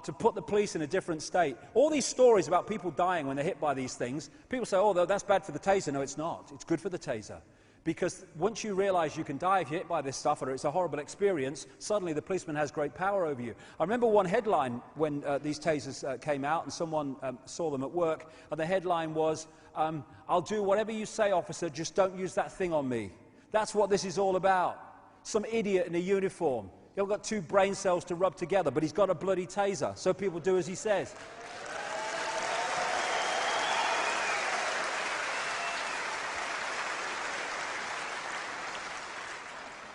to put the police in a different state. All these stories about people dying when they're hit by these things, people say, oh, that's bad for the taser. No, it's not. It's good for the taser. Because once you realize you can die if you're hit by this stuff, or it's a horrible experience, suddenly the policeman has great power over you. I remember one headline when these tasers came out, and someone saw them at work, and the headline was, I'll do whatever you say, officer, just don't use that thing on me. That's what this is all about. Some idiot in a uniform. He's got 2 brain cells to rub together, but he's got a bloody taser, so people do as he says.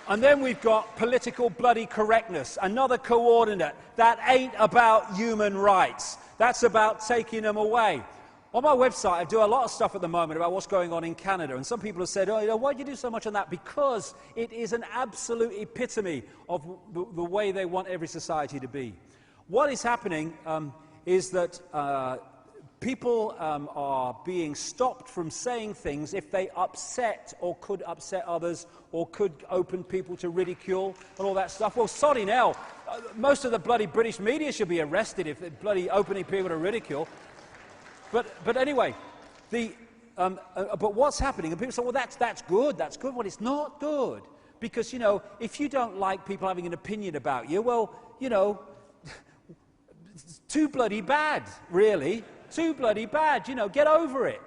And then we've got political bloody correctness, another coordinate. That ain't about human rights. That's about taking them away. On my website, I do a lot of stuff at the moment about what's going on in Canada, and some people have said, oh, why do you do so much on that? Because it is an absolute epitome of the way they want every society to be. What is happening is that people are being stopped from saying things if they upset or could upset others or could open people to ridicule and all that stuff. Well, soddy now. Most of the bloody British media should be arrested if they're bloody opening people to ridicule. But anyway, but what's happening? And people say, well, that's good. Well, it's not good. Because, you know, if you don't like people having an opinion about you, well, you know, it's too bloody bad, really. Too bloody bad, you know, get over it.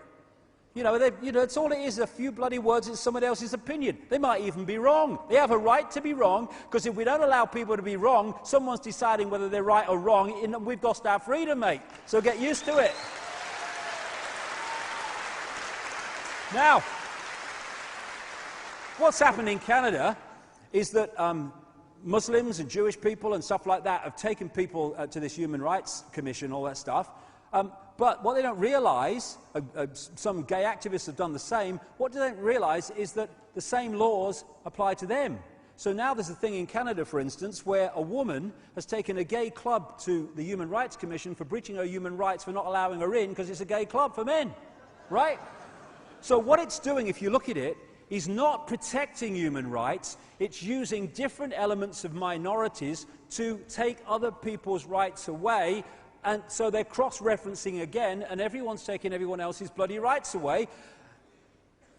You know, it's all it is, a few bloody words in someone else's opinion. They might even be wrong. They have a right to be wrong, because if we don't allow people to be wrong, someone's deciding whether they're right or wrong, and we've lost our freedom, mate. So get used to it. Now, what's happened in Canada is that Muslims and Jewish people and stuff like that have taken people to this Human Rights Commission, all that stuff. But what they don't realize, some gay activists have done the same, what they don't realize is that the same laws apply to them. So now there's a thing in Canada, for instance, where a woman has taken a gay club to the Human Rights Commission for breaching her human rights, for not allowing her in because it's a gay club for men, right? So what it's doing, if you look at it, is not protecting human rights. It's using different elements of minorities to take other people's rights away. And so they're cross-referencing again, and everyone's taking everyone else's bloody rights away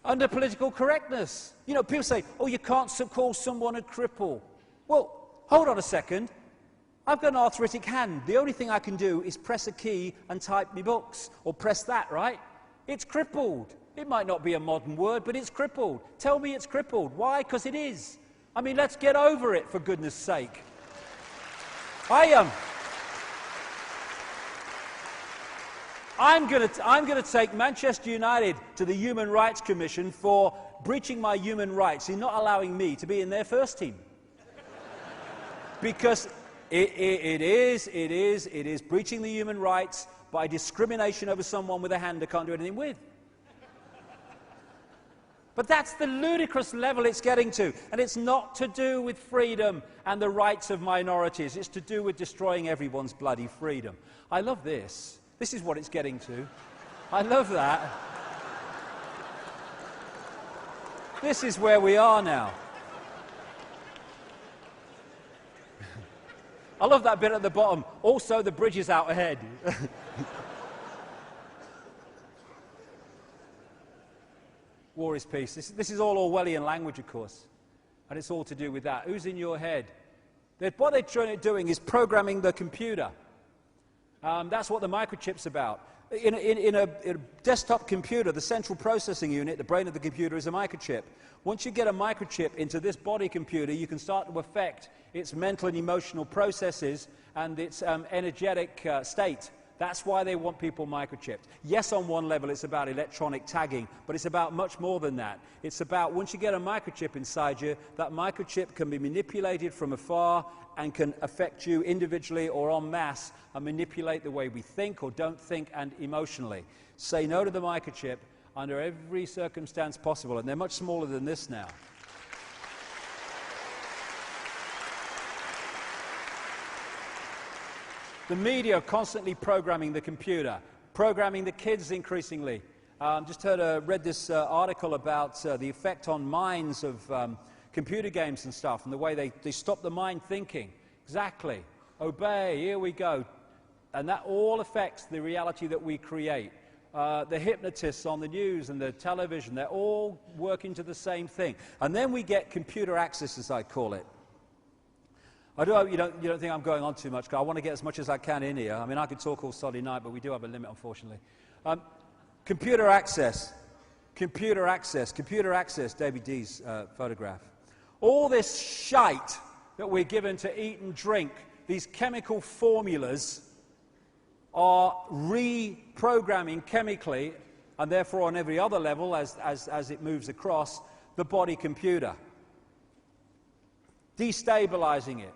under political correctness. You know, people say, oh, you can't call someone a cripple. Well, hold on a second. I've got an arthritic hand. The only thing I can do is press a key and type me books, or press that, right? It's crippled. It might not be a modern word, but it's crippled. Tell me it's crippled. Why? Because it is. I mean, let's get over it, for goodness sake. I'm going to take Manchester United to the Human Rights Commission for breaching my human rights in not allowing me to be in their first team. Because it is breaching the human rights by discrimination over someone with a hand they can't do anything with. But that's the ludicrous level it's getting to. And it's not to do with freedom and the rights of minorities. It's to do with destroying everyone's bloody freedom. I love this. This is what it's getting to. I love that. This is where we are now. I love that bit at the bottom. Also, the bridge is out ahead. War is peace. This is all Orwellian language, of course. And it's all to do with that. Who's in your head? What they're doing is programming the computer. That's what the microchip's about. In a desktop computer, the central processing unit, the brain of the computer, is a microchip. Once you get a microchip into this body computer, you can start to affect its mental and emotional processes and its energetic state. That's why they want people microchipped. Yes, on one level it's about electronic tagging, but it's about much more than that. It's about, once you get a microchip inside you, that microchip can be manipulated from afar and can affect you individually or en masse and manipulate the way we think or don't think and emotionally. Say no to the microchip under every circumstance possible, and they're much smaller than this now. The media are constantly programming the computer, programming the kids increasingly. Just read this article about the effect on minds of computer games and stuff, and the way they stop the mind thinking. Exactly. Obey, here we go. And that all affects the reality that we create. The hypnotists on the news and the television, they're all working to the same thing. And then we get computer access, as I call it. I do hope you don't think I'm going on too much, because I want to get as much as I can in here. I mean, I could talk all Sunday night, but we do have a limit, unfortunately. Computer access, David D's photograph. All this shite that we're given to eat and drink, these chemical formulas, are reprogramming chemically, and therefore on every other level, as it moves across, the body computer. Destabilizing it.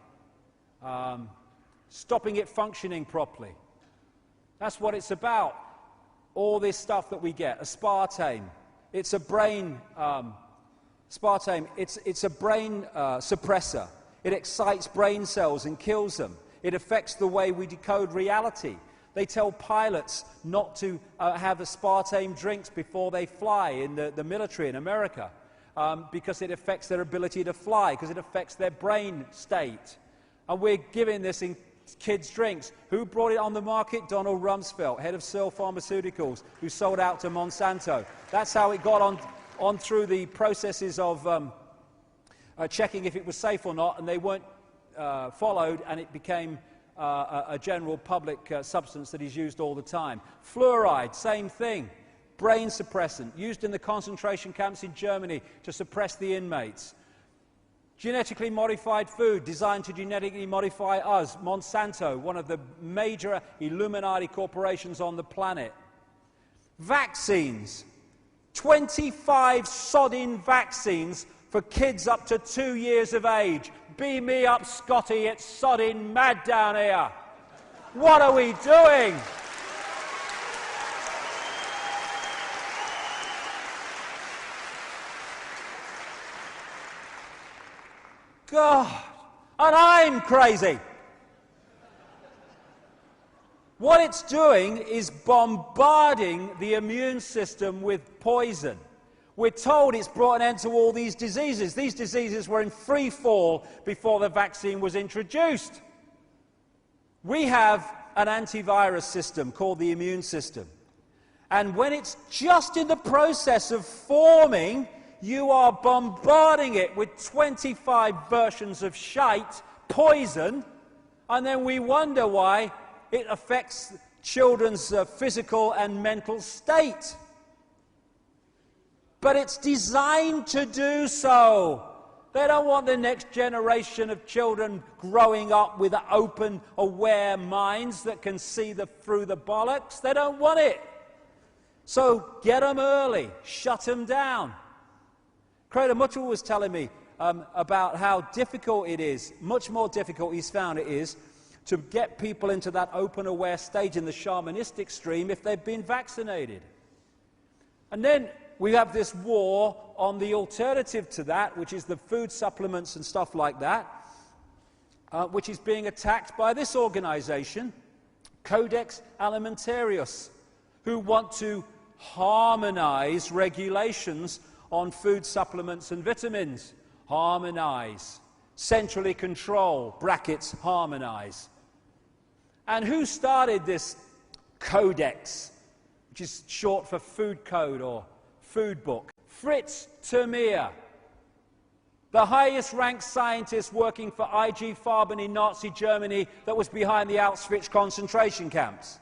Stopping it functioning properly. That's what it's about. All this stuff that we get. Aspartame. It's a brain aspartame. It's a brain suppressor. It excites brain cells and kills them. It affects the way we decode reality. They tell pilots not to have aspartame drinks before they fly in the military in America because it affects their ability to fly, because it affects their brain state. And we're giving this in kids' drinks. Who brought it on the market? Donald Rumsfeld, head of Searle Pharmaceuticals, who sold out to Monsanto. That's how it got on through the processes of checking if it was safe or not, and they weren't followed, and it became a general public substance that is used all the time. Fluoride, same thing. Brain suppressant, used in the concentration camps in Germany to suppress the inmates. Genetically modified food designed to genetically modify us. Monsanto, one of the major Illuminati corporations on the planet. Vaccines. 25 sodding vaccines for kids up to 2 years of age. Beam me up, Scotty, it's sodding mad down here. What are we doing? God, and I'm crazy. What it's doing is bombarding the immune system with poison. We're told it's brought an end to all these diseases. These diseases were in free fall before the vaccine was introduced. We have an antivirus system called the immune system. And when it's just in the process of forming, you are bombarding it with 25 versions of shite, poison, and then we wonder why it affects children's physical and mental state. But it's designed to do so. They don't want the next generation of children growing up with open, aware minds that can see through the bollocks. They don't want it. So get them early, shut them down. Craig Mutchell was telling me about how difficult it is, much more difficult he's found it is, to get people into that open, aware stage in the shamanistic stream if they've been vaccinated. And then we have this war on the alternative to that, which is the food supplements and stuff like that, which is being attacked by this organization, Codex Alimentarius, who want to harmonize regulations on food supplements and vitamins. Harmonize. Centrally control, brackets, harmonize. And who started this codex, which is short for food code or food book? Fritz Termeer, the highest ranked scientist working for IG Farben in Nazi Germany that was behind the Auschwitz concentration camps,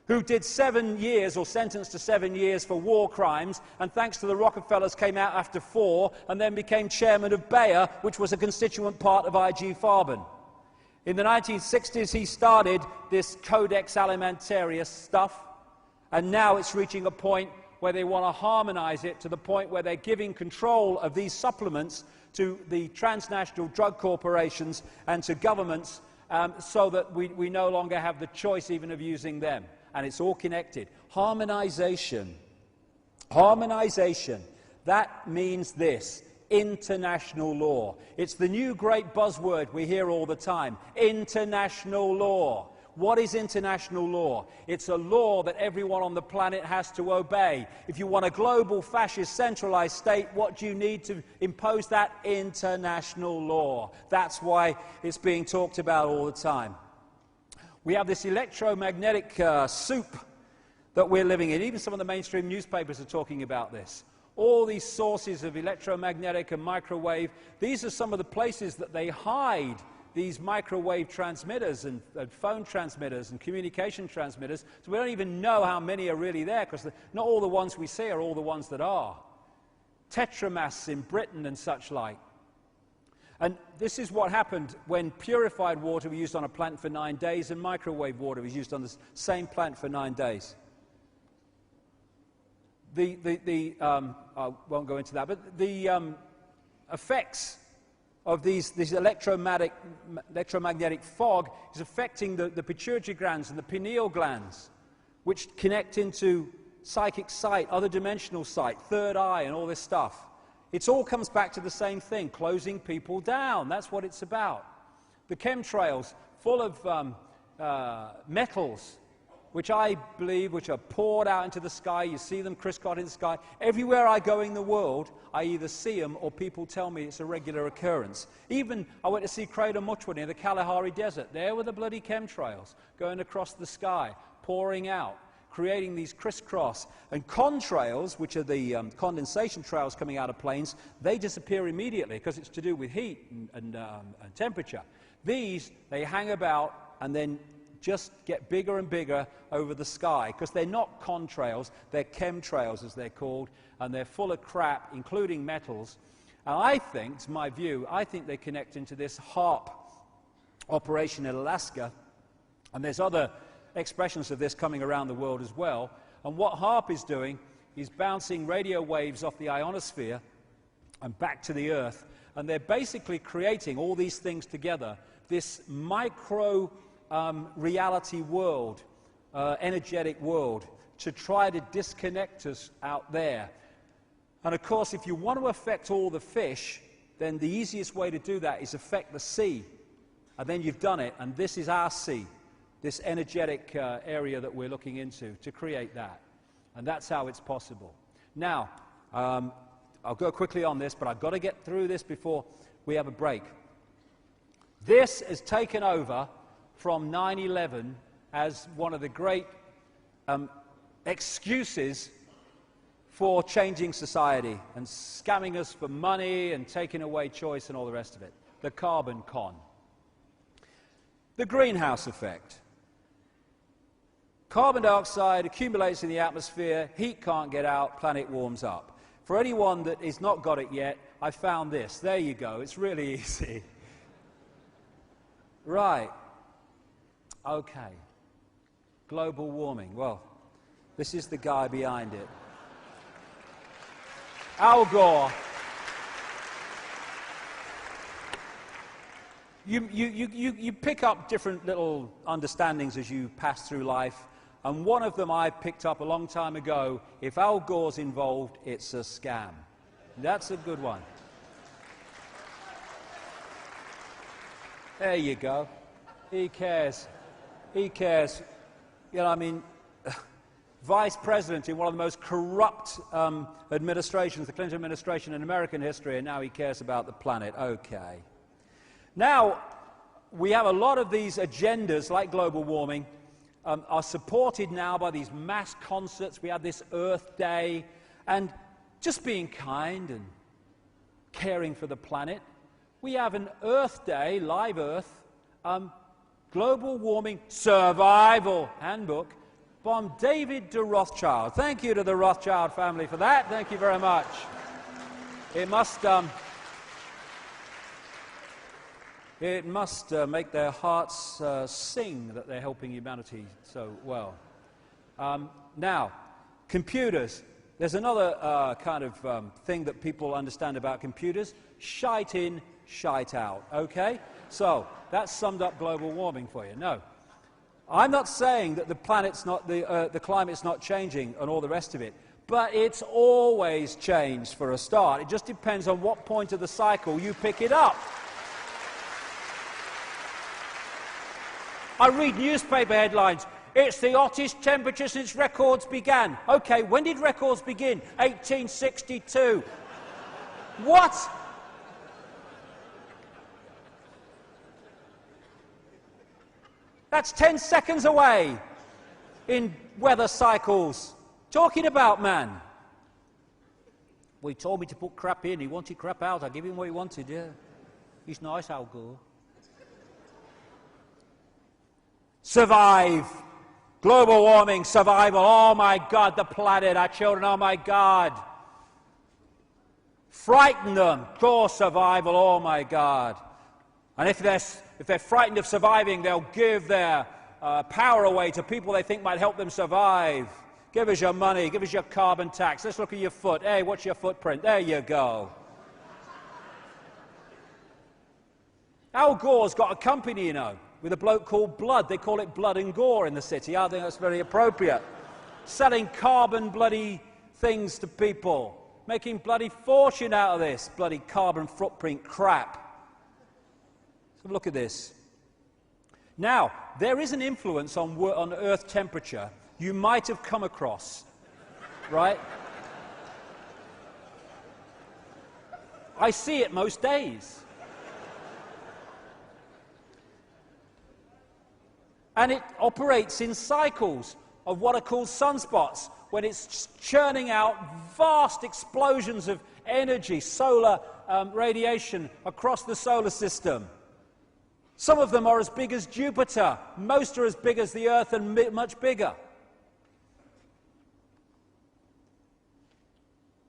who did 7 years, or sentenced to 7 years for war crimes, and thanks to the Rockefellers came out after 4, and then became chairman of Bayer, which was a constituent part of IG Farben. In the 1960s, he started this Codex Alimentarius stuff, and now it's reaching a point where they want to harmonize it to the point where they're giving control of these supplements to the transnational drug corporations and to governments so that we no longer have the choice even of using them. And it's all connected. Harmonization. Harmonization. That means this. International law. It's the new great buzzword we hear all the time. International law. What is international law? It's a law that everyone on the planet has to obey. If you want a global fascist centralized state, what do you need to impose that? International law. That's why it's being talked about all the time. We have this electromagnetic soup that we're living in. Even some of the mainstream newspapers are talking about this. All these sources of electromagnetic and microwave, these are some of the places that they hide these microwave transmitters and phone transmitters and communication transmitters. So we don't even know how many are really there, because not all the ones we see are all the ones that are. Tetramasts in Britain and such like. And this is what happened when purified water was used on a plant for 9 days and microwave water was used on the same plant for 9 days. I won't go into that, but the effects of this electromagnetic fog is affecting the pituitary glands and the pineal glands, which connect into psychic sight, other dimensional sight, third eye, and all this stuff. It all comes back to the same thing, closing people down. That's what it's about. The chemtrails, full of metals, which I believe, which are poured out into the sky. You see them crisscrossed in the sky. Everywhere I go in the world, I either see them or people tell me it's a regular occurrence. Even I went to see Crater Muchwa near the Kalahari Desert. There were the bloody chemtrails going across the sky, pouring out, creating these crisscross. And contrails, which are the condensation trails coming out of planes, they disappear immediately because it's to do with heat and temperature. These, they hang about and then just get bigger and bigger over the sky, because they're not contrails, they're chemtrails as they're called, and they're full of crap, including metals. And I think, it's my view, I think they connect into this HARP operation in Alaska, and there's other expressions of this coming around the world as well. And what HARP is doing is bouncing radio waves off the ionosphere and back to the Earth, and they're basically creating all these things together, this micro reality world, energetic world, to try to disconnect us out there. And of course, if you want to affect all the fish, then the easiest way to do that is affect the sea. And then you've done it, and this is our sea, this energetic area that we're looking into, to create that. And that's how it's possible. Now, I'll go quickly on this, but I've got to get through this before we have a break. This has taken over from 9/11 as one of the great excuses for changing society and scamming us for money and taking away choice and all the rest of it. The carbon con. The greenhouse effect. Carbon dioxide accumulates in the atmosphere, heat can't get out, planet warms up. For anyone that has not got it yet, I found this. There you go. It's really easy. Right. Okay. Global warming. Well, this is the guy behind it. Al Gore. You pick up different little understandings as you pass through life, and one of them I picked up a long time ago: if Al Gore's involved, it's a scam. That's a good one. There you go. He cares. He cares. You know, I mean, vice president in one of the most corrupt administrations, the Clinton administration in American history, and now he cares about the planet. Okay. Now, we have a lot of these agendas, like global warming, are supported now by these mass concerts. We have this Earth Day, and just being kind and caring for the planet. We have an Earth Day, Live Earth, Global Warming Survival Handbook from David de Rothschild. Thank you to the Rothschild family for that. Thank you very much. It must make their hearts sing that they're helping humanity so well. Now, computers. There's another kind of thing that people understand about computers. Shite in, shite out. Okay? So, that's summed up global warming for you. No. I'm not saying that the planet's not, the climate's not changing and all the rest of it, but it's always changed for a start. It just depends on what point of the cycle you pick it up. I read newspaper headlines. It's the hottest temperature since records began. Okay, when did records begin? 1862. What? That's 10 seconds away in weather cycles. Talking about, man. Well, he told me to put crap in. He wanted crap out. I gave him what he wanted, yeah. He's nice, Al Gore. Survive. Global warming, survival. Oh, my God, the planet, our children, oh, my God. Frighten them. For survival, oh, my God. And if they're frightened of surviving, they'll give their power away to people they think might help them survive. Give us your money, give us your carbon tax. Let's look at your foot. Hey, what's your footprint? There you go. Al Gore's got a company, you know, with a bloke called Blood. They call it Blood and Gore in the city. I think that's very appropriate. Selling carbon bloody things to people. Making bloody fortune out of this bloody carbon footprint crap. So look at this. Now, there is an influence on Earth temperature you might have come across, right? I see it most days. And it operates in cycles of what are called sunspots, when it's churning out vast explosions of energy, solar radiation across the solar system. Some of them are as big as Jupiter. Most are as big as the Earth and much bigger.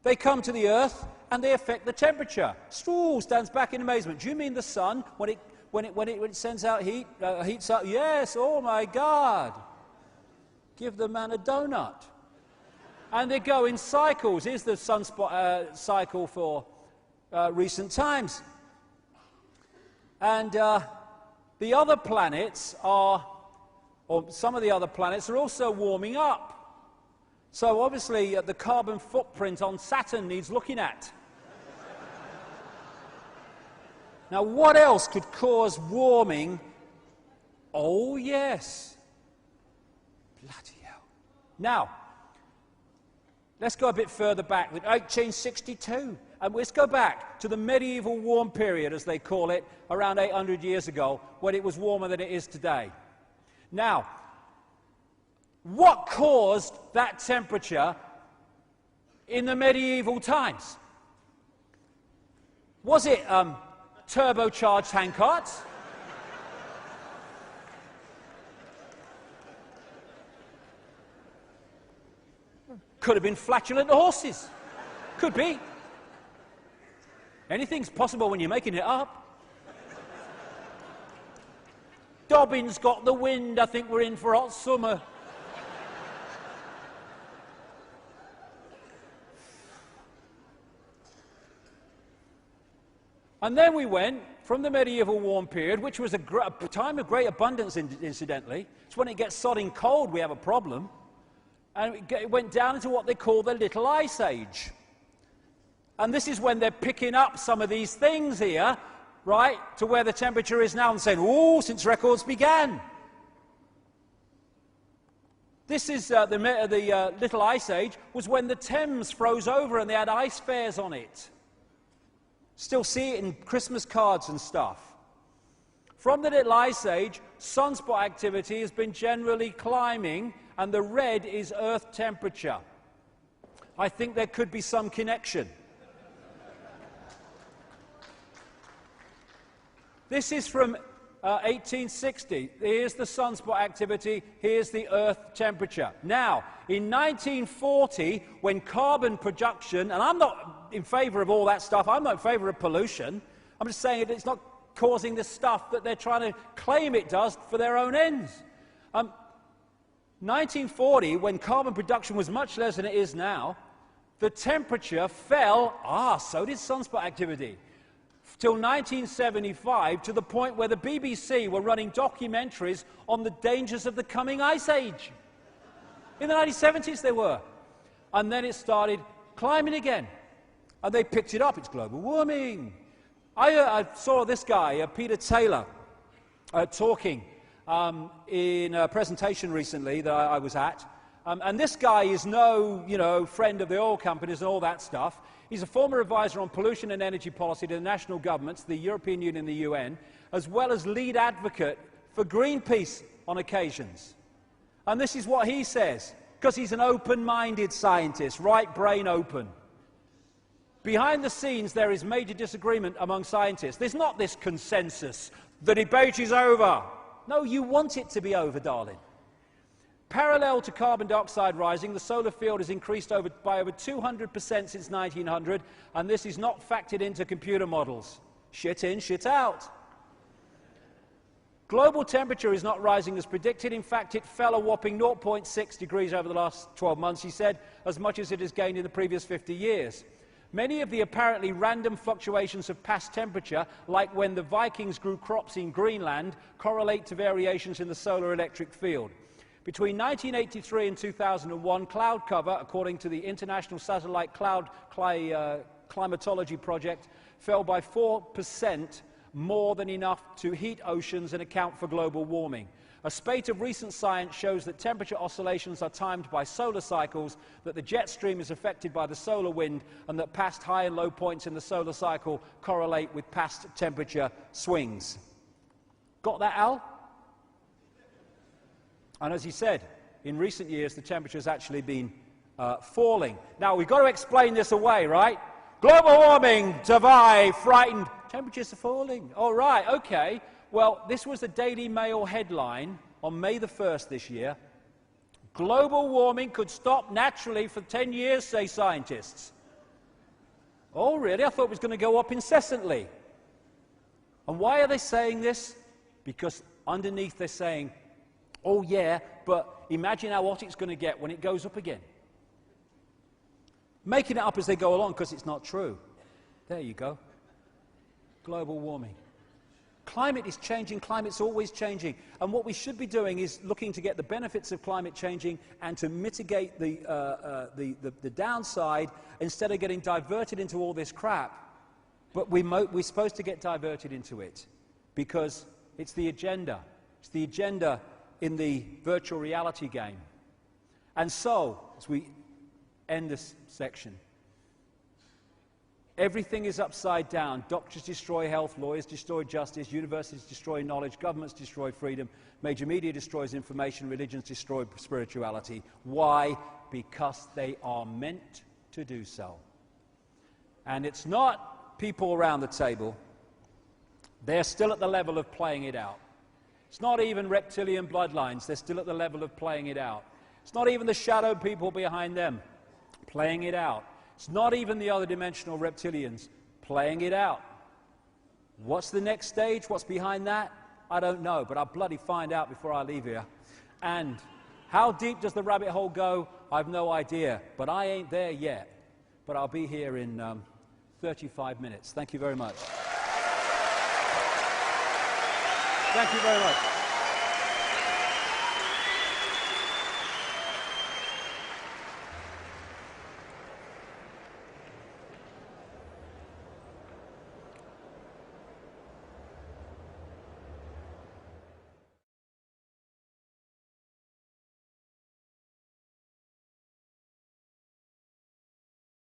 They come to the Earth and they affect the temperature. Stool stands back in amazement. Do you mean the sun, when it sends out heat, heats up? Yes, oh my God. Give the man a donut. And they go in cycles. Here's the sunspot cycle for recent times. And the other planets are, or some of the other planets are also warming up. So obviously the carbon footprint on Saturn needs looking at. Now what else could cause warming? Oh yes. Bloody hell. Now, let's go a bit further back, 1862. And let's go back to the medieval warm period, as they call it, around 800 years ago, when it was warmer than it is today. Now, what caused that temperature in the medieval times? Was it turbocharged handcarts? Could have been flatulent horses. Could be. Anything's possible when you're making it up. Dobbin's got the wind. I think we're in for a hot summer. And then we went from the medieval warm period, which was a time of great abundance, incidentally. It's when it gets sodding cold we have a problem. And it went down into what they call the Little Ice Age. And this is when they're picking up some of these things here, right, to where the temperature is now and saying, oh, since records began. This is the Little Ice Age, was when the Thames froze over and they had ice fairs on it. Still see it in Christmas cards and stuff. From the Little Ice Age, sunspot activity has been generally climbing, and the red is Earth temperature. I think there could be some connection. This is from 1860. Here's the sunspot activity, here's the Earth temperature. Now, in 1940, when carbon production, and I'm not in favour of all that stuff, I'm not in favour of pollution, I'm just saying it's not causing the stuff that they're trying to claim it does for their own ends. 1940, when carbon production was much less than it is now, the temperature fell, so did sunspot activity, till 1975, to the point where the BBC were running documentaries on the dangers of the coming ice age. In the 1970s they were. And then it started climbing again. And they picked it up. It's global warming. I saw this guy, Peter Taylor, talking in a presentation recently that I was at. And this guy is no, friend of the oil companies and all that stuff. He's a former advisor on pollution and energy policy to the national governments, the European Union and the UN, as well as lead advocate for Greenpeace on occasions. And this is what he says, because he's an open-minded scientist, right brain open. Behind the scenes, there is major disagreement among scientists. There's not this consensus. The debate is over. No, you want it to be over, darling. Parallel to carbon dioxide rising, the solar field has increased by over 200% since 1900, and this is not factored into computer models. Shit in, shit out. Global temperature is not rising as predicted. In fact, it fell a whopping 0.6 degrees over the last 12 months, he said, as much as it has gained in the previous 50 years. Many of the apparently random fluctuations of past temperature, like when the Vikings grew crops in Greenland, correlate to variations in the solar electric field. Between 1983 and 2001, cloud cover, according to the International Satellite Cloud Climatology Project, fell by 4% more than enough to heat oceans and account for global warming. A spate of recent science shows that temperature oscillations are timed by solar cycles, that the jet stream is affected by the solar wind, and that past high and low points in the solar cycle correlate with past temperature swings. Got that, Al? And as he said, in recent years, the temperature has actually been falling. Now, we've got to explain this away, right? Global warming, Davai, frightened. Temperatures are falling. All right, okay. Well, this was the Daily Mail headline on May the 1st this year. Global warming could stop naturally for 10 years, say scientists. Oh, really? I thought it was going to go up incessantly. And why are they saying this? Because underneath they're saying, oh yeah, but imagine how hot it's going to get when it goes up again. Making it up as they go along because it's not true. There you go. Global warming. Climate is changing, climate's always changing, and what we should be doing is looking to get the benefits of climate changing and to mitigate the downside instead of getting diverted into all this crap. But we're supposed to get diverted into it because it's the agenda. It's the agenda in the virtual reality game. And so, as we end this section, everything is upside down. Doctors destroy health, lawyers destroy justice, universities destroy knowledge, governments destroy freedom, major media destroys information, religions destroy spirituality. Why? Because they are meant to do so. And it's not people around the table. They're still at the level of playing it out. It's not even reptilian bloodlines. They're still at the level of playing it out. It's not even the shadow people behind them playing it out. It's not even the other dimensional reptilians playing it out. What's the next stage? What's behind that? I don't know, but I'll bloody find out before I leave here. And how deep does the rabbit hole go? I've no idea, but I ain't there yet. But I'll be here in 35 minutes. Thank you very much. Thank you very much.